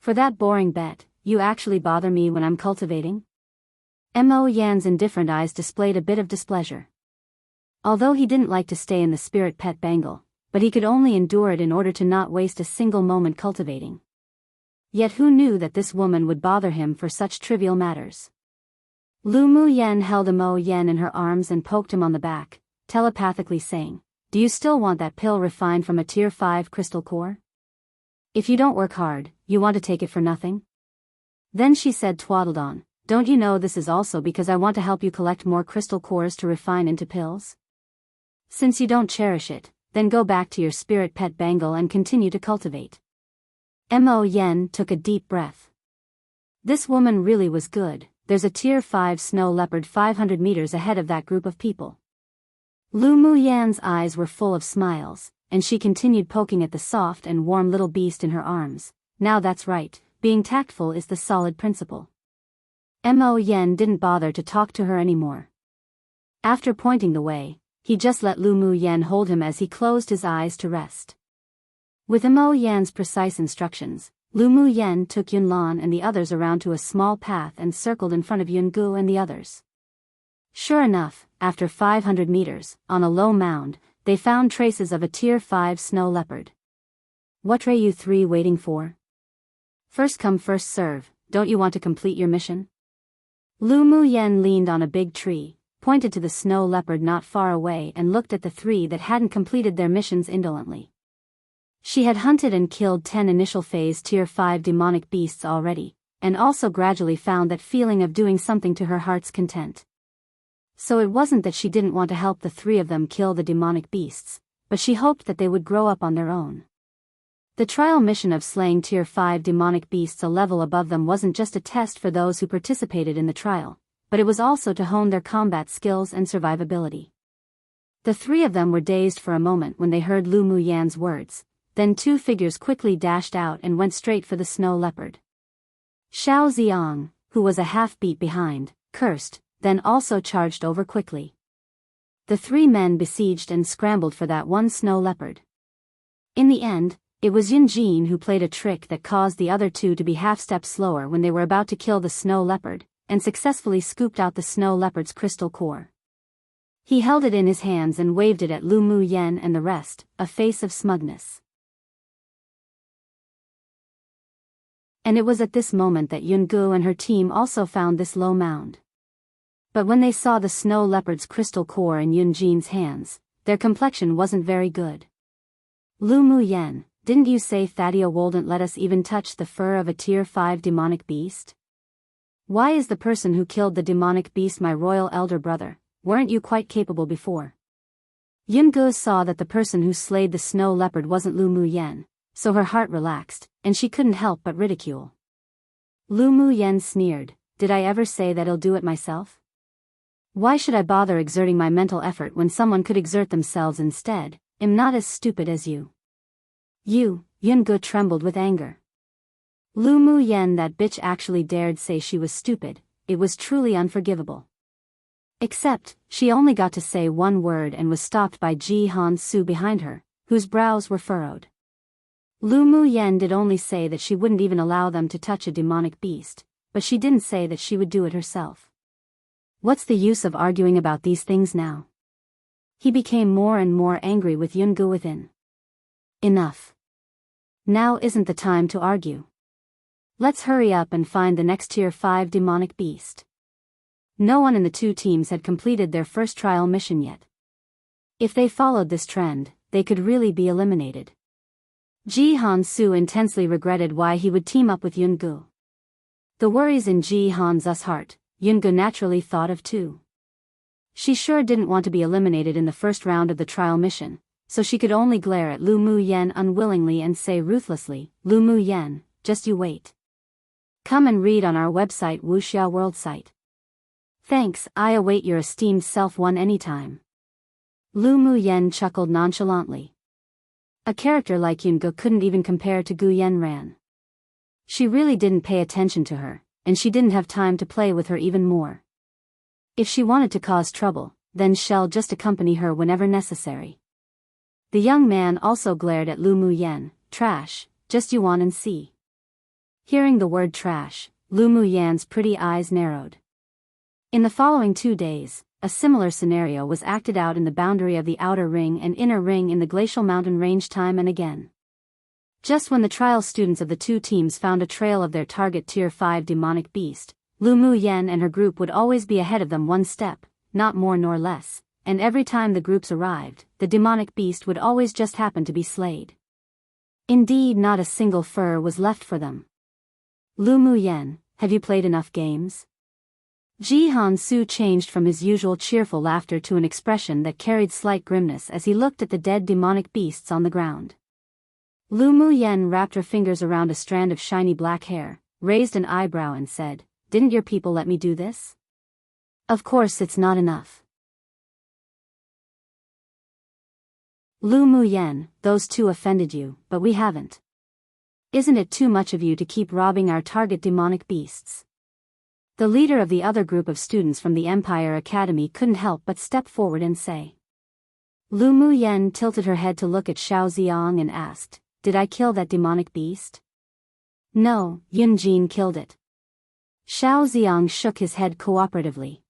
For that boring bet, you actually bother me when I'm cultivating? Mo Yan's indifferent eyes displayed a bit of displeasure. Although he didn't like to stay in the spirit pet bangle, but he could only endure it in order to not waste a single moment cultivating. Yet who knew that this woman would bother him for such trivial matters? Lu Muyan held Mo Yen in her arms and poked him on the back, telepathically saying, "Do you still want that pill refined from a tier 5 crystal core? If you don't work hard, you want to take it for nothing?" Then she said, twaddled on, "Don't you know this is also because I want to help you collect more crystal cores to refine into pills? Since you don't cherish it, then go back to your spirit pet bangle and continue to cultivate." Mo Yen took a deep breath. This woman really was good. There's a tier 5 snow leopard 500 meters ahead of that group of people. Lu Muyan's eyes were full of smiles, and she continued poking at the soft and warm little beast in her arms. Now that's right, being tactful is the solid principle. Mo Yen didn't bother to talk to her anymore. After pointing the way, he just let Lu Muyan hold him as he closed his eyes to rest. With Mo Yan's precise instructions, Lu Muyan took Yunlan and the others around to a small path and circled in front of Yungu and the others. Sure enough, after 500 meters, on a low mound, they found traces of a tier 5 snow leopard. "What are you 3 waiting for? First come first serve, don't you want to complete your mission?" Lu Muyan leaned on a big tree, pointed to the snow leopard not far away and looked at the 3 that hadn't completed their missions indolently. She had hunted and killed 10 initial phase tier 5 demonic beasts already, and also gradually found that feeling of doing something to her heart's content. So it wasn't that she didn't want to help the 3 of them kill the demonic beasts, but she hoped that they would grow up on their own. The trial mission of slaying tier 5 demonic beasts a level above them wasn't just a test for those who participated in the trial, but it was also to hone their combat skills and survivability. The 3 of them were dazed for a moment when they heard Lu Muyan's words, then 2 figures quickly dashed out and went straight for the snow leopard. Xiao Ziang, who was a half-beat behind, cursed, then also charged over quickly. The 3 men besieged and scrambled for that one snow leopard. In the end, it was Yunjin who played a trick that caused the other 2 to be half steps slower when they were about to kill the snow leopard, and successfully scooped out the snow leopard's crystal core. He held it in his hands and waved it at Lu Muyan and the rest, a face of smugness. And it was at this moment that Yungu and her team also found this low mound. But when they saw the snow leopard's crystal core in Yunjin's hands, their complexion wasn't very good. "Lu Muyan, didn't you say Thadia wouldn't let us even touch the fur of a tier 5 demonic beast? Why is the person who killed the demonic beast my royal elder brother? Weren't you quite capable before?" Yungu saw that the person who slayed the snow leopard wasn't Lu Muyan, so her heart relaxed, and she couldn't help but ridicule. Lu Muyan sneered, "Did I ever say that I'll do it myself? Why should I bother exerting my mental effort when someone could exert themselves instead? I'm not as stupid as you." Yungu trembled with anger. Lu Muyan, that bitch actually dared say she was stupid. It was truly unforgivable. Except, she only got to say one word and was stopped by Jianghu behind her, whose brows were furrowed. Lu Muyen did only say that she wouldn't even allow them to touch a demonic beast, but she didn't say that she would do it herself. What's the use of arguing about these things now? He became more and more angry with Yungu within. Enough. Now isn't the time to argue. Let's hurry up and find the next Tier 5 demonic beast. No one in the two teams had completed their first trial mission yet. If they followed this trend, they could really be eliminated. Jianghu intensely regretted why he would team up with Yungu. The worries in Jianghu's heart, Yungu naturally thought of too. She sure didn't want to be eliminated in the first round of the trial mission, so she could only glare at Lu Muyen unwillingly and say ruthlessly, "Lu Muyen, just you wait. Come and read on our website Wuxia World site. Thanks, I await your esteemed self one anytime." Lu Muyen chuckled nonchalantly. A character like Yungu couldn't even compare to Gu Yanran. She really didn't pay attention to her, and she didn't have time to play with her even more. If she wanted to cause trouble, then she'll just accompany her whenever necessary. The young man also glared at Lu Muyen. "Trash, just you on and see." Hearing the word trash, Lu Muyen's pretty eyes narrowed. In the following 2 days, a similar scenario was acted out in the boundary of the outer ring and inner ring in the glacial mountain range time and again. Just when the trial students of the two teams found a trail of their target Tier 5 demonic beast, Lu Muyen and her group would always be ahead of them one step, not more nor less, and every time the groups arrived, the demonic beast would always just happen to be slayed. Indeed, not a single fur was left for them. "Lu Muyen, have you played enough games?" Jianghu changed from his usual cheerful laughter to an expression that carried slight grimness as he looked at the dead demonic beasts on the ground. Lu Muyen wrapped her fingers around a strand of shiny black hair, raised an eyebrow and said, "Didn't your people let me do this? Of course it's not enough." Lu Muyen, those two offended you, but we haven't. Isn't it too much of you to keep robbing our target demonic beasts? The leader of the other group of students from the Empire Academy couldn't help but step forward and say. Lu Muyen tilted her head to look at Xiao Ziang and asked, "Did I kill that demonic beast?" "No, Yunjin killed it." Xiao Ziang shook his head cooperatively.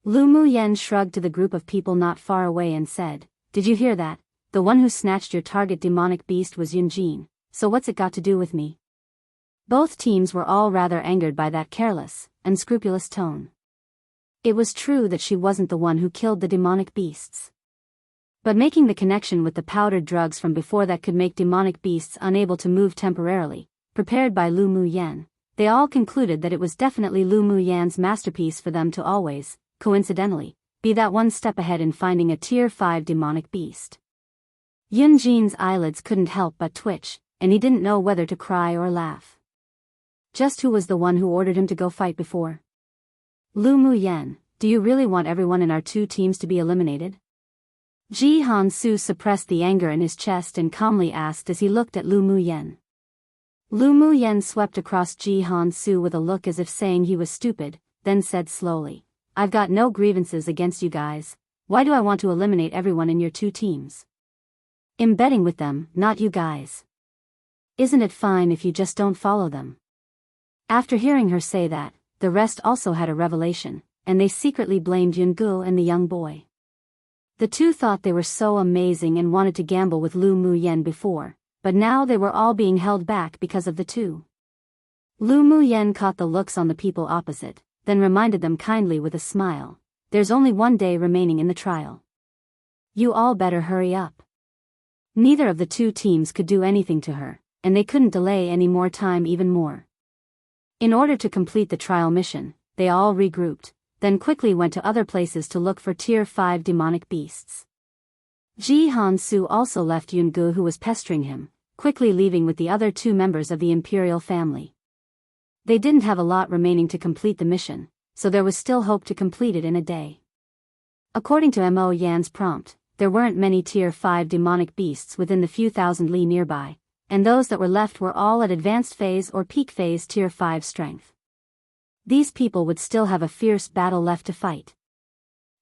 Lu Muyen shrugged to the group of people not far away and said, "Did you hear that? The one who snatched your target demonic beast was Yunjin, so what's it got to do with me?" Both teams were all rather angered by that careless, unscrupulous tone. It was true that she wasn't the one who killed the demonic beasts. But making the connection with the powdered drugs from before that could make demonic beasts unable to move temporarily, prepared by Lu Muyen, they all concluded that it was definitely Lu Muyen's masterpiece for them to always, coincidentally, be that one step ahead in finding a Tier 5 demonic beast. Yunjin's eyelids couldn't help but twitch, and he didn't know whether to cry or laugh. Just who was the one who ordered him to go fight before? Lu Muyen, do you really want everyone in our two teams to be eliminated? Jianghu suppressed the anger in his chest and calmly asked as he looked at Lu Muyen. Lu Muyen swept across Jianghu with a look as if saying he was stupid, then said slowly, "I've got no grievances against you guys. Why do I want to eliminate everyone in your two teams? I'm betting with them, not you guys. Isn't it fine if you just don't follow them?" After hearing her say that, the rest also had a revelation, and they secretly blamed Yungu and the young boy. The two thought they were so amazing and wanted to gamble with Lu Muyen before, but now they were all being held back because of the two. Lu Muyen caught the looks on the people opposite, then reminded them kindly with a smile, "There's only one day remaining in the trial. You all better hurry up." Neither of the two teams could do anything to her, and they couldn't delay any more time even more. In order to complete the trial mission, they all regrouped, then quickly went to other places to look for Tier 5 demonic beasts. Jianghu also left Yungu, who was pestering him, quickly leaving with the other two members of the imperial family. They didn't have a lot remaining to complete the mission, so there was still hope to complete it in a day. According to Mo Yan's prompt, there weren't many Tier 5 demonic beasts within the few thousand li nearby, and those that were left were all at advanced phase or peak phase Tier 5 strength. These people would still have a fierce battle left to fight.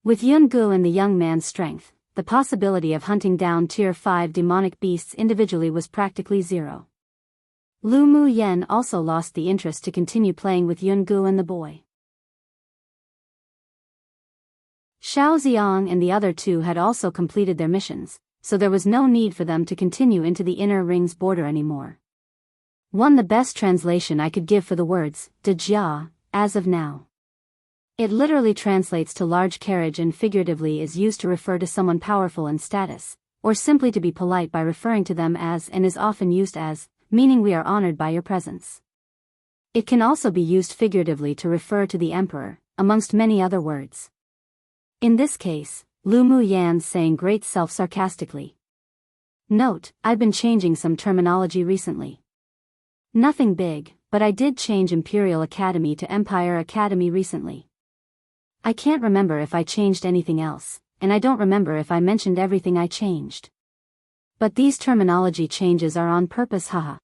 With Yungu and the young man's strength, the possibility of hunting down Tier 5 demonic beasts individually was practically zero. Lu Mu Yen also lost the interest to continue playing with Yungu and the boy. Xiao Xiang and the other two had also completed their missions, so there was no need for them to continue into the inner ring's border anymore. The best translation I could give for the words, de jia, as of now. It literally translates to large carriage and figuratively is used to refer to someone powerful in status, or simply to be polite by referring to them as, and is often used as, meaning we are honored by your presence. It can also be used figuratively to refer to the emperor, amongst many other words. In this case, Lu Mu Yan's saying great self sarcastically. Note, I've been changing some terminology recently. Nothing big, but I did change Imperial Academy to Empire Academy recently. I can't remember if I changed anything else, and I don't remember if I mentioned everything I changed. But these terminology changes are on purpose, haha.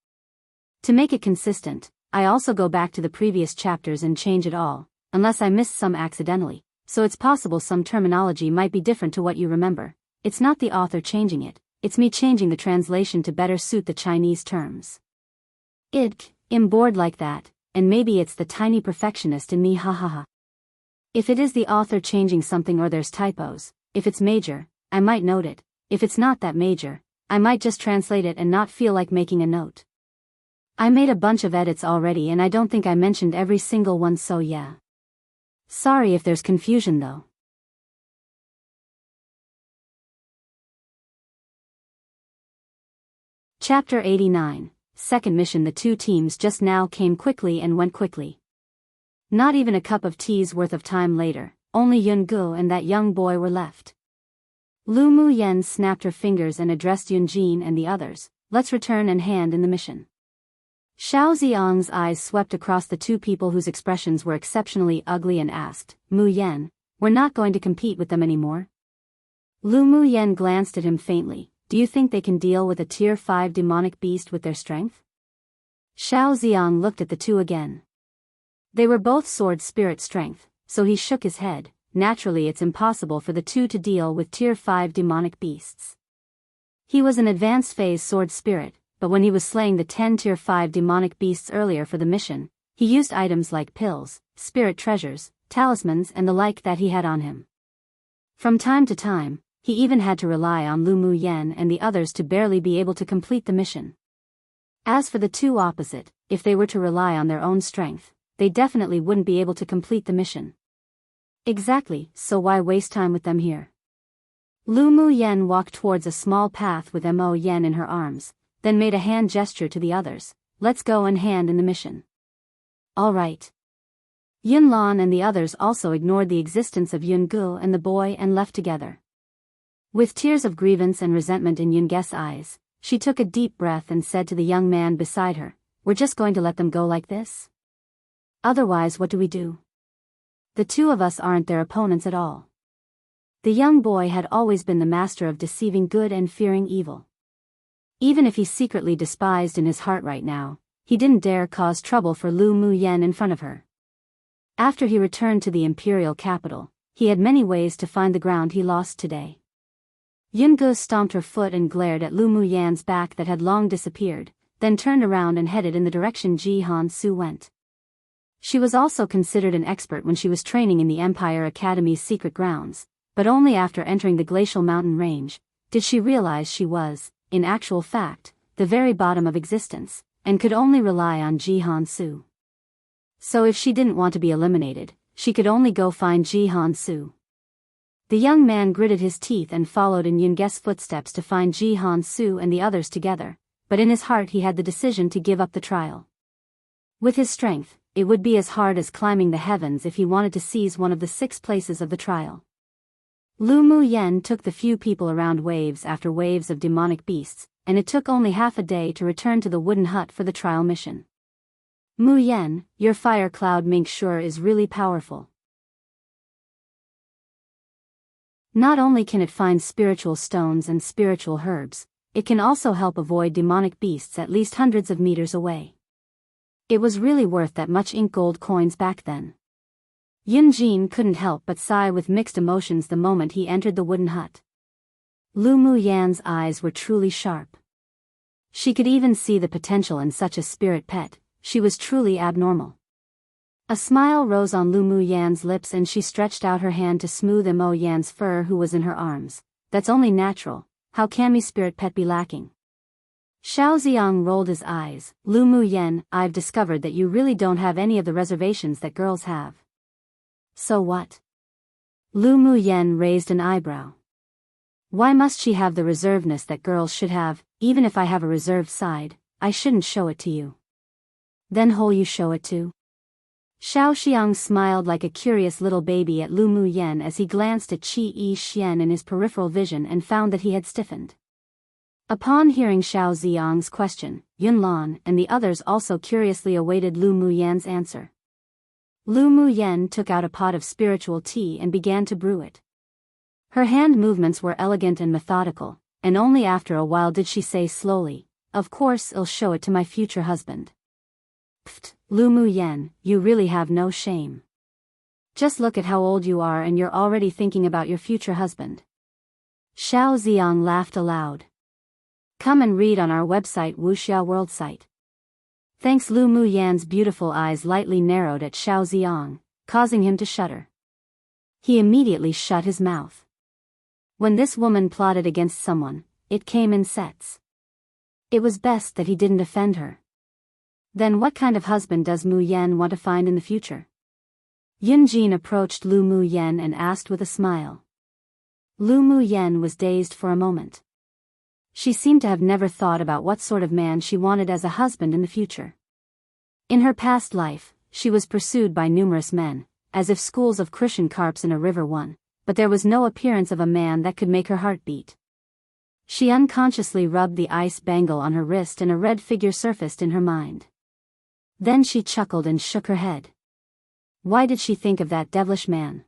To make it consistent, I also go back to the previous chapters and change it all, unless I missed some accidentally, so it's possible some terminology might be different to what you remember. It's not the author changing it, it's me changing the translation to better suit the Chinese terms. I'm bored like that, and maybe it's the tiny perfectionist in me, hahaha. If it is the author changing something or there's typos, if it's major, I might note it. If it's not that major, I might just translate it and not feel like making a note. I made a bunch of edits already and I don't think I mentioned every single one, so yeah. Sorry if there's confusion though. Chapter 89, Second Mission. The two teams just now came quickly and went quickly. Not even a cup of tea's worth of time later, only Yungu and that young boy were left. Lu Mu Yen snapped her fingers and addressed Yunjin and the others, let's return and hand in the mission. Xiao Xiang's eyes swept across the two people whose expressions were exceptionally ugly and asked, Mu Yen, we're not going to compete with them anymore? Lu Mu Yen glanced at him faintly, do you think they can deal with a Tier 5 demonic beast with their strength? Xiao Xiang looked at the two again. They were both sword spirit strength, so he shook his head. Naturally it's impossible for the two to deal with Tier 5 demonic beasts. He was an advanced phase sword spirit, but when he was slaying the 10 Tier 5 demonic beasts earlier for the mission, he used items like pills, spirit treasures, talismans and the like that he had on him. From time to time, he even had to rely on Lu Mu Yen and the others to barely be able to complete the mission. As for the two opposite, if they were to rely on their own strength, they definitely wouldn't be able to complete the mission. Exactly, so why waste time with them here? Lu Mu Yen walked towards a small path with Mo Yen in her arms, then made a hand gesture to the others, let's go and hand in the mission. All right. Yunlan and the others also ignored the existence of Yungu and the boy and left together. With tears of grievance and resentment in Yunge's eyes, she took a deep breath and said to the young man beside her, we're just going to let them go like this? Otherwise what do we do? The two of us aren't their opponents at all. The young boy had always been the master of deceiving good and fearing evil. Even if he secretly despised in his heart right now, he didn't dare cause trouble for Lu Mu Yen in front of her. After he returned to the imperial capital, he had many ways to find the ground he lost today. Yungu stomped her foot and glared at Lu Mu Yan's back that had long disappeared, then turned around and headed in the direction Jianghu went. She was also considered an expert when she was training in the Empire Academy's secret grounds, but only after entering the glacial mountain range did she realize she was, in actual fact, the very bottom of existence, and could only rely on Jianghu. So if she didn't want to be eliminated, she could only go find Jianghu. The young man gritted his teeth and followed in Yunge's footsteps to find Jianghu and the others together, but in his heart he had the decision to give up the trial. With his strength, it would be as hard as climbing the heavens if he wanted to seize one of the 6 places of the trial. Lu Mu Yen took the few people around waves after waves of demonic beasts, and it took only half a day to return to the wooden hut for the trial mission. Mu Yen, your fire cloud mink sure is really powerful. Not only can it find spiritual stones and spiritual herbs, it can also help avoid demonic beasts at least hundreds of meters away. It was really worth that much ink gold coins back then. Yunjin couldn't help but sigh with mixed emotions the moment he entered the wooden hut. Lu Muyan's eyes were truly sharp. She could even see the potential in such a spirit pet. She was truly abnormal. A smile rose on Lu Muyan's lips and she stretched out her hand to smooth Mo Yan's fur who was in her arms. That's only natural, how can me spirit pet be lacking? Xiao Ziang rolled his eyes. Lu Muyan, I've discovered that you really don't have any of the reservations that girls have. So what? Lu Muyan raised an eyebrow. Why must she have the reservedness that girls should have? Even if I have a reserved side, I shouldn't show it to you. Then whole you show it to? Xiao Xiang smiled like a curious little baby at Lu Muyan as he glanced at Qi Yi Xian in his peripheral vision and found that he had stiffened. Upon hearing Xiao Ziang's question, Yunlan and the others also curiously awaited Lu Muyan's answer. Lu Muyan took out a pot of spiritual tea and began to brew it. Her hand movements were elegant and methodical, and only after a while did she say slowly, "Of course I'll show it to my future husband." Pfft, Lu Muyan, you really have no shame. Just look at how old you are and you're already thinking about your future husband. Xiao Ziang laughed aloud. Come and read on our website Wuxia World site. Thanks. Lu Muyan's beautiful eyes lightly narrowed at Xiao Ziang, causing him to shudder. He immediately shut his mouth. When this woman plotted against someone, it came in sets. It was best that he didn't offend her. Then what kind of husband does Mu Yan want to find in the future? Yunjin approached Lu Muyan and asked with a smile. Lu Muyan was dazed for a moment. She seemed to have never thought about what sort of man she wanted as a husband in the future. In her past life, she was pursued by numerous men, as if schools of Christian carps in a river one, but there was no appearance of a man that could make her heart beat. She unconsciously rubbed the ice bangle on her wrist and a red figure surfaced in her mind. Then she chuckled and shook her head. Why did she think of that devilish man?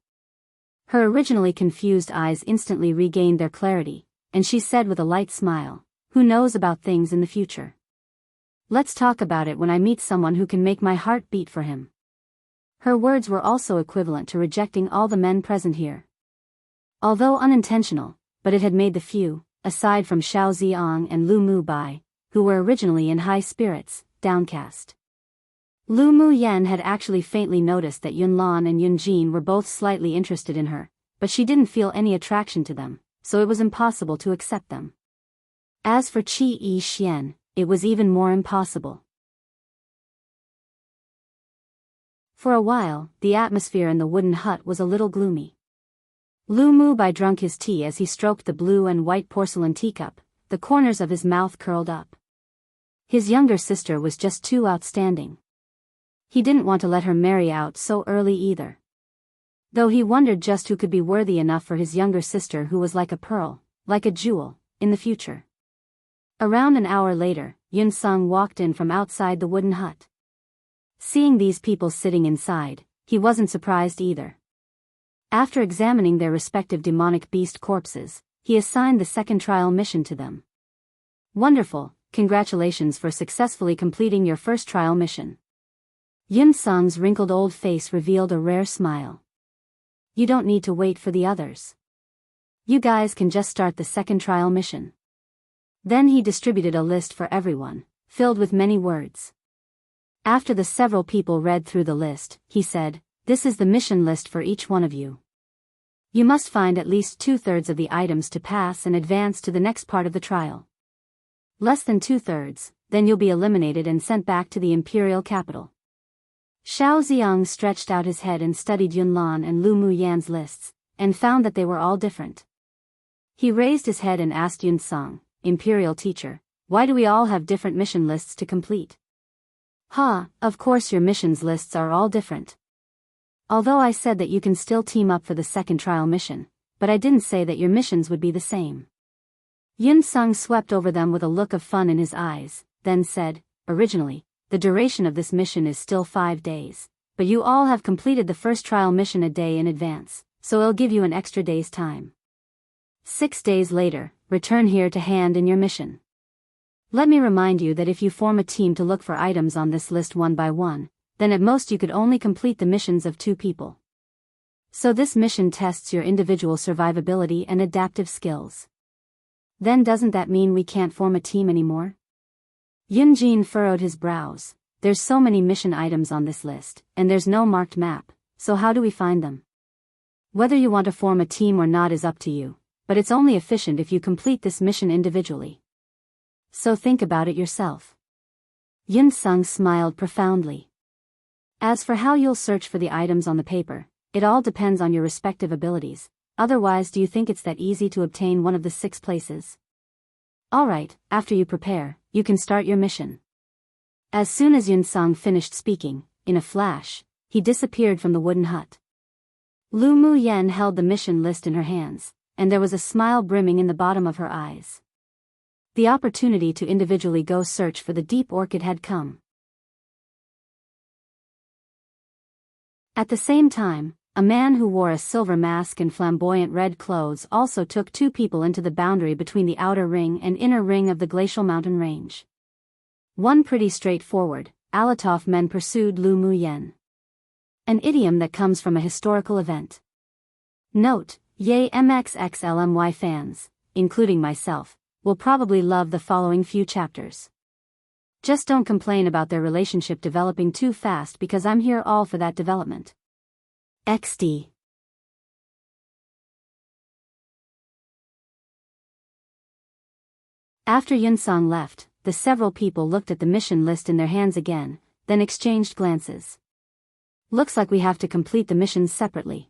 Her originally confused eyes instantly regained their clarity, and she said with a light smile, "Who knows about things in the future? Let's talk about it when I meet someone who can make my heart beat for him." Her words were also equivalent to rejecting all the men present here. Although unintentional, but it had made the few, aside from Xiao Ziang and Lu Mubai, who were originally in high spirits, downcast. Lu Muyan had actually faintly noticed that Yunlan and Yunjin were both slightly interested in her, but she didn't feel any attraction to them, so it was impossible to accept them. As for Qi Yi Xian, it was even more impossible. For a while, the atmosphere in the wooden hut was a little gloomy. Lu Mubai drank his tea as he stroked the blue and white porcelain teacup, the corners of his mouth curled up. His younger sister was just too outstanding. He didn't want to let her marry out so early either. Though he wondered just who could be worthy enough for his younger sister who was like a pearl, like a jewel, in the future. Around an hour later, Yun Sung walked in from outside the wooden hut. Seeing these people sitting inside, he wasn't surprised either. After examining their respective demonic beast corpses, he assigned the second trial mission to them. Wonderful, congratulations for successfully completing your first trial mission. Yun Sung's wrinkled old face revealed a rare smile. You don't need to wait for the others. You guys can just start the second trial mission. Then he distributed a list for everyone, filled with many words. After the several people read through the list, he said, "This is the mission list for each one of you. You must find at least 2/3 of the items to pass and advance to the next part of the trial. Less than 2/3, then you'll be eliminated and sent back to the imperial capital." Xiao Ziang stretched out his head and studied Yunlan and Lu Muyan's lists, and found that they were all different. He raised his head and asked Yun Sung, "Imperial teacher, why do we all have different mission lists to complete?" Of course your missions lists are all different. Although I said that you can still team up for the second trial mission, but I didn't say that your missions would be the same." Yun Sung swept over them with a look of fun in his eyes, then said, "Originally, the duration of this mission is still 5 days, but you all have completed the first trial mission a day in advance, so I'll give you an extra day's time. 6 days later, return here to hand in your mission. Let me remind you that if you form a team to look for items on this list one by one, then at most you could only complete the missions of 2 people. So this mission tests your individual survivability and adaptive skills. Then doesn't that mean we can't form a team anymore? Yunjin furrowed his brows. There's so many mission items on this list, and there's no marked map, so how do we find them? Whether you want to form a team or not is up to you, but it's only efficient if you complete this mission individually. So think about it yourself. Yun Sung smiled profoundly. As for how you'll search for the items on the paper, it all depends on your respective abilities. Otherwise, do you think it's that easy to obtain one of the 6 places? Alright, after you prepare, you can start your mission. As soon as Yun Sung finished speaking, in a flash, he disappeared from the wooden hut. Lu Mu Yen held the mission list in her hands, and there was a smile brimming in the bottom of her eyes. The opportunity to individually go search for the deep orchid had come. At the same time, a man who wore a silver mask and flamboyant red clothes also took 2 people into the boundary between the outer ring and inner ring of the glacial mountain range. One pretty straightforward, Alatov men pursued Lu Mu Yen. An idiom that comes from a historical event. Note, Ye MXXLMY fans, including myself, will probably love the following few chapters. Just don't complain about their relationship developing too fast because I'm here all for that development. XD. After Yun Sung left, the several people looked at the mission list in their hands again, then exchanged glances. Looks like we have to complete the missions separately.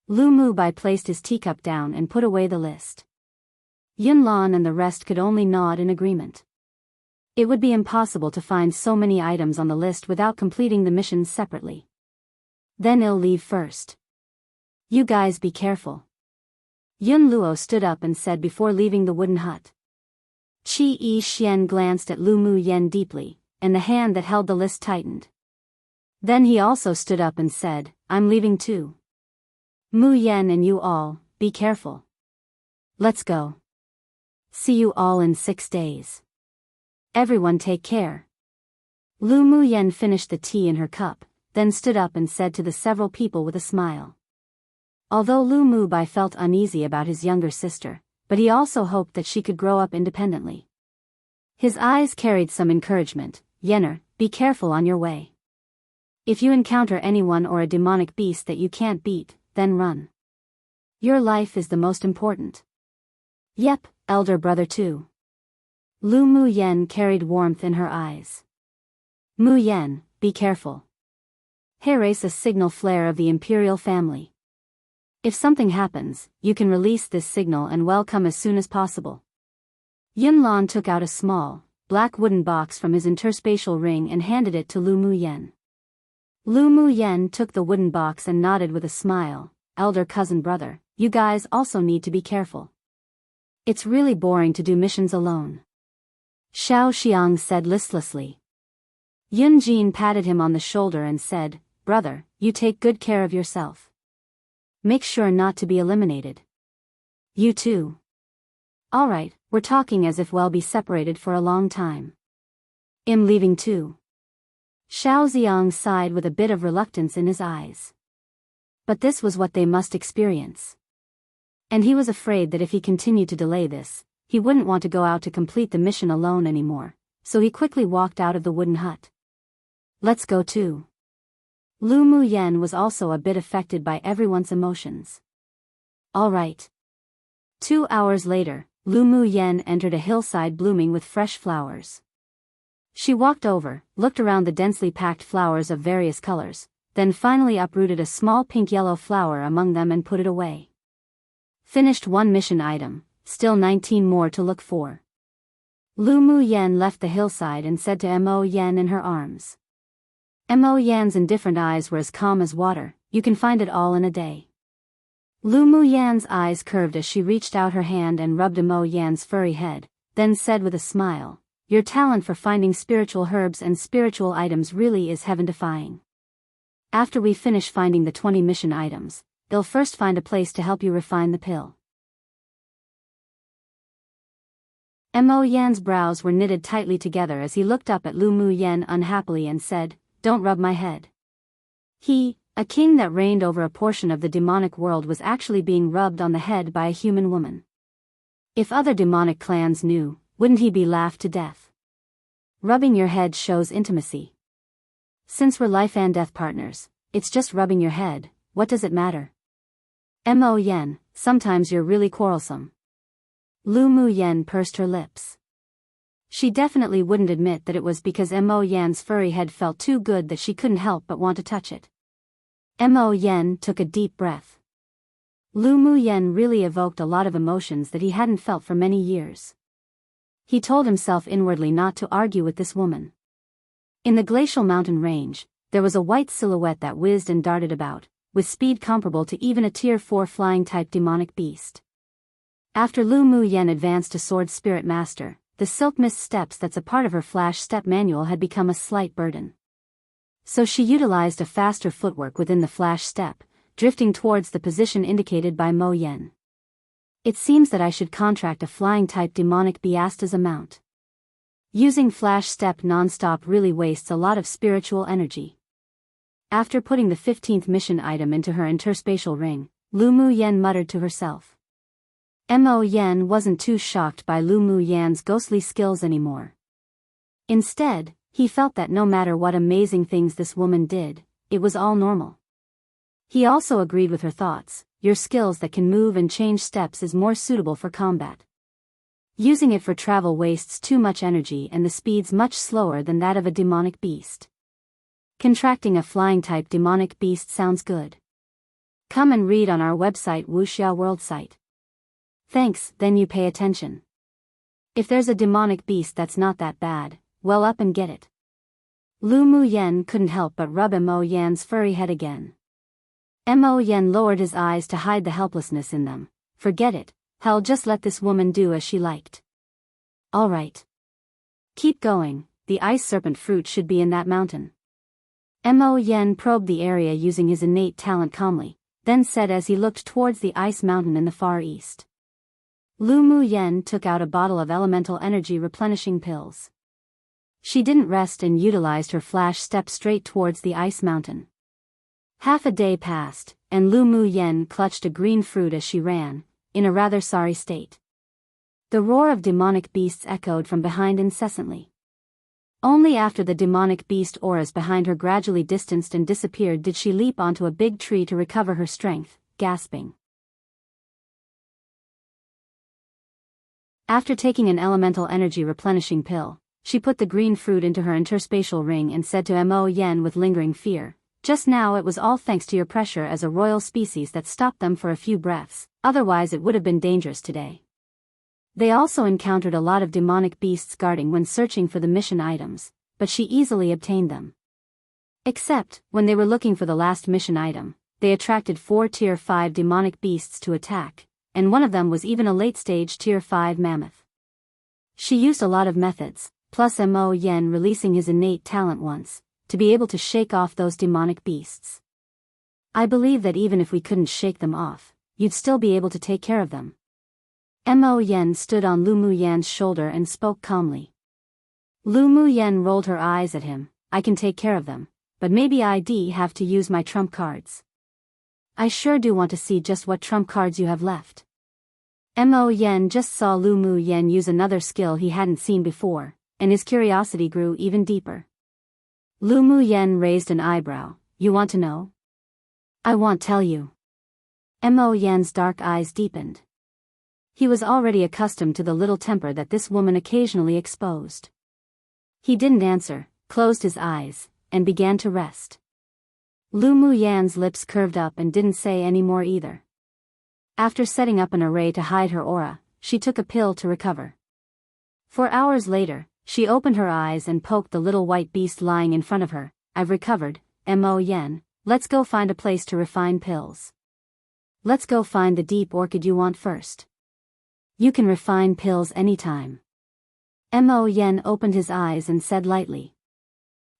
Lu Mu Bai placed his teacup down and put away the list. Yun Lan and the rest could only nod in agreement. It would be impossible to find so many items on the list without completing the missions separately. Then I'll leave first. You guys be careful. Yun Luo stood up and said before leaving the wooden hut. Qi Yi Xian glanced at Lu Mu Yen deeply, and the hand that held the list tightened. Then he also stood up and said, I'm leaving too. Mu Yen and you all, be careful. Let's go. See you all in 6 days. Everyone take care. Lu Mu Yen finished the tea in her cup, then stood up and said to the several people with a smile. Although Lu Mu Bai felt uneasy about his younger sister, but he also hoped that she could grow up independently. His eyes carried some encouragement. Yenner, be careful on your way. If you encounter anyone or a demonic beast that you can't beat, then run. Your life is the most important. Yep, elder brother too. Lu Mu Yen carried warmth in her eyes. Mu Yen, be careful. Raise a signal flare of the imperial family. If something happens, you can release this signal and welcome as soon as possible. Yun Lan took out a small, black wooden box from his interspatial ring and handed it to Lu Mu Yen. Lu Mu Yen took the wooden box and nodded with a smile. Elder cousin brother, you guys also need to be careful. It's really boring to do missions alone. Xiao Xiang said listlessly. Yun Jin patted him on the shoulder and said, Brother, you take good care of yourself. Make sure not to be eliminated. You too. Alright, we're talking as if we'll be separated for a long time. I'm leaving too. Xiao Xiang sighed with a bit of reluctance in his eyes. But this was what they must experience. And he was afraid that if he continued to delay this, he wouldn't want to go out to complete the mission alone anymore, so he quickly walked out of the wooden hut. Let's go too. Lu Mu Yen was also a bit affected by everyone's emotions. Alright. 2 hours later, Lu Mu Yen entered a hillside blooming with fresh flowers. She walked over, looked around the densely packed flowers of various colors, then finally uprooted a small pink-yellow flower among them and put it away. Finished 1 mission item, still 19 more to look for. Lu Mu Yen left the hillside and said to Mo Yen in her arms. Mo Yan's indifferent eyes were as calm as water, you can find it all in a day. Lu Mu Yan's eyes curved as she reached out her hand and rubbed Mo Yan's furry head, then said with a smile, your talent for finding spiritual herbs and spiritual items really is heaven-defying. After we finish finding the 20 mission items, they'll first find a place to help you refine the pill. Mo Yan's brows were knitted tightly together as he looked up at Lu Mu Yen unhappily and said, don't rub my head. A king that reigned over a portion of the demonic world was actually being rubbed on the head by a human woman. If other demonic clans knew, wouldn't he be laughed to death? Rubbing your head shows intimacy. Since we're life and death partners, it's just rubbing your head, what does it matter? Mo Yen, sometimes you're really quarrelsome. Lu Mu Yen pursed her lips. She definitely wouldn't admit that it was because Mo Yan's furry head felt too good that she couldn't help but want to touch it. Mo Yen took a deep breath. Lu Mu Yen really evoked a lot of emotions that he hadn't felt for many years. He told himself inwardly not to argue with this woman. In the glacial mountain range, there was a white silhouette that whizzed and darted about, with speed comparable to even a Tier 4 flying-type demonic beast. After Lu Mu Yen advanced to Sword Spirit Master, the silk mist steps that's a part of her flash step manual had become a slight burden. So she utilized a faster footwork within the flash step, drifting towards the position indicated by Mo Yen. It seems that I should contract a flying-type demonic beast as a mount. Using flash step non-stop really wastes a lot of spiritual energy. After putting the 15th mission item into her interspatial ring, Lu Mu Yen muttered to herself. Mo Yen wasn't too shocked by Lu Mu Yan's ghostly skills anymore. Instead, he felt that no matter what amazing things this woman did, it was all normal. He also agreed with her thoughts, your skills that can move and change steps is more suitable for combat. Using it for travel wastes too much energy and the speed's much slower than that of a demonic beast. Contracting a flying-type demonic beast sounds good. Come and read on our website Wuxia World site. Thanks, then you pay attention. If there's a demonic beast that's not that bad, well up and get it. Lu Mu Yen couldn't help but rub Mo Yan's furry head again. Mo Yen lowered his eyes to hide the helplessness in them. Forget it, hell, just let this woman do as she liked. All right. Keep going, the ice serpent fruit should be in that mountain. Mo Yen probed the area using his innate talent calmly, then said as he looked towards the ice mountain in the far east. Lu Mu Yen took out a bottle of elemental energy replenishing pills. She didn't rest and utilized her flash step straight towards the ice mountain. Half a day passed, and Lu Mu Yen clutched a green fruit as she ran, in a rather sorry state. The roar of demonic beasts echoed from behind incessantly. Only after the demonic beast auras behind her gradually distanced and disappeared did she leap onto a big tree to recover her strength, gasping. After taking an elemental energy replenishing pill, she put the green fruit into her interspatial ring and said to Mo Yen with lingering fear, just now it was all thanks to your pressure as a royal species that stopped them for a few breaths, otherwise it would have been dangerous today. They also encountered a lot of demonic beasts guarding when searching for the mission items, but she easily obtained them. Except, when they were looking for the last mission item, they attracted 4 Tier 5 demonic beasts to attack, and one of them was even a late-stage Tier 5 mammoth. She used a lot of methods, plus Mo Yen releasing his innate talent once, to be able to shake off those demonic beasts. I believe that even if we couldn't shake them off, you'd still be able to take care of them. Mo Yen stood on Lu Mu Yan's shoulder and spoke calmly. Lu Mu Yen rolled her eyes at him, I can take care of them, but maybe I'd have to use my trump cards. I sure do want to see just what trump cards you have left. Mo Yen just saw Lu Mu Yen use another skill he hadn't seen before, and his curiosity grew even deeper. Lu Mu Yen raised an eyebrow, you want to know? I won't tell you. Mo Yen's dark eyes deepened. He was already accustomed to the little temper that this woman occasionally exposed. He didn't answer, closed his eyes, and began to rest. Lu Mu Yan's lips curved up and didn't say any more either. After setting up an array to hide her aura, she took a pill to recover. 4 hours later, she opened her eyes and poked the little white beast lying in front of her. I've recovered, Mo Yen, let's go find a place to refine pills. Let's go find the deep orchid you want first. You can refine pills anytime. Mo Yen opened his eyes and said lightly.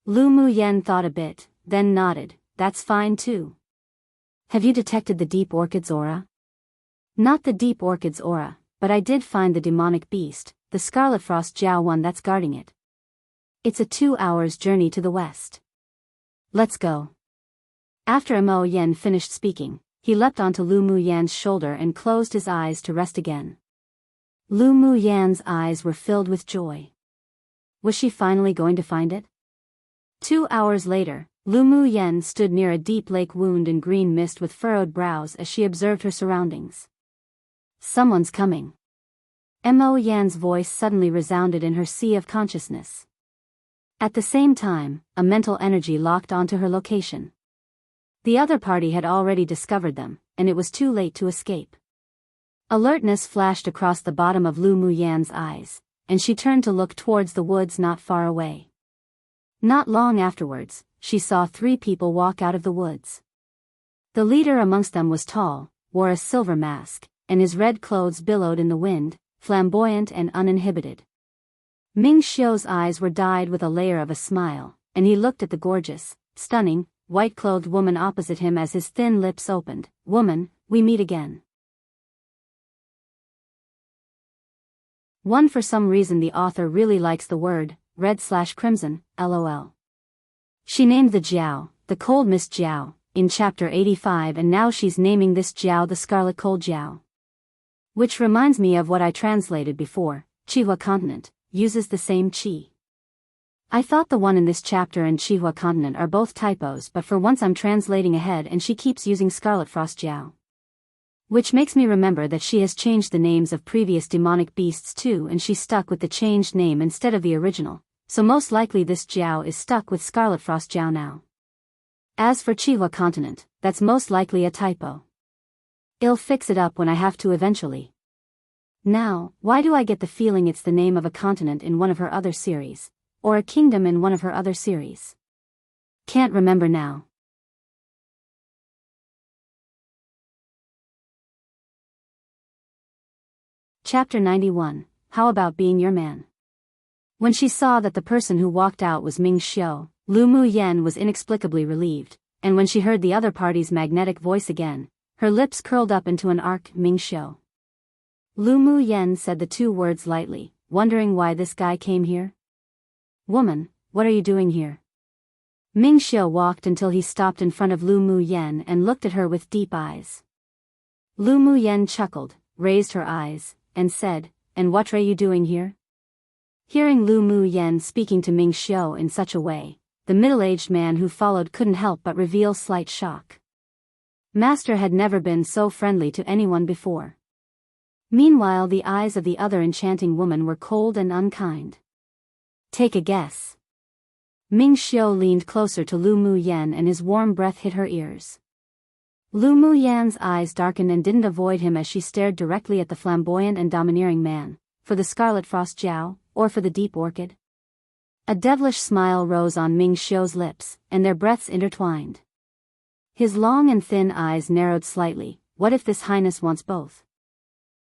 Lu Mu Yen thought a bit, then nodded, that's fine too. Have you detected the deep orchid's aura? Not the deep orchid's aura, but I did find the demonic beast, the Scarlet Frost Jiao one that's guarding it. It's a 2 hours journey to the west. Let's go. After Mo Yen finished speaking, he leapt onto Lu Mu Yan's shoulder and closed his eyes to rest again. Lu Mu Yan's eyes were filled with joy. Was she finally going to find it? 2 hours later, Lu Mu Yen stood near a deep lake wound in green mist with furrowed brows as she observed her surroundings. Someone's coming. Mo Yan's voice suddenly resounded in her sea of consciousness. At the same time, a mental energy locked onto her location. The other party had already discovered them, and it was too late to escape. Alertness flashed across the bottom of Lu Mu Yan's eyes, and she turned to look towards the woods not far away. Not long afterwards, she saw 3 people walk out of the woods. The leader amongst them was tall, wore a silver mask, and his red clothes billowed in the wind, flamboyant and uninhibited. Ming Xiu's eyes were dyed with a layer of a smile, and he looked at the gorgeous, stunning, white-clothed woman opposite him as his thin lips opened. "Woman, we meet again." For some reason the author really likes the word, red/crimson, lol. She named the Jiao, the cold mist Jiao, in chapter 85, and now she's naming this Jiao the scarlet cold Jiao. Which reminds me of what I translated before, Qihua continent, uses the same qi. I thought the one in this chapter and Qihua continent are both typos, but for once I'm translating ahead and she keeps using Scarlet Frost Jiao. Which makes me remember that she has changed the names of previous demonic beasts too, and she stuck with the changed name instead of the original, so most likely this Jiao is stuck with Scarlet Frost Jiao now. As for Qihua continent, that's most likely a typo. I'll fix it up when I have to eventually. Now, why do I get the feeling it's the name of a continent in one of her other series? Or a kingdom in one of her other series? Can't remember now. Chapter 91, How About Being Your Man? When she saw that the person who walked out was Ming Xiu, Lu Mu Yen was inexplicably relieved, and when she heard the other party's magnetic voice again, her lips curled up into an arc. Ming Xiu. Lu Mu Yen said the 2 words lightly, wondering why this guy came here. "Woman, what are you doing here?" Ming Xiu walked until he stopped in front of Lu Mu Yen and looked at her with deep eyes. Lu Mu Yen chuckled, raised her eyes, and said, "And what are you doing here?" Hearing Lu Mu Yen speaking to Ming Xiu in such a way, the middle-aged man who followed couldn't help but reveal slight shock. Master had never been so friendly to anyone before. Meanwhile the eyes of the other enchanting woman were cold and unkind. Take a guess. Ming Xiu leaned closer to Lu Mu Yen and his warm breath hit her ears. Lu Mu Yan's eyes darkened and didn't avoid him as she stared directly at the flamboyant and domineering man. For the Scarlet Frost Jiao, or for the Deep Orchid? A devilish smile rose on Ming Xiu's lips, and their breaths intertwined. His long and thin eyes narrowed slightly. What if this highness wants both?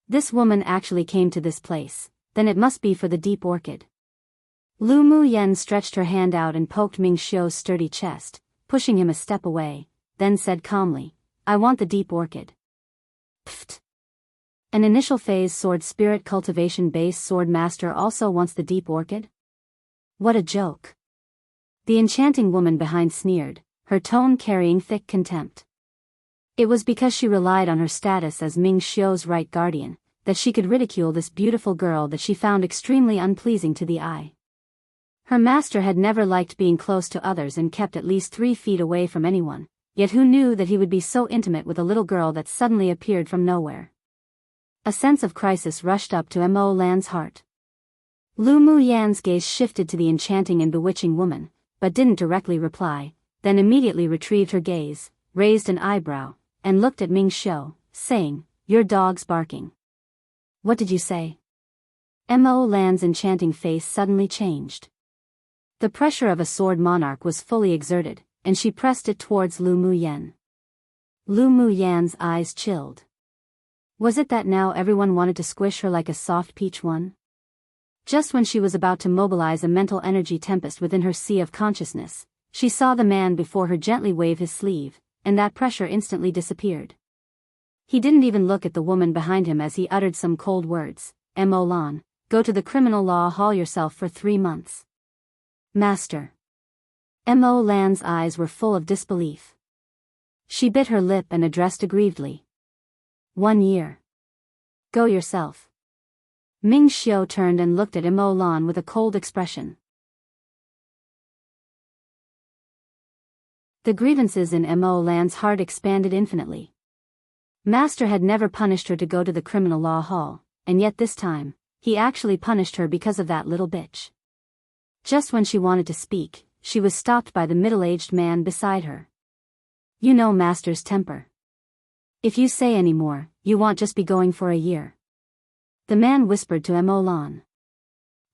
This woman actually came to this place, then it must be for the Deep Orchid. Lu Mu Yen stretched her hand out and poked Ming Xiu's sturdy chest, pushing him a step away, then said calmly, "I want the Deep Orchid." Pfft. An initial phase sword spirit cultivation base sword master also wants the Deep Orchid? What a joke. The enchanting woman behind sneered, her tone carrying thick contempt. It was because she relied on her status as Ming Xiu's right guardian, that she could ridicule this beautiful girl that she found extremely unpleasing to the eye. Her master had never liked being close to others and kept at least 3 feet away from anyone, yet who knew that he would be so intimate with a little girl that suddenly appeared from nowhere? A sense of crisis rushed up to Mo Lan's heart. Lu Mu Yan's gaze shifted to the enchanting and bewitching woman, but didn't directly reply, then immediately retrieved her gaze, raised an eyebrow, and looked at Ming Xiu, saying, "Your dog's barking." "What did you say?" Mo Lan's enchanting face suddenly changed. The pressure of a sword monarch was fully exerted, and she pressed it towards Lu Mu Yen. Lu Mu Yan's eyes chilled. Was it that now everyone wanted to squish her like a soft peach one? Just when she was about to mobilize a mental energy tempest within her sea of consciousness, she saw the man before her gently wave his sleeve, and that pressure instantly disappeared. He didn't even look at the woman behind him as he uttered some cold words. "Mo Lan, go to the criminal law hall yourself for 3 months. Master." Mo Lan's eyes were full of disbelief. She bit her lip and addressed aggrievedly. 1 year. Go yourself. Ming Xiu turned and looked at Imo Lan with a cold expression. The grievances in Imo Lan's heart expanded infinitely. Master had never punished her to go to the criminal law hall, and yet this time, he actually punished her because of that little bitch. Just when she wanted to speak, she was stopped by the middle-aged man beside her. You know Master's temper. If you say any more, you won't just be going for a year. The man whispered to Imo Lan.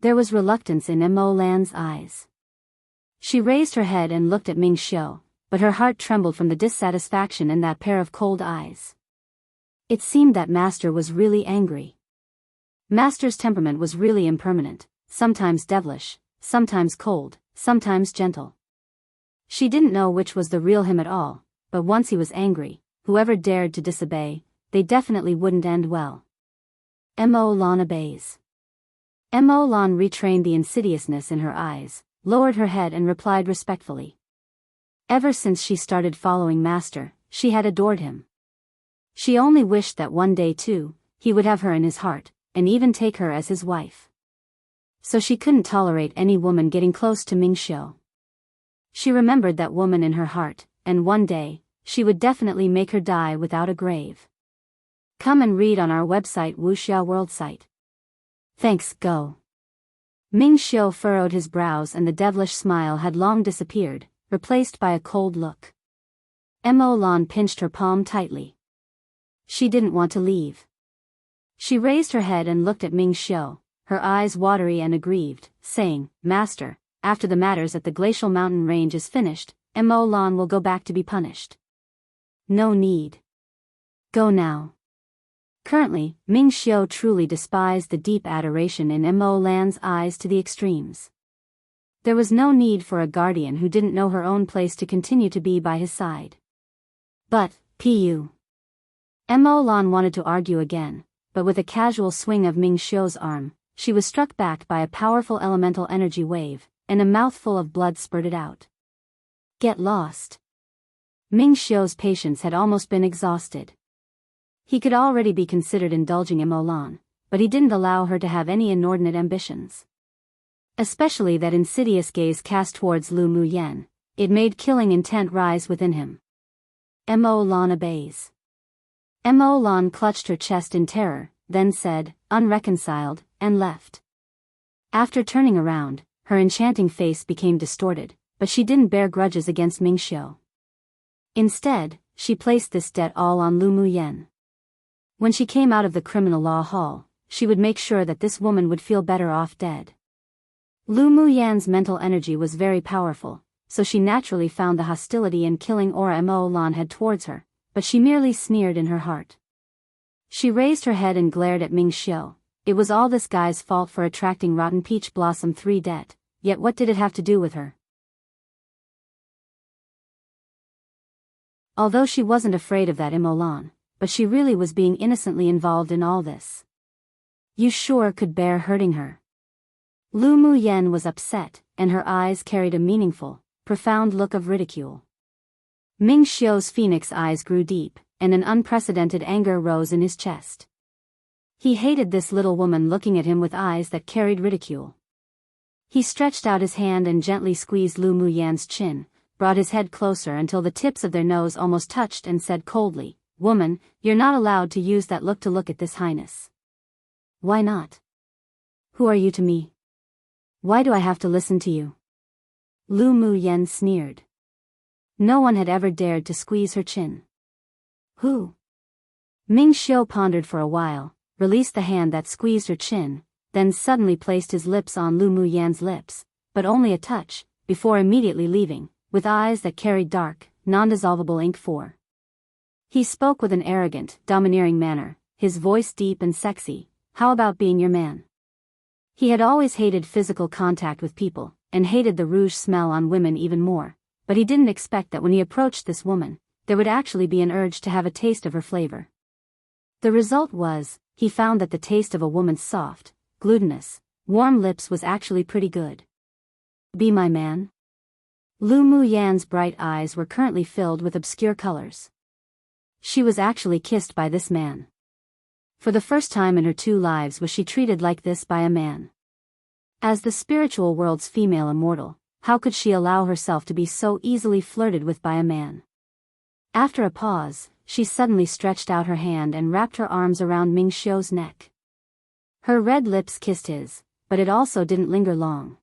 There was reluctance in Imo Lan's eyes. She raised her head and looked at Ming Xiu, but her heart trembled from the dissatisfaction in that pair of cold eyes. It seemed that Master was really angry. Master's temperament was really impermanent, sometimes devilish, sometimes cold, sometimes gentle. She didn't know which was the real him at all, but once he was angry, whoever dared to disobey, they definitely wouldn't end well. Imo Lan obeys. Imo Lan retrained the insidiousness in her eyes, lowered her head and replied respectfully. Ever since she started following Master, she had adored him. She only wished that one day too, he would have her in his heart, and even take her as his wife. So she couldn't tolerate any woman getting close to Ming Xiu. She remembered that woman in her heart, and one day, she would definitely make her die without a grave. Come and read on our website Wuxia World site. Thanks, go. Ming Xiu furrowed his brows and the devilish smile had long disappeared, replaced by a cold look. Imo Lan pinched her palm tightly. She didn't want to leave. She raised her head and looked at Ming Xiu, her eyes watery and aggrieved, saying, Master, after the matters at the glacial mountain range is finished, Imo Lan will go back to be punished. No need. Go now. Currently, Ming Xiu truly despised the deep adoration in Imo Lan's eyes to the extremes. There was no need for a guardian who didn't know her own place to continue to be by his side. But, Pu. Imo Lan wanted to argue again, but with a casual swing of Ming Xiu's arm, she was struck back by a powerful elemental energy wave, and a mouthful of blood spurted out. Get lost. Ming Xiu's patience had almost been exhausted. He could already be considered indulging Imo Lan, but he didn't allow her to have any inordinate ambitions. Especially that insidious gaze cast towards Lu Muyen, it made killing intent rise within him. Imo Lan obeys. Imo Lan clutched her chest in terror, then said, unreconciled, and left. After turning around, her enchanting face became distorted, but she didn't bear grudges against Ming Xiu. Instead, she placed this debt all on Lu Muyen. When she came out of the criminal law hall, she would make sure that this woman would feel better off dead. Lu Muyen's mental energy was very powerful, so she naturally found the hostility and killing aura Imo Lan had towards her, but she merely sneered in her heart. She raised her head and glared at Ming Xiu. It was all this guy's fault for attracting Rotten Peach Blossom 3 debt, yet what did it have to do with her? Although she wasn't afraid of that Imo Lan, but she really was being innocently involved in all this. You sure could bear hurting her. Lu Muyen was upset, and her eyes carried a meaningful, profound look of ridicule. Ming Xiu's phoenix eyes grew deep, and an unprecedented anger rose in his chest. He hated this little woman looking at him with eyes that carried ridicule. He stretched out his hand and gently squeezed Lu Muyen's chin, brought his head closer until the tips of their nose almost touched and said coldly, Woman, you're not allowed to use that look to look at this highness. Why not? Who are you to me? Why do I have to listen to you? Lu Muyen sneered. No one had ever dared to squeeze her chin. Who? Ming Xiu pondered for a while, released the hand that squeezed her chin, then suddenly placed his lips on Lu Muyen's lips, but only a touch, before immediately leaving, with eyes that carried dark, non-dissolvable ink. He spoke with an arrogant, domineering manner, his voice deep and sexy. How about being your man? He had always hated physical contact with people, and hated the rouge smell on women even more, but he didn't expect that when he approached this woman, there would actually be an urge to have a taste of her flavor. The result was, he found that the taste of a woman's soft, glutinous, warm lips was actually pretty good. Be my man? Lu Muyan's bright eyes were currently filled with obscure colors. She was actually kissed by this man. For the first time in her 2 lives was she treated like this by a man. As the spiritual world's female immortal, how could she allow herself to be so easily flirted with by a man? After a pause, she suddenly stretched out her hand and wrapped her arms around Ming Xiu's neck. Her red lips kissed his, but it also didn't linger long.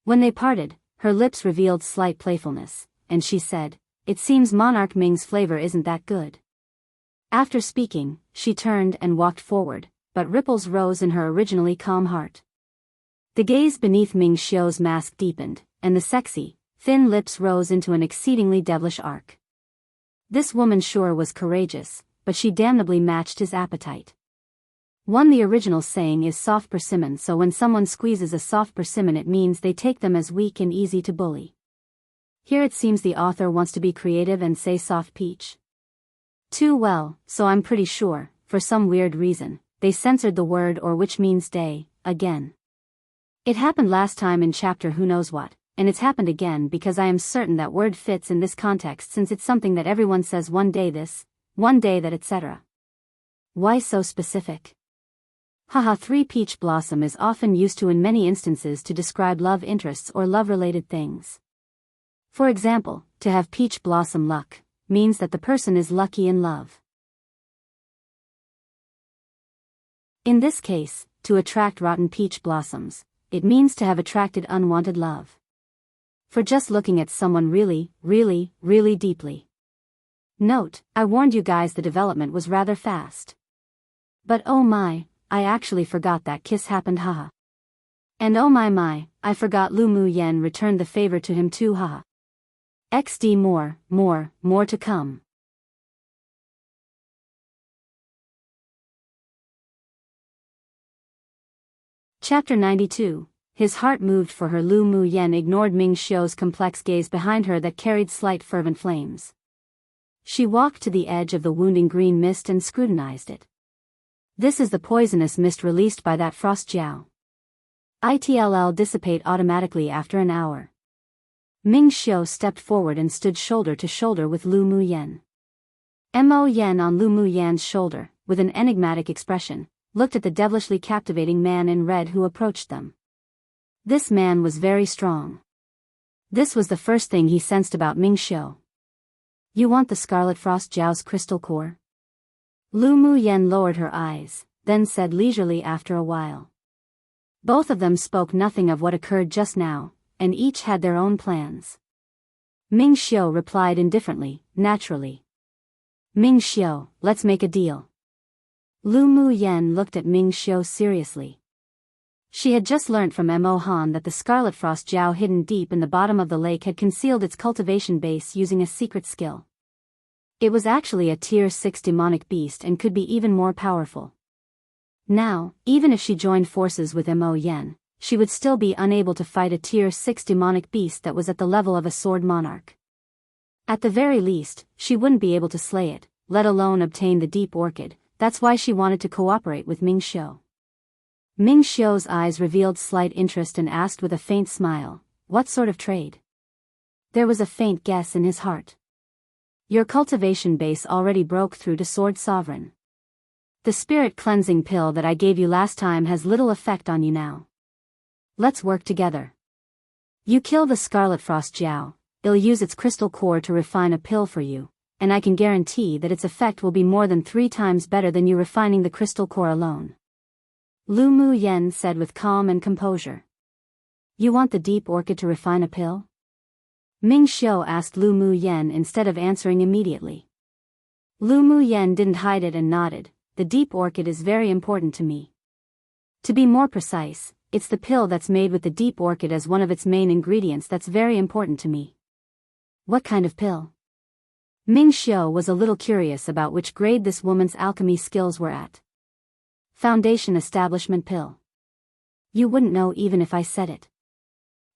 When they parted, her lips revealed slight playfulness, and she said, "It seems Monarch Ming's flavor isn't that good." After speaking, she turned and walked forward, but ripples rose in her originally calm heart. The gaze beneath Ming Xiu's mask deepened, and the sexy, thin lips rose into an exceedingly devilish arc. This woman sure was courageous, but she damnably matched his appetite. The original saying is soft persimmon, so when someone squeezes a soft persimmon it means they take them as weak and easy to bully. Here it seems the author wants to be creative and say soft peach. Too well, so I'm pretty sure, for some weird reason, they censored the word or which means day, again. It happened last time in chapter who knows what, and it's happened again because I am certain that word fits in this context since it's something that everyone says one day this, one day that etc. Why so specific? Haha, 3 peach blossom is often used to in many instances to describe love interests or love-related things. For example, to have peach blossom luck means that the person is lucky in love. In this case, to attract rotten peach blossoms, it means to have attracted unwanted love. For just looking at someone really, really, really deeply. Note, I warned you guys the development was rather fast. But oh my, I actually forgot that kiss happened, haha. And oh my, I forgot Lu Muyan returned the favor to him too, haha. XD more to come. Chapter 92. His heart moved for her. Lu Muyan ignored Ming Xiu's complex gaze behind her that carried slight fervent flames. She walked to the edge of the wounding green mist and scrutinized it. This is the poisonous mist released by that frost jiao. It'll dissipate automatically after an hour. Ming Xiu stepped forward and stood shoulder to shoulder with Lu Muyan. Mo Yan on Lu Muyan's shoulder, with an enigmatic expression, looked at the devilishly captivating man in red who approached them. This man was very strong. This was the first thing he sensed about Ming Xiu. You want the Scarlet Frost Jiao's crystal core? Lu Muyan lowered her eyes, then said leisurely after a while. Both of them spoke nothing of what occurred just now, and each had their own plans. Ming Xiu replied indifferently, naturally. Ming Xiu, let's make a deal. Lu Muyan looked at Ming Xiu seriously. She had just learnt from Mo Han that the Scarlet Frost Jiao hidden deep in the bottom of the lake had concealed its cultivation base using a secret skill. It was actually a tier 6 demonic beast and could be even more powerful. Now, even if she joined forces with Mo Yan, she would still be unable to fight a tier 6 demonic beast that was at the level of a sword monarch. At the very least, she wouldn't be able to slay it, let alone obtain the deep orchid. That's why she wanted to cooperate with Ming Xiu. Ming Xiu's eyes revealed slight interest and asked with a faint smile, what sort of trade? There was a faint guess in his heart. Your cultivation base already broke through to Sword Sovereign. The spirit cleansing pill that I gave you last time has little effect on you now. Let's work together. You kill the Scarlet Frost Jiao, it'll use its crystal core to refine a pill for you, and I can guarantee that its effect will be more than 3 times better than you refining the crystal core alone. Lu Muyan said with calm and composure. You want the deep orchid to refine a pill? Ming Xiu asked Lu Muyan instead of answering immediately. Lu Muyan didn't hide it and nodded. The deep orchid is very important to me. To be more precise, it's the pill that's made with the deep orchid as one of its main ingredients that's very important to me. What kind of pill? Ming Xiu was a little curious about which grade this woman's alchemy skills were at. Foundation establishment pill. You wouldn't know even if I said it.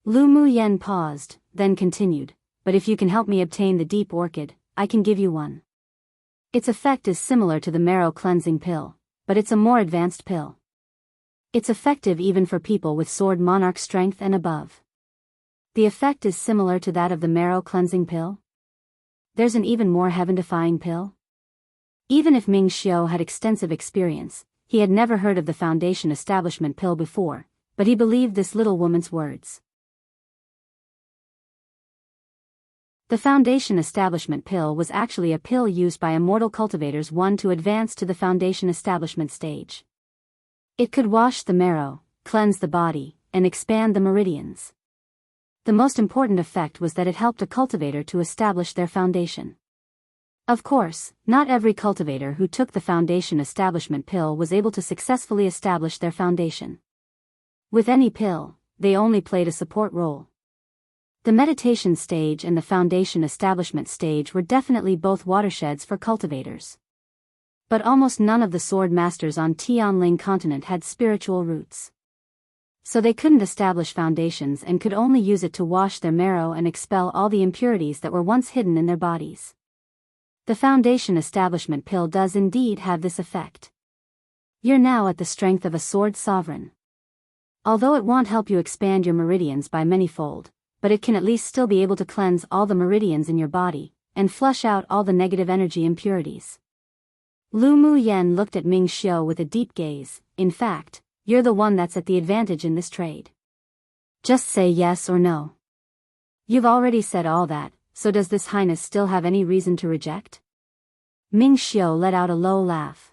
Lu Muyan paused, then continued, but if you can help me obtain the deep orchid, I can give you one. Its effect is similar to the marrow cleansing pill, but it's a more advanced pill. It's effective even for people with sword monarch strength and above. The effect is similar to that of the marrow cleansing pill. There's an even more heaven-defying pill? Even if Ming Xiu had extensive experience, he had never heard of the Foundation Establishment pill before, but he believed this little woman's words. The Foundation Establishment pill was actually a pill used by immortal cultivators to advance to the Foundation Establishment stage. It could wash the marrow, cleanse the body, and expand the meridians. The most important effect was that it helped a cultivator to establish their foundation. Of course, not every cultivator who took the Foundation Establishment pill was able to successfully establish their foundation. With any pill, they only played a support role. The meditation stage and the Foundation Establishment stage were definitely both watersheds for cultivators. But almost none of the sword masters on Tianling continent had spiritual roots. So they couldn't establish foundations and could only use it to wash their marrow and expel all the impurities that were once hidden in their bodies. The Foundation Establishment pill does indeed have this effect. You're now at the strength of a sword sovereign. Although it won't help you expand your meridians by manyfold, but it can at least still be able to cleanse all the meridians in your body, and flush out all the negative energy impurities. Lu Mu Yen looked at Ming Xiu with a deep gaze. In fact, you're the one that's at the advantage in this trade. Just say yes or no. You've already said all that, so does this highness still have any reason to reject? Ming Xiu let out a low laugh.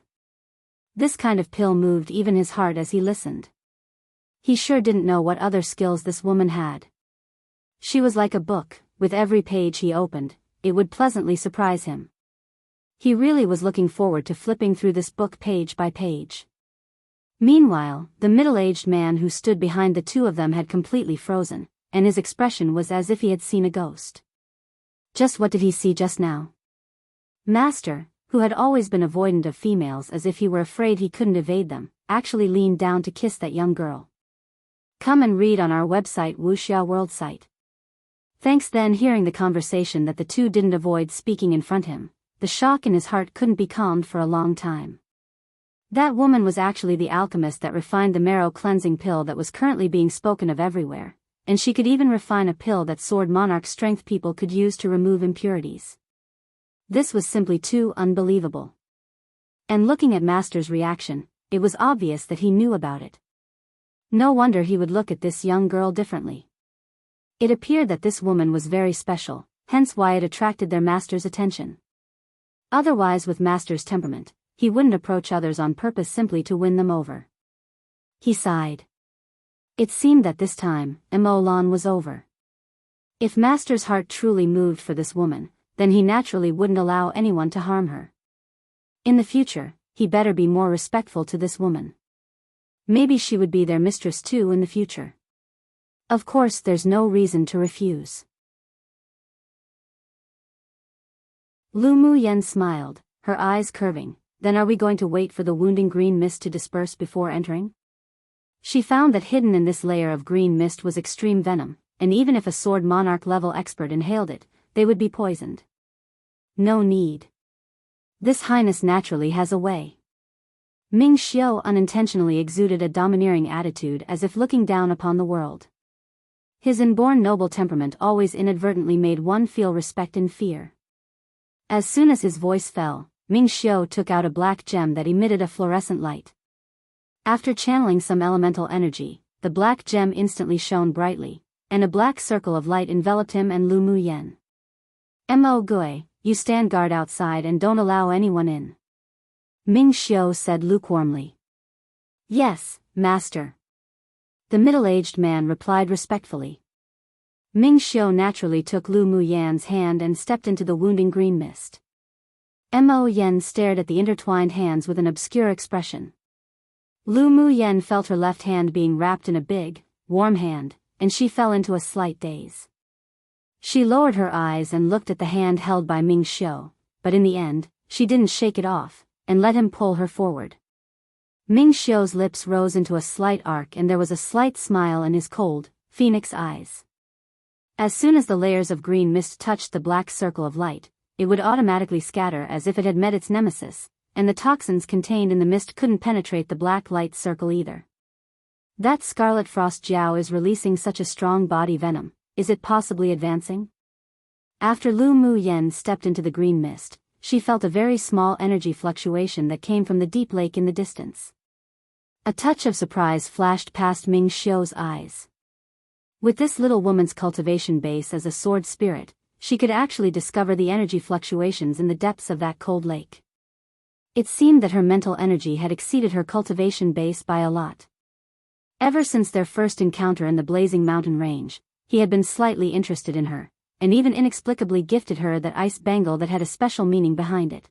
This kind of pill moved even his heart as he listened. He sure didn't know what other skills this woman had. She was like a book, with every page he opened, it would pleasantly surprise him. He really was looking forward to flipping through this book page by page. Meanwhile, the middle-aged man who stood behind the two of them had completely frozen, and his expression was as if he had seen a ghost. Just what did he see just now? Master, who had always been avoidant of females as if he were afraid he couldn't evade them, actually leaned down to kiss that young girl. Come and read on our website Wuxia World site. Thanks. Then hearing the conversation that the two didn't avoid speaking in front him, the shock in his heart couldn't be calmed for a long time. That woman was actually the alchemist that refined the marrow cleansing pill that was currently being spoken of everywhere, and she could even refine a pill that sword monarch strength people could use to remove impurities. This was simply too unbelievable. And looking at Master's reaction, it was obvious that he knew about it. No wonder he would look at this young girl differently. It appeared that this woman was very special, hence why it attracted their master's attention. Otherwise, with Master's temperament, he wouldn't approach others on purpose simply to win them over. He sighed. It seemed that this time, Emolan was over. If Master's heart truly moved for this woman, then he naturally wouldn't allow anyone to harm her. In the future, he better be more respectful to this woman. Maybe she would be their mistress too in the future. Of course, there's no reason to refuse. Lu Mu Yen smiled, her eyes curving. Then are we going to wait for the wounding green mist to disperse before entering? She found that hidden in this layer of green mist was extreme venom, and even if a sword monarch level expert inhaled it, they would be poisoned. No need. This highness naturally has a way. Ming Xiu unintentionally exuded a domineering attitude as if looking down upon the world. His inborn noble temperament always inadvertently made one feel respect and fear. As soon as his voice fell, Ming Xiu took out a black gem that emitted a fluorescent light. After channeling some elemental energy, the black gem instantly shone brightly, and a black circle of light enveloped him and Lu Mu Yen. Mo Gui, you stand guard outside and don't allow anyone in. Ming Xiu said lukewarmly. Yes, master. The middle-aged man replied respectfully. Ming Xiu naturally took Lu Mu Yan's hand and stepped into the wounding green mist. Mo Yen stared at the intertwined hands with an obscure expression. Lu Mu Yen felt her left hand being wrapped in a big, warm hand, and she fell into a slight daze. She lowered her eyes and looked at the hand held by Ming Xiu, but in the end, she didn't shake it off, and let him pull her forward. Ming Xiu's lips rose into a slight arc and there was a slight smile in his cold, phoenix eyes. As soon as the layers of green mist touched the black circle of light, it would automatically scatter as if it had met its nemesis, and the toxins contained in the mist couldn't penetrate the black light circle either. That scarlet frost Jiao is releasing such a strong body venom, Is it possibly advancing? After Lu Mu Yen stepped into the green mist, she felt a very small energy fluctuation that came from the deep lake in the distance. A touch of surprise flashed past Ming Xiu's eyes. With this little woman's cultivation base as a sword spirit, she could actually discover the energy fluctuations in the depths of that cold lake. It seemed that her mental energy had exceeded her cultivation base by a lot. Ever since their first encounter in the blazing mountain range, he had been slightly interested in her, and even inexplicably gifted her that ice bangle that had a special meaning behind it.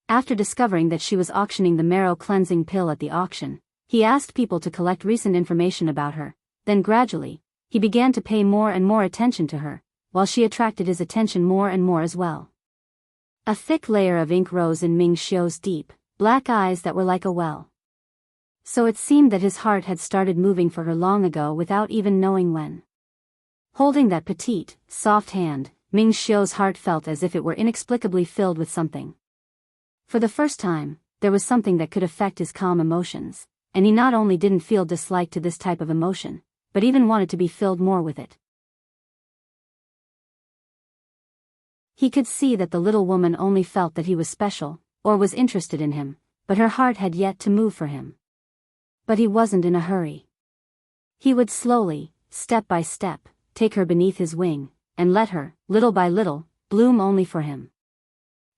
After discovering that she was auctioning the marrow cleansing pill at the auction, he asked people to collect recent information about her. Then gradually, he began to pay more and more attention to her, while she attracted his attention more and more as well. A thick layer of ink rose in Ming Xiu's deep, black eyes that were like a well. So it seemed that his heart had started moving for her long ago without even knowing when. Holding that petite, soft hand, Ming Xiu's heart felt as if it were inexplicably filled with something. For the first time, there was something that could affect his calm emotions, and he not only didn't feel dislike to this type of emotion, but even wanted to be filled more with it. He could see that the little woman only felt that he was special, or was interested in him, but her heart had yet to move for him. But he wasn't in a hurry. He would slowly, step by step, take her beneath his wing, and let her, little by little, bloom only for him.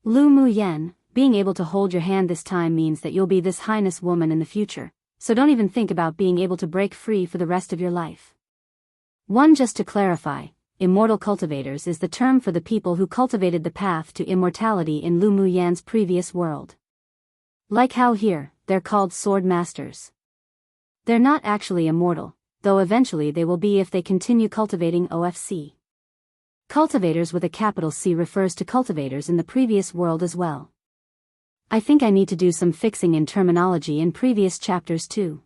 Lu Mu Yen, being able to hold your hand this time means that you'll be this highness woman in the future, so don't even think about being able to break free for the rest of your life. Just to clarify, immortal cultivators is the term for the people who cultivated the path to immortality in Lu Mu Yan's previous world. Like how here, they're called sword masters. They're not actually immortal, though eventually they will be if they continue cultivating OFC. Cultivators with a capital C refers to cultivators in the previous world as well. I think I need to do some fixing in terminology in previous chapters too.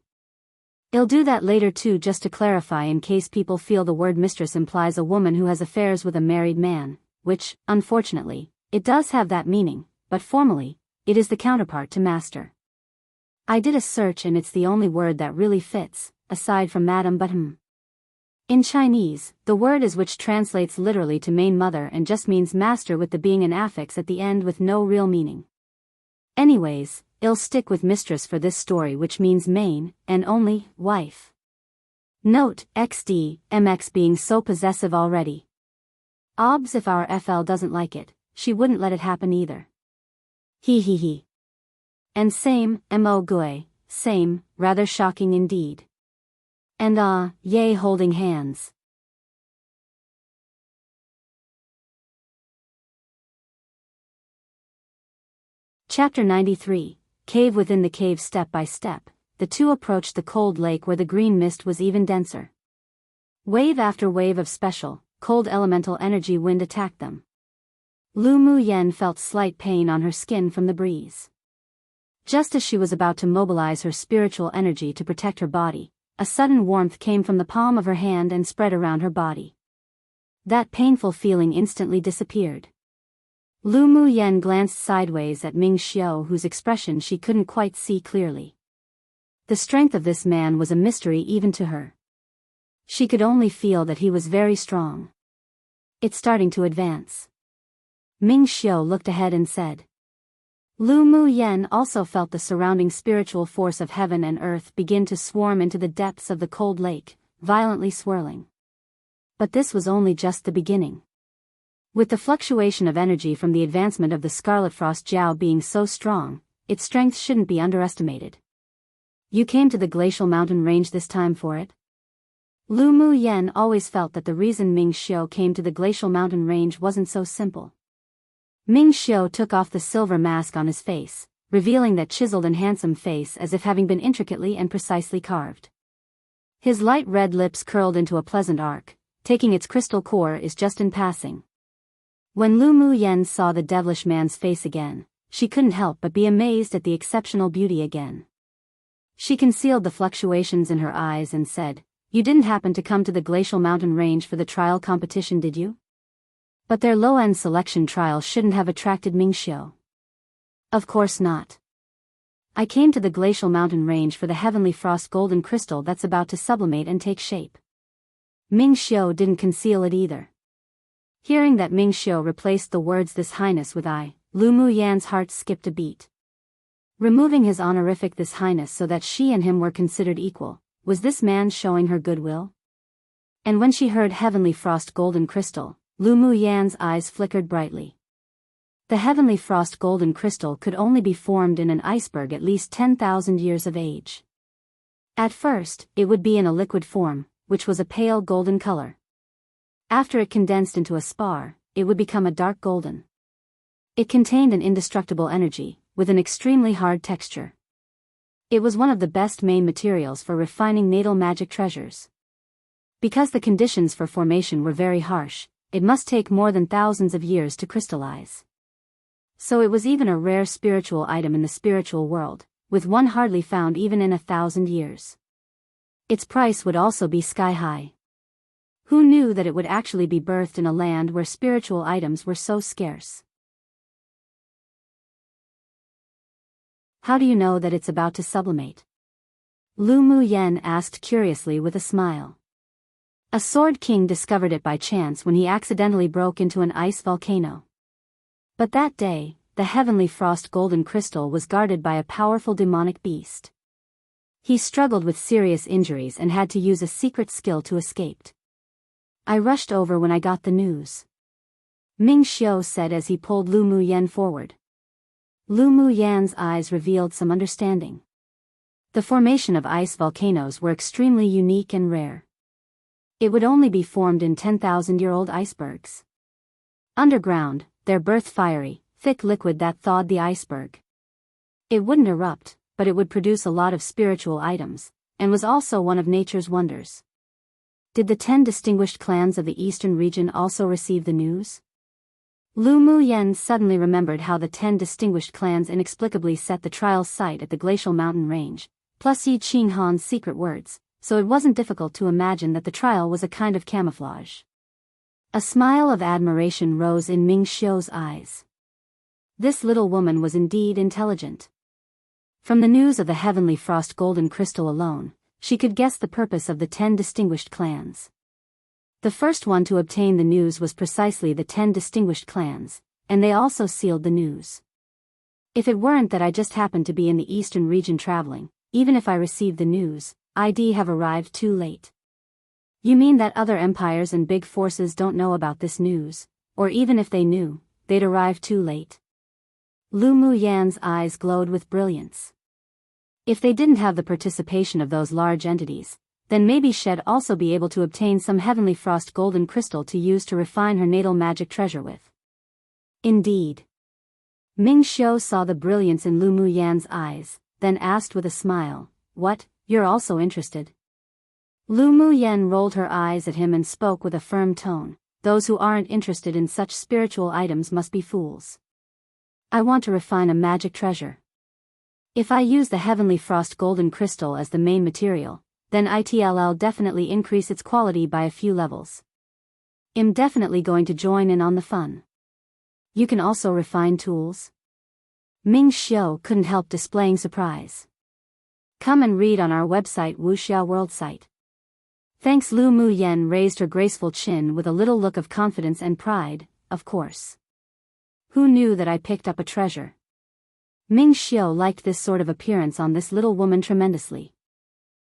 I'll do that later too, just to clarify in case people feel the word mistress implies a woman who has affairs with a married man, which, unfortunately, it does have that meaning, but formally, it is the counterpart to master. I did a search and it's the only word that really fits, aside from madam but In Chinese, the word is which translates literally to main mother and just means master with the being an affix at the end with no real meaning. Anyways, I'll stick with mistress for this story, which means main, and only, wife. Note, XD, MX being so possessive already. Obs if our FL doesn't like it, she wouldn't let it happen either. He. And same, mo gui, same, rather shocking indeed. And yay holding hands. Chapter 93. Cave within the cave. Step by step, the two approached the cold lake where the green mist was even denser. Wave after wave of special, cold elemental energy wind attacked them. Lu Mu Yen felt slight pain on her skin from the breeze. Just as she was about to mobilize her spiritual energy to protect her body, a sudden warmth came from the palm of her hand and spread around her body. That painful feeling instantly disappeared. Lu Mu Yen glanced sideways at Ming Xiu, whose expression she couldn't quite see clearly. The strength of this man was a mystery even to her. She could only feel that he was very strong. It's starting to advance. Ming Xiu looked ahead and said. Lu Mu Yen also felt the surrounding spiritual force of heaven and earth begin to swarm into the depths of the cold lake, violently swirling. But this was only just the beginning. With the fluctuation of energy from the advancement of the Scarlet Frost Jiao being so strong, its strength shouldn't be underestimated. You came to the glacial mountain range this time for it? Lu Mu Yen always felt that the reason Ming Xiu came to the glacial mountain range wasn't so simple. Ming Xiu took off the silver mask on his face, revealing that chiseled and handsome face as if having been intricately and precisely carved. His light red lips curled into a pleasant arc, taking its crystal core is just in passing. When Lu Mu Yen saw the devilish man's face again, she couldn't help but be amazed at the exceptional beauty again. She concealed the fluctuations in her eyes and said, "You didn't happen to come to the glacial mountain range for the trial competition, did you?" But their low-end selection trial shouldn't have attracted Ming Xiu. Of course not. I came to the glacial mountain range for the heavenly frost golden crystal that's about to sublimate and take shape. Ming Xiu didn't conceal it either. Hearing that Ming Xiu replaced the words "This Highness" with "I," Lu Muyan's heart skipped a beat. Removing his honorific "This Highness" so that she and him were considered equal, was this man showing her goodwill? And when she heard Heavenly Frost Golden Crystal, Lu Muyan's eyes flickered brightly. The Heavenly Frost Golden Crystal could only be formed in an iceberg at least 10,000 years of age. At first, it would be in a liquid form, which was a pale golden color. After it condensed into a spar, it would become a dark golden. It contained an indestructible energy, with an extremely hard texture. It was one of the best main materials for refining natal magic treasures. Because the conditions for formation were very harsh, it must take more than thousands of years to crystallize. So it was even a rare spiritual item in the spiritual world, with one hardly found even in 1,000 years. Its price would also be sky high. Who knew that it would actually be birthed in a land where spiritual items were so scarce? How do you know that it's about to sublimate? Lu Muyan asked curiously with a smile. A Sword King discovered it by chance when he accidentally broke into an ice volcano. But that day, the Heavenly Frost Golden Crystal was guarded by a powerful demonic beast. He struggled with serious injuries and had to use a secret skill to escape. I rushed over when I got the news. Ming Xiu said as he pulled Lu Muyan forward. Lu Muyan's eyes revealed some understanding. The formation of ice volcanoes were extremely unique and rare. It would only be formed in 10,000-year-old icebergs. Underground, their birth fiery, thick liquid that thawed the iceberg. It wouldn't erupt, but it would produce a lot of spiritual items, and was also one of nature's wonders. Did the 10 distinguished clans of the eastern region also receive the news? Lu Muyan suddenly remembered how the 10 distinguished clans inexplicably set the trial site at the glacial mountain range, plus Yi Qinghan's secret words, so it wasn't difficult to imagine that the trial was a kind of camouflage. A smile of admiration rose in Ming Xiu's eyes. This little woman was indeed intelligent. From the news of the Heavenly Frost Golden Crystal alone, she could guess the purpose of the 10 distinguished clans. The first one to obtain the news was precisely the 10 distinguished clans, and they also sealed the news. If it weren't that I just happened to be in the eastern region traveling, even if I received the news, I'd have arrived too late. You mean that other empires and big forces don't know about this news, or even if they knew, they'd arrive too late? Lu Muyan's eyes glowed with brilliance. If they didn't have the participation of those large entities, then maybe she'd also be able to obtain some Heavenly Frost Golden Crystal to use to refine her natal magic treasure with. Indeed. Ming Xiu saw the brilliance in Lu Muyan's eyes, then asked with a smile, "What, you're also interested?" Lu Muyan rolled her eyes at him and spoke with a firm tone, "Those who aren't interested in such spiritual items must be fools. I want to refine a magic treasure. If I use the Heavenly Frost Golden Crystal as the main material, then it'll definitely increase its quality by a few levels. I'm definitely going to join in on the fun. You can also refine tools?" Ming Xiu couldn't help displaying surprise. "Come and read on our website Wuxia World site." Thanks. Lu Muyan raised her graceful chin with a little look of confidence and pride, "Of course. Who knew that I picked up a treasure?" Ming Xiu liked this sort of appearance on this little woman tremendously.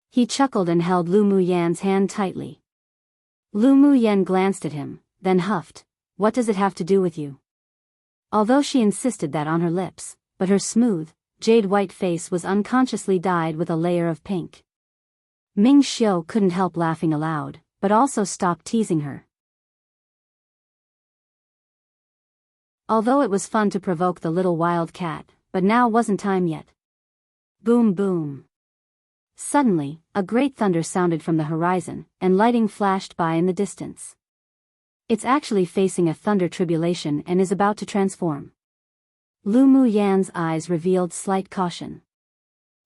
He chuckled and held Lu Muyan's hand tightly. Lu Muyan glanced at him, then huffed, "What does it have to do with you?" Although she insisted that on her lips, but her smooth, jade-white face was unconsciously dyed with a layer of pink. Ming Xiu couldn't help laughing aloud, but also stopped teasing her. Although it was fun to provoke the little wild cat, but now wasn't time yet. Boom boom. Suddenly, a great thunder sounded from the horizon, and lightning flashed by in the distance. It's actually facing a thunder tribulation and is about to transform. Lu Muyan's eyes revealed slight caution.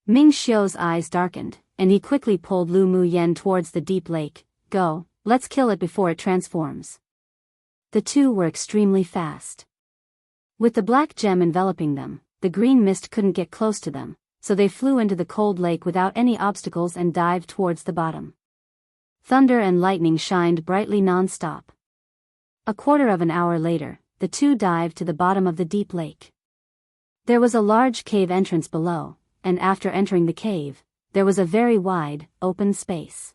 Ming Xiu's eyes darkened, and he quickly pulled Lu Muyan towards the deep lake. "Go, let's kill it before it transforms." The two were extremely fast. With the black gem enveloping them, the green mist couldn't get close to them, so they flew into the cold lake without any obstacles and dived towards the bottom. Thunder and lightning shined brightly non-stop. A quarter of an hour later, the two dived to the bottom of the deep lake. There was a large cave entrance below, and after entering the cave, there was a very wide, open space.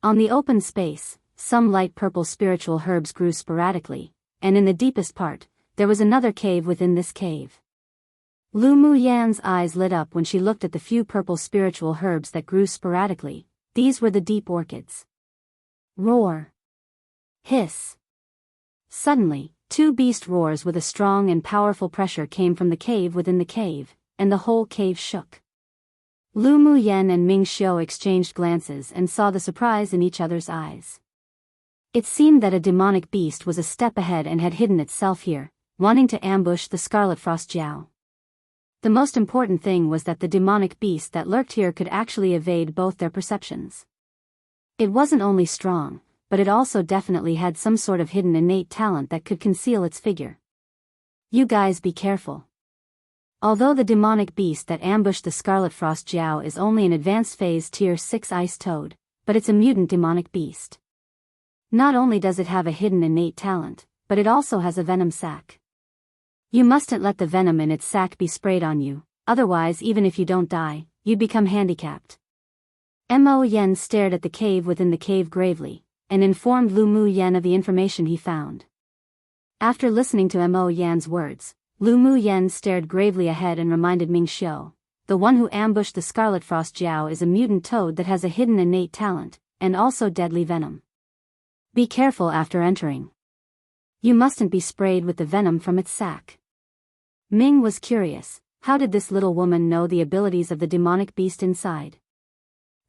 On the open space, some light purple spiritual herbs grew sporadically, and in the deepest part, there was another cave within this cave. Lu Muyan's eyes lit up when she looked at the few purple spiritual herbs that grew sporadically. These were the deep orchids. Roar. Hiss. Suddenly, two beast roars with a strong and powerful pressure came from the cave within the cave, and the whole cave shook. Lu Muyan and Ming Xiu exchanged glances and saw the surprise in each other's eyes. It seemed that a demonic beast was a step ahead and had hidden itself here, wanting to ambush the Scarlet Frost Jiao. The most important thing was that the demonic beast that lurked here could actually evade both their perceptions. It wasn't only strong, but it also definitely had some sort of hidden innate talent that could conceal its figure. You guys be careful. Although the demonic beast that ambushed the Scarlet Frost Jiao is only an advanced phase tier 6 ice toad, but it's a mutant demonic beast. Not only does it have a hidden innate talent, but it also has a venom sac. You mustn't let the venom in its sac be sprayed on you, otherwise even if you don't die, you'd become handicapped. Mo Yen stared at the cave within the cave gravely, and informed Lu Mu Yen of the information he found. After listening to Mo Yan's words, Lu Mu Yen stared gravely ahead and reminded Ming Xiu, the one who ambushed the Scarlet Frost Jiao is a mutant toad that has a hidden innate talent, and also deadly venom. Be careful after entering. You mustn't be sprayed with the venom from its sac. Ming was curious, how did this little woman know the abilities of the demonic beast inside?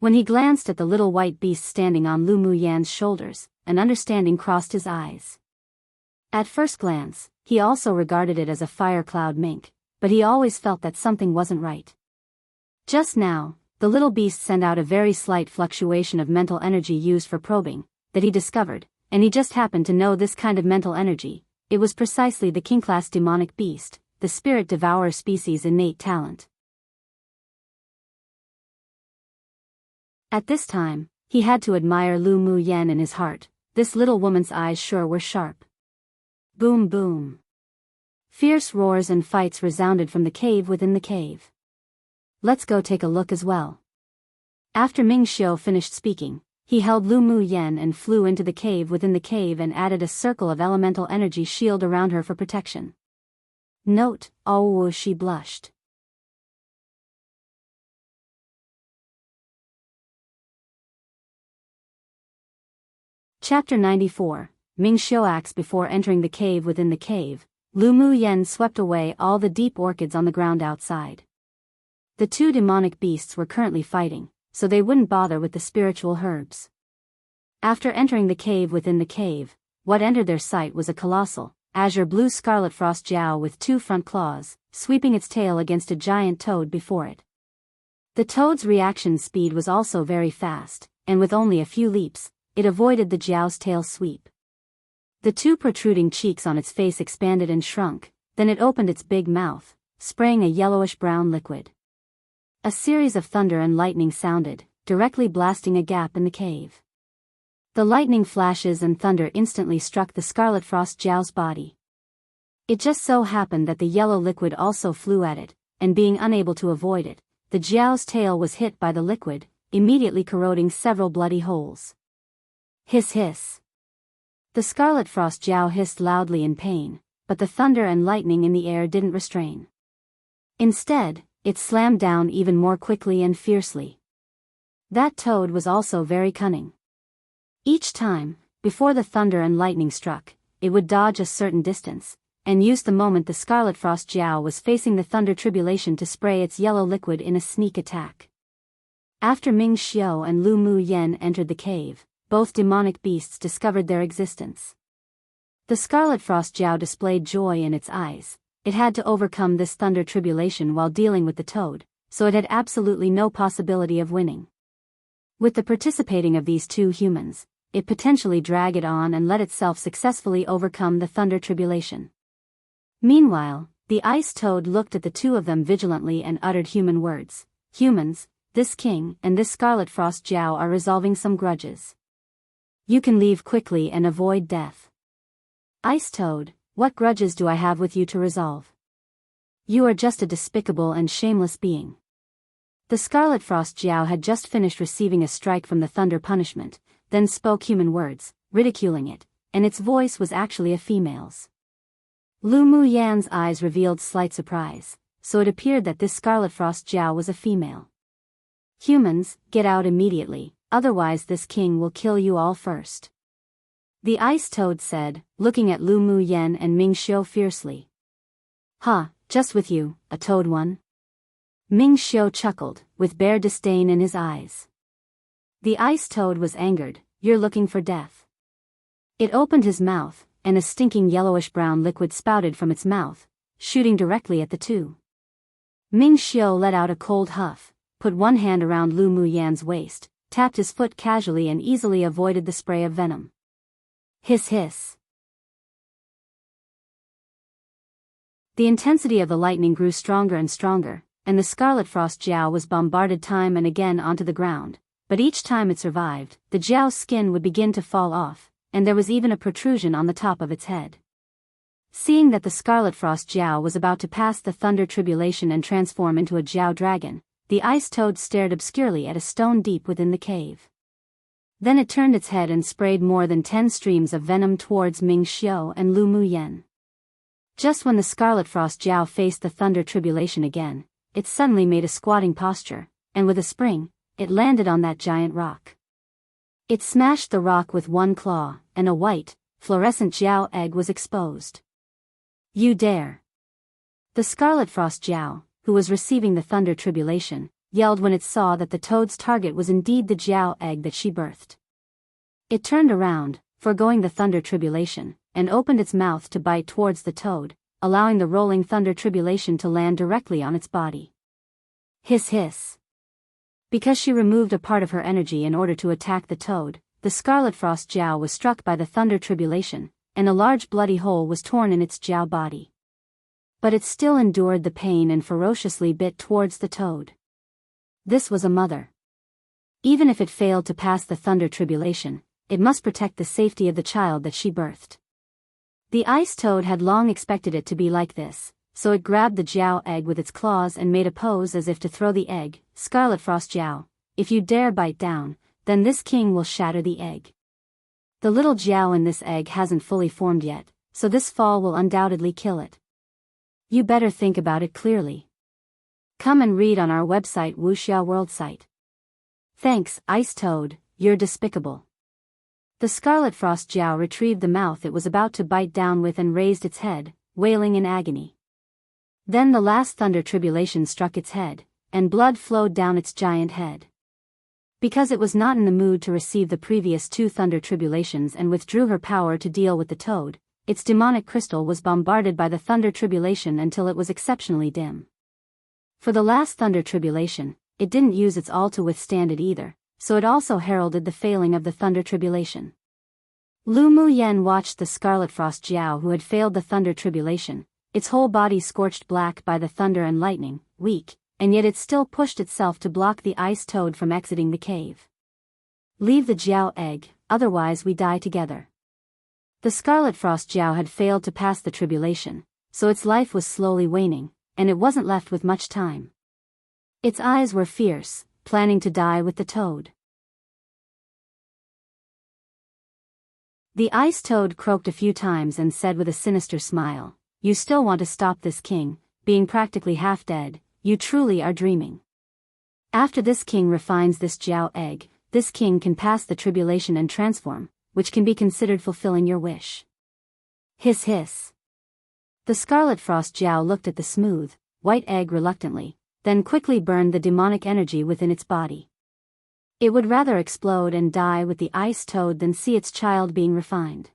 When he glanced at the little white beast standing on Lu Mu Yan's shoulders, an understanding crossed his eyes. At first glance, he also regarded it as a fire cloud mink, but he always felt that something wasn't right. Just now, the little beast sent out a very slight fluctuation of mental energy used for probing, that he discovered, and he just happened to know this kind of mental energy. It was precisely the king-class demonic beast, the spirit devourer species' innate talent. At this time, he had to admire Lu Mu Yen in his heart. This little woman's eyes sure were sharp. Boom boom. Fierce roars and fights resounded from the cave within the cave. Let's go take a look as well. After Ming Xiu finished speaking, he held Lu Mu Yen and flew into the cave within the cave and added a circle of elemental energy shield around her for protection. Note, oh, she blushed. Chapter 94, Ming Xiu acts before entering the cave within the cave. Lu Mu Yen swept away all the deep orchids on the ground outside. The two demonic beasts were currently fighting, so they wouldn't bother with the spiritual herbs. After entering the cave within the cave, what entered their sight was a colossal, azure blue Scarlet Frost Jiao with two front claws, sweeping its tail against a giant toad before it. The toad's reaction speed was also very fast, and with only a few leaps, it avoided the Jiao's tail sweep. The two protruding cheeks on its face expanded and shrunk, then it opened its big mouth, spraying a yellowish-brown liquid. A series of thunder and lightning sounded, directly blasting a gap in the cave. The lightning flashes and thunder instantly struck the Scarlet Frost Jiao's body. It just so happened that the yellow liquid also flew at it, and being unable to avoid it, the Jiao's tail was hit by the liquid, immediately corroding several bloody holes. Hiss hiss. The Scarlet Frost Jiao hissed loudly in pain, but the thunder and lightning in the air didn't restrain. Instead, it slammed down even more quickly and fiercely. That toad was also very cunning. Each time, before the thunder and lightning struck, it would dodge a certain distance, and use the moment the Scarlet Frost Jiao was facing the thunder tribulation to spray its yellow liquid in a sneak attack. After Ming Xiu and Lu Mu Yen entered the cave, both demonic beasts discovered their existence. The Scarlet Frost Jiao displayed joy in its eyes. It had to overcome this thunder tribulation while dealing with the toad, so it had absolutely no possibility of winning. With the participating of these two humans, it potentially drag it on and let itself successfully overcome the thunder tribulation. Meanwhile, the ice toad looked at the two of them vigilantly and uttered human words. Humans, this king and this Scarlet Frost Jiao are resolving some grudges. You can leave quickly and avoid death. Ice Toad, what grudges do I have with you to resolve? You are just a despicable and shameless being. The Scarlet Frost Jiao had just finished receiving a strike from the Thunder punishment, then spoke human words, ridiculing it, and its voice was actually a female's. Lu Mu Yan's eyes revealed slight surprise, so it appeared that this Scarlet Frost Jiao was a female. Humans, get out immediately, otherwise this king will kill you all first. The Ice Toad said, looking at Lu Mu Yan and Ming Xiu fiercely. Ha, just with you, a toad one? Ming Xiu chuckled, with bare disdain in his eyes. The Ice Toad was angered, you're looking for death. It opened his mouth, and a stinking yellowish-brown liquid spouted from its mouth, shooting directly at the two. Ming Xiu let out a cold huff, put one hand around Lu Mu Yan's waist, tapped his foot casually and easily avoided the spray of venom. Hiss hiss. The intensity of the lightning grew stronger and stronger, and the Scarlet Frost Jiao was bombarded time and again onto the ground, but each time it survived, the Jiao's skin would begin to fall off, and there was even a protrusion on the top of its head. Seeing that the Scarlet Frost Jiao was about to pass the Thunder Tribulation and transform into a Jiao dragon, the Ice Toad stared obscurely at a stone deep within the cave. Then it turned its head and sprayed more than 10 streams of venom towards Ming Xiu and Lu Mu Yan. Just when the Scarlet Frost Jiao faced the Thunder Tribulation again, it suddenly made a squatting posture, and with a spring, it landed on that giant rock. It smashed the rock with one claw, and a white, fluorescent Jiao egg was exposed. You dare! The Scarlet Frost Jiao, who was receiving the Thunder Tribulation, yelled when it saw that the toad's target was indeed the Jiao egg that she birthed. It turned around, foregoing the Thunder Tribulation, and opened its mouth to bite towards the toad, allowing the rolling Thunder Tribulation to land directly on its body. Hiss hiss. Because she removed a part of her energy in order to attack the toad, the Scarlet Frost Jiao was struck by the Thunder Tribulation, and a large bloody hole was torn in its Jiao body. But it still endured the pain and ferociously bit towards the toad. This was a mother. Even if it failed to pass the Thunder Tribulation, it must protect the safety of the child that she birthed. The Ice Toad had long expected it to be like this, so it grabbed the Jiao egg with its claws and made a pose as if to throw the egg. Scarlet Frost Jiao, if you dare bite down, then this king will shatter the egg. The little Jiao in this egg hasn't fully formed yet, so this fall will undoubtedly kill it. You better think about it clearly. Come and read on our website Wuxia World site. Thanks, Ice Toad, you're despicable. The Scarlet Frost Jiao retrieved the mouth it was about to bite down with and raised its head, wailing in agony. Then the last Thunder Tribulation struck its head, and blood flowed down its giant head. Because it was not in the mood to receive the previous 2 Thunder Tribulations and withdrew her power to deal with the toad, its demonic crystal was bombarded by the Thunder Tribulation until it was exceptionally dim. For the last Thunder Tribulation, it didn't use its all to withstand it either, so it also heralded the failing of the Thunder Tribulation. Lu Mu Yan watched the Scarlet Frost Jiao who had failed the Thunder Tribulation, its whole body scorched black by the thunder and lightning, weak, and yet it still pushed itself to block the Ice Toad from exiting the cave. Leave the Jiao egg, otherwise we die together. The Scarlet Frost Jiao had failed to pass the tribulation, so its life was slowly waning, and it wasn't left with much time. Its eyes were fierce, planning to die with the toad. The Ice Toad croaked a few times and said with a sinister smile, "You still want to stop this king, being practically half dead, you truly are dreaming. After this king refines this Jiao egg, this king can pass the tribulation and transform, which can be considered fulfilling your wish." Hiss hiss. The Scarlet Frost Jiao looked at the smooth, white egg reluctantly, then quickly burned the demonic energy within its body. It would rather explode and die with the Ice Toad than see its child being refined.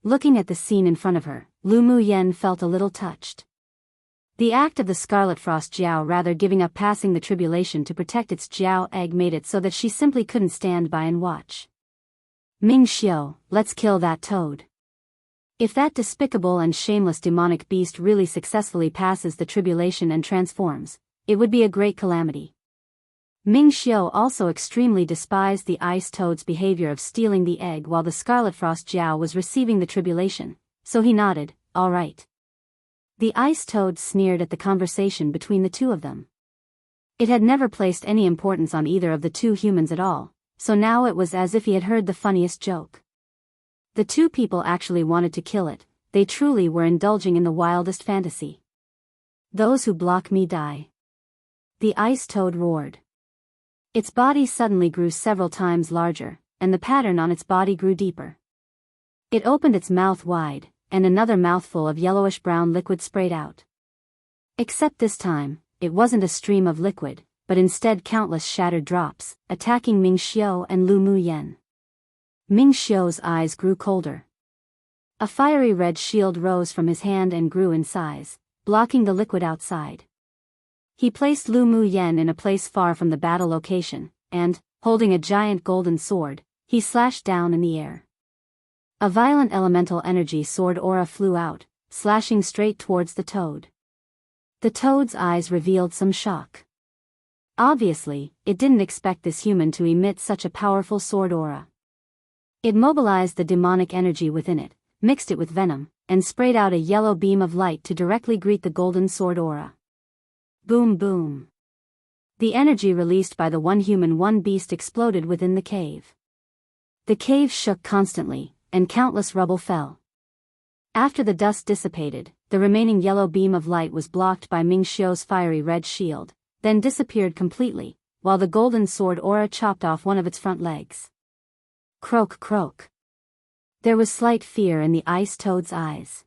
Looking at the scene in front of her, Lu Mu Yan felt a little touched. The act of the Scarlet Frost Jiao rather giving up passing the tribulation to protect its Jiao egg made it so that she simply couldn't stand by and watch. Ming Xiu, let's kill that toad. If that despicable and shameless demonic beast really successfully passes the tribulation and transforms, it would be a great calamity. Ming Xiu also extremely despised the ice toad's behavior of stealing the egg while the Scarlet Frost Jiao was receiving the tribulation, so he nodded, all right. The ice toad sneered at the conversation between the two of them. It had never placed any importance on either of the two humans at all, so now it was as if he had heard the funniest joke. The two people actually wanted to kill it, they truly were indulging in the wildest fantasy. Those who block me die. The ice toad roared. Its body suddenly grew several times larger, and the pattern on its body grew deeper. It opened its mouth wide, and another mouthful of yellowish-brown liquid sprayed out. Except this time, it wasn't a stream of liquid, but instead countless shattered drops, attacking Ming Xiu and Lu Muyen. Ming Xiu's eyes grew colder. A fiery red shield rose from his hand and grew in size, blocking the liquid outside. He placed Lu Muyen in a place far from the battle location, and, holding a giant golden sword, he slashed down in the air. A violent elemental energy sword aura flew out, slashing straight towards the toad. The toad's eyes revealed some shock. Obviously, it didn't expect this human to emit such a powerful sword aura. It mobilized the demonic energy within it, mixed it with venom, and sprayed out a yellow beam of light to directly greet the golden sword aura. Boom boom. The energy released by the one human one beast exploded within the cave. The cave shook constantly, and countless rubble fell. After the dust dissipated, the remaining yellow beam of light was blocked by Ming Xiu's fiery red shield, then disappeared completely, while the golden sword aura chopped off one of its front legs. Croak croak. There was slight fear in the ice toad's eyes.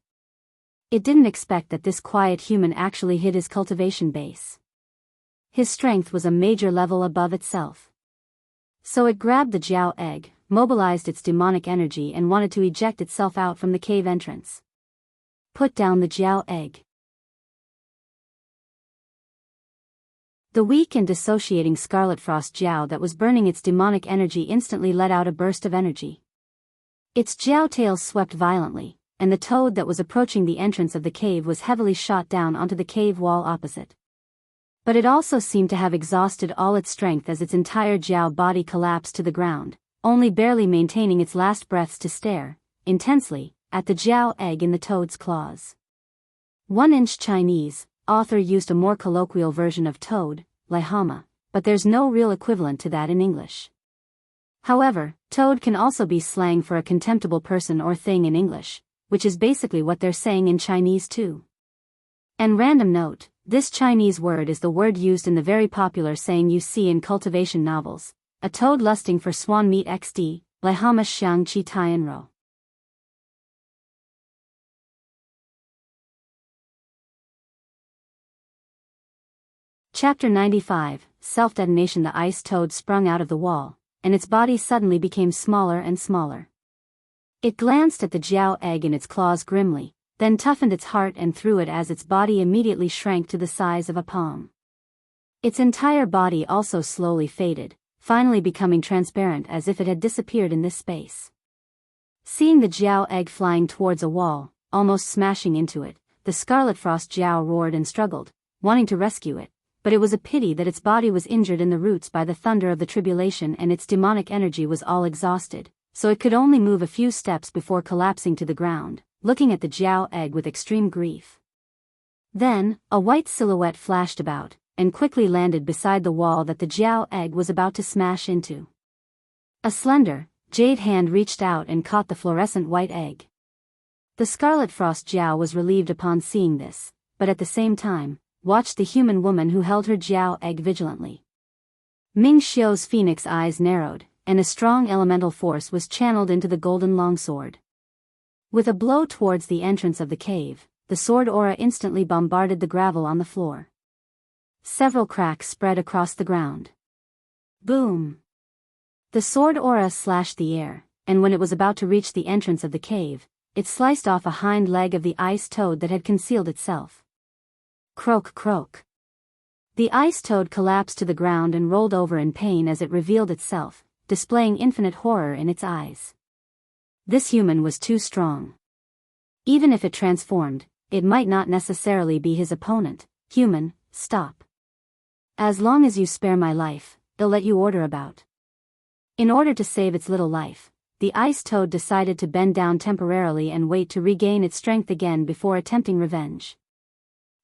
It didn't expect that this quiet human actually hid his cultivation base. His strength was a major level above itself. So it grabbed the Jiao egg, mobilized its demonic energy and wanted to eject itself out from the cave entrance. Put down the Jiao egg. The weak and dissociating Scarlet Frost Jiao that was burning its demonic energy instantly let out a burst of energy. Its Jiao tail swept violently, and the toad that was approaching the entrance of the cave was heavily shot down onto the cave wall opposite. But it also seemed to have exhausted all its strength as its entire Jiao body collapsed to the ground, only barely maintaining its last breaths to stare, intensely, at the Jiao egg in the toad's claws. 1-inch Chinese, author used a more colloquial version of toad, Laihama, but there's no real equivalent to that in English. However, toad can also be slang for a contemptible person or thing in English, which is basically what they're saying in Chinese too. And random note, this Chinese word is the word used in the very popular saying you see in cultivation novels, a toad lusting for swan meat xd, Laihama xiang qi tianro. Chapter 95, Self-Detonation. The ice toad sprung out of the wall, and its body suddenly became smaller and smaller. It glanced at the Jiao egg in its claws grimly, then toughened its heart and threw it as its body immediately shrank to the size of a palm. Its entire body also slowly faded, finally becoming transparent as if it had disappeared in this space. Seeing the Jiao egg flying towards a wall, almost smashing into it, the Scarlet Frost Jiao roared and struggled, wanting to rescue it, but it was a pity that its body was injured in the roots by the thunder of the tribulation and its demonic energy was all exhausted, so it could only move a few steps before collapsing to the ground, looking at the Jiao egg with extreme grief. Then, a white silhouette flashed about, and quickly landed beside the wall that the Jiao egg was about to smash into. A slender, jade hand reached out and caught the fluorescent white egg. The Scarlet Frost Jiao was relieved upon seeing this, but at the same time, watched the human woman who held her Jiao egg vigilantly. Ming Xiu's phoenix eyes narrowed, and a strong elemental force was channeled into the golden longsword. With a blow towards the entrance of the cave, the sword aura instantly bombarded the gravel on the floor. Several cracks spread across the ground. Boom! The sword aura slashed the air, and when it was about to reach the entrance of the cave, it sliced off a hind leg of the ice toad that had concealed itself. Croak croak. The ice toad collapsed to the ground and rolled over in pain as it revealed itself, displaying infinite horror in its eyes. This human was too strong. Even if it transformed, it might not necessarily be his opponent. Human, stop. As long as you spare my life, they'll let you order about. In order to save its little life, the ice toad decided to bend down temporarily and wait to regain its strength again before attempting revenge.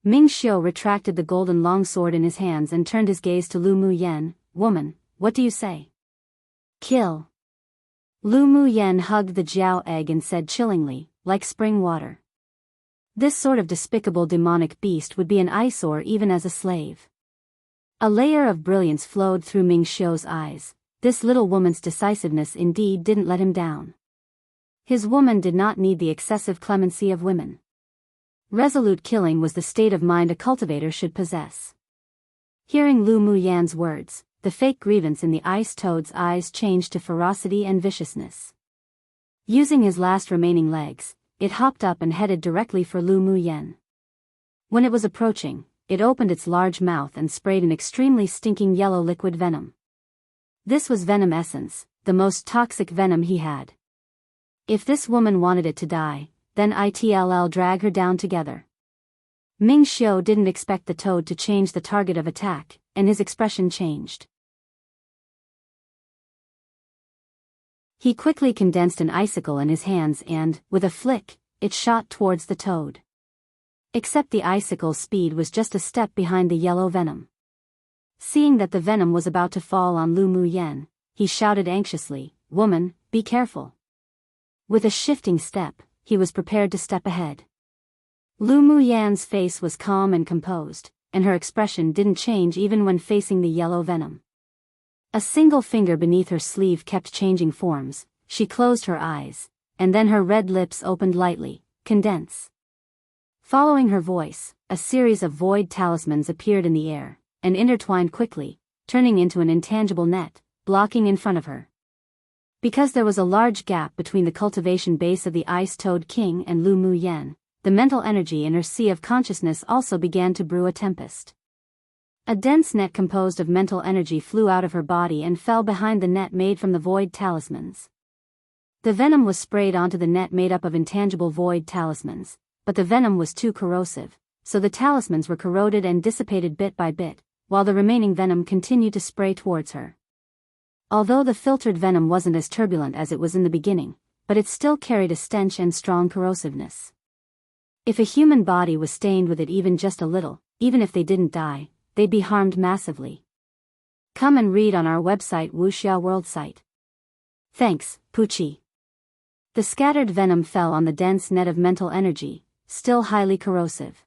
Ming Xiu retracted the golden longsword in his hands and turned his gaze to Lu Mu Yan. Woman, what do you say? Kill. Lu Mu Yan hugged the Jiao egg and said chillingly, like spring water. This sort of despicable demonic beast would be an eyesore even as a slave. A layer of brilliance flowed through Ming Xiu's eyes. This little woman's decisiveness indeed didn't let him down. His woman did not need the excessive clemency of women. Resolute killing was the state of mind a cultivator should possess. Hearing Lu Mu Yan's words, the fake grievance in the ice toad's eyes changed to ferocity and viciousness. Using his last remaining legs, it hopped up and headed directly for Lu Mu Yan. When it was approaching, it opened its large mouth and sprayed an extremely stinking yellow liquid venom. This was venom essence, the most toxic venom he had. If this woman wanted it to die, then it'll drag her down together. Ming Xiu didn't expect the toad to change the target of attack, and his expression changed. He quickly condensed an icicle in his hands and, with a flick, it shot towards the toad. Except the icicle's speed was just a step behind the yellow venom. Seeing that the venom was about to fall on Lu Mu Yan, he shouted anxiously, "Woman, be careful." With a shifting step, he was prepared to step ahead. Lu Mu Yan's face was calm and composed, and her expression didn't change even when facing the yellow venom. A single finger beneath her sleeve kept changing forms. She closed her eyes, and then her red lips opened lightly. Condense. Following her voice, a series of void talismans appeared in the air, and intertwined quickly, turning into an intangible net, blocking in front of her. Because there was a large gap between the cultivation base of the Ice Toad King and Lu Mu Yan, the mental energy in her sea of consciousness also began to brew a tempest. A dense net composed of mental energy flew out of her body and fell behind the net made from the void talismans. The venom was sprayed onto the net made up of intangible void talismans, but the venom was too corrosive, so the talismans were corroded and dissipated bit by bit, while the remaining venom continued to spray towards her. Although the filtered venom wasn't as turbulent as it was in the beginning, but it still carried a stench and strong corrosiveness. If a human body was stained with it even just a little, even if they didn't die, they'd be harmed massively. Come and read on our website Wuxia World site. Thanks, Pucci. The scattered venom fell on the dense net of mental energy, still highly corrosive.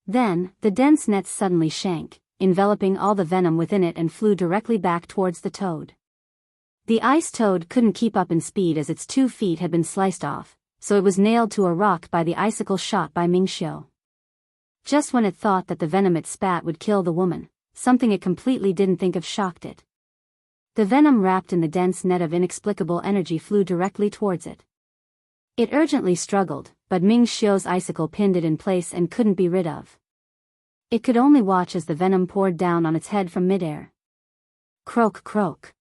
Then, the dense net suddenly shrank, enveloping all the venom within it and flew directly back towards the toad. The ice toad couldn't keep up in speed as its 2 feet had been sliced off, so it was nailed to a rock by the icicle shot by Ming Xiu. Just when it thought that the venom it spat would kill the woman, something it completely didn't think of shocked it. The venom wrapped in the dense net of inexplicable energy flew directly towards it. It urgently struggled, but Ming Xiu's icicle pinned it in place and couldn't be rid of. It could only watch as the venom poured down on its head from midair. Croak, croak.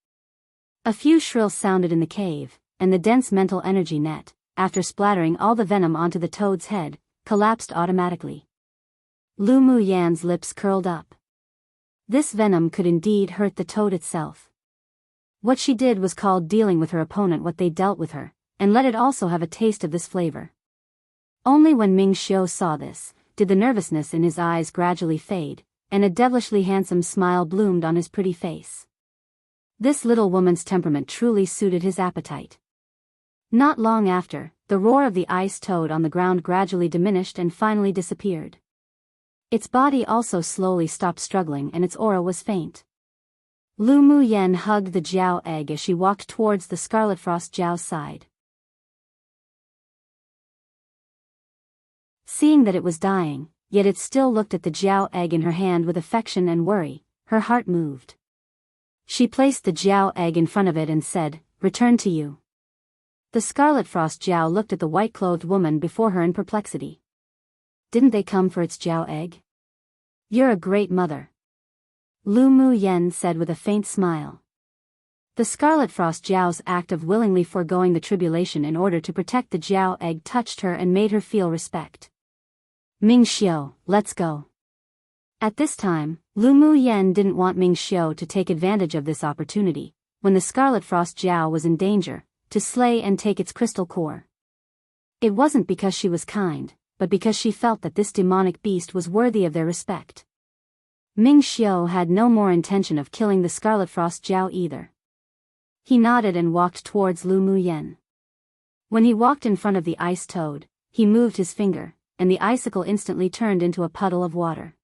A few shrills sounded in the cave, and the dense mental energy net, after splattering all the venom onto the toad's head, collapsed automatically. Lu Mu Yan's lips curled up. This venom could indeed hurt the toad itself. What she did was called dealing with her opponent what they dealt with her, and let it also have a taste of this flavor. Only when Ming Xiu saw this, did the nervousness in his eyes gradually fade, and a devilishly handsome smile bloomed on his pretty face. This little woman's temperament truly suited his appetite. Not long after, the roar of the ice toad on the ground gradually diminished and finally disappeared. Its body also slowly stopped struggling and its aura was faint. Lu Mu Yan hugged the Jiao egg as she walked towards the Scarlet Frost Jiao's side. Seeing that it was dying, yet it still looked at the Jiao egg in her hand with affection and worry, her heart moved. She placed the Jiao egg in front of it and said, "Return to you." The Scarlet Frost Jiao looked at the white-clothed woman before her in perplexity. Didn't they come for its Jiao egg? You're a great mother. Lu Mu Yan said with a faint smile. The Scarlet Frost Jiao's act of willingly foregoing the tribulation in order to protect the Jiao egg touched her and made her feel respect. Ming Xiu, let's go. At this time, Lu Mu Yen didn't want Ming Xiu to take advantage of this opportunity, when the Scarlet Frost Jiao was in danger, to slay and take its crystal core. It wasn't because she was kind, but because she felt that this demonic beast was worthy of their respect. Ming Xiu had no more intention of killing the Scarlet Frost Jiao either. He nodded and walked towards Lu Mu Yen. When he walked in front of the ice toad, he moved his finger, and the icicle instantly turned into a puddle of water.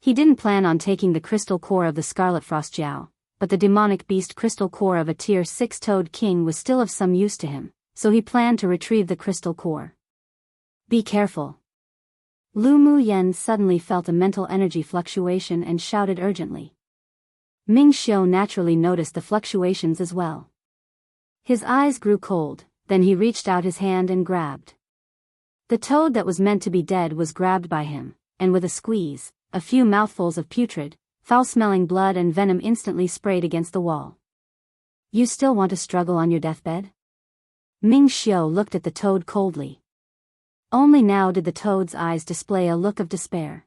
He didn't plan on taking the crystal core of the Scarlet Frost Jiao, but the demonic beast crystal core of a tier 6 toad king was still of some use to him, so he planned to retrieve the crystal core. Be careful. Lu Mu Yen suddenly felt a mental energy fluctuation and shouted urgently. Ming Xiu naturally noticed the fluctuations as well. His eyes grew cold, then he reached out his hand and grabbed. The toad that was meant to be dead was grabbed by him, and with a squeeze, a few mouthfuls of putrid, foul-smelling blood and venom instantly sprayed against the wall. You still want to struggle on your deathbed? Ming Xiu looked at the toad coldly. Only now did the toad's eyes display a look of despair.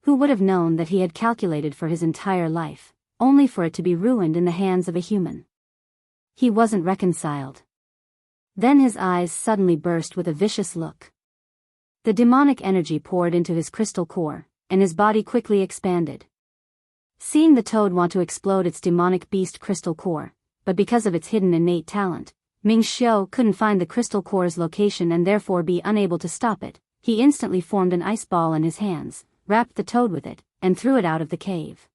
Who would have known that he had calculated for his entire life, only for it to be ruined in the hands of a human? He wasn't reconciled. Then his eyes suddenly burst with a vicious look. The demonic energy poured into his crystal core, and his body quickly expanded. Seeing the toad want to explode its demonic beast crystal core, but because of its hidden innate talent, Ming Xiu couldn't find the crystal core's location and therefore be unable to stop it. He instantly formed an ice ball in his hands, wrapped the toad with it, and threw it out of the cave.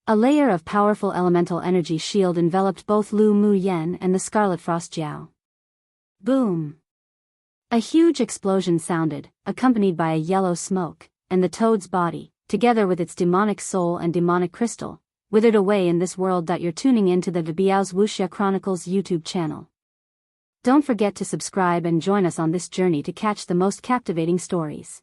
A layer of powerful elemental energy shield enveloped both Lu Mu Yen and the Scarlet Frost Jiao. Boom! A huge explosion sounded, accompanied by a yellow smoke, and the toad's body, together with its demonic soul and demonic crystal, withered away in this world. You're tuning into the Biyao's Wuxia Chronicles YouTube channel. Don't forget to subscribe and join us on this journey to catch the most captivating stories.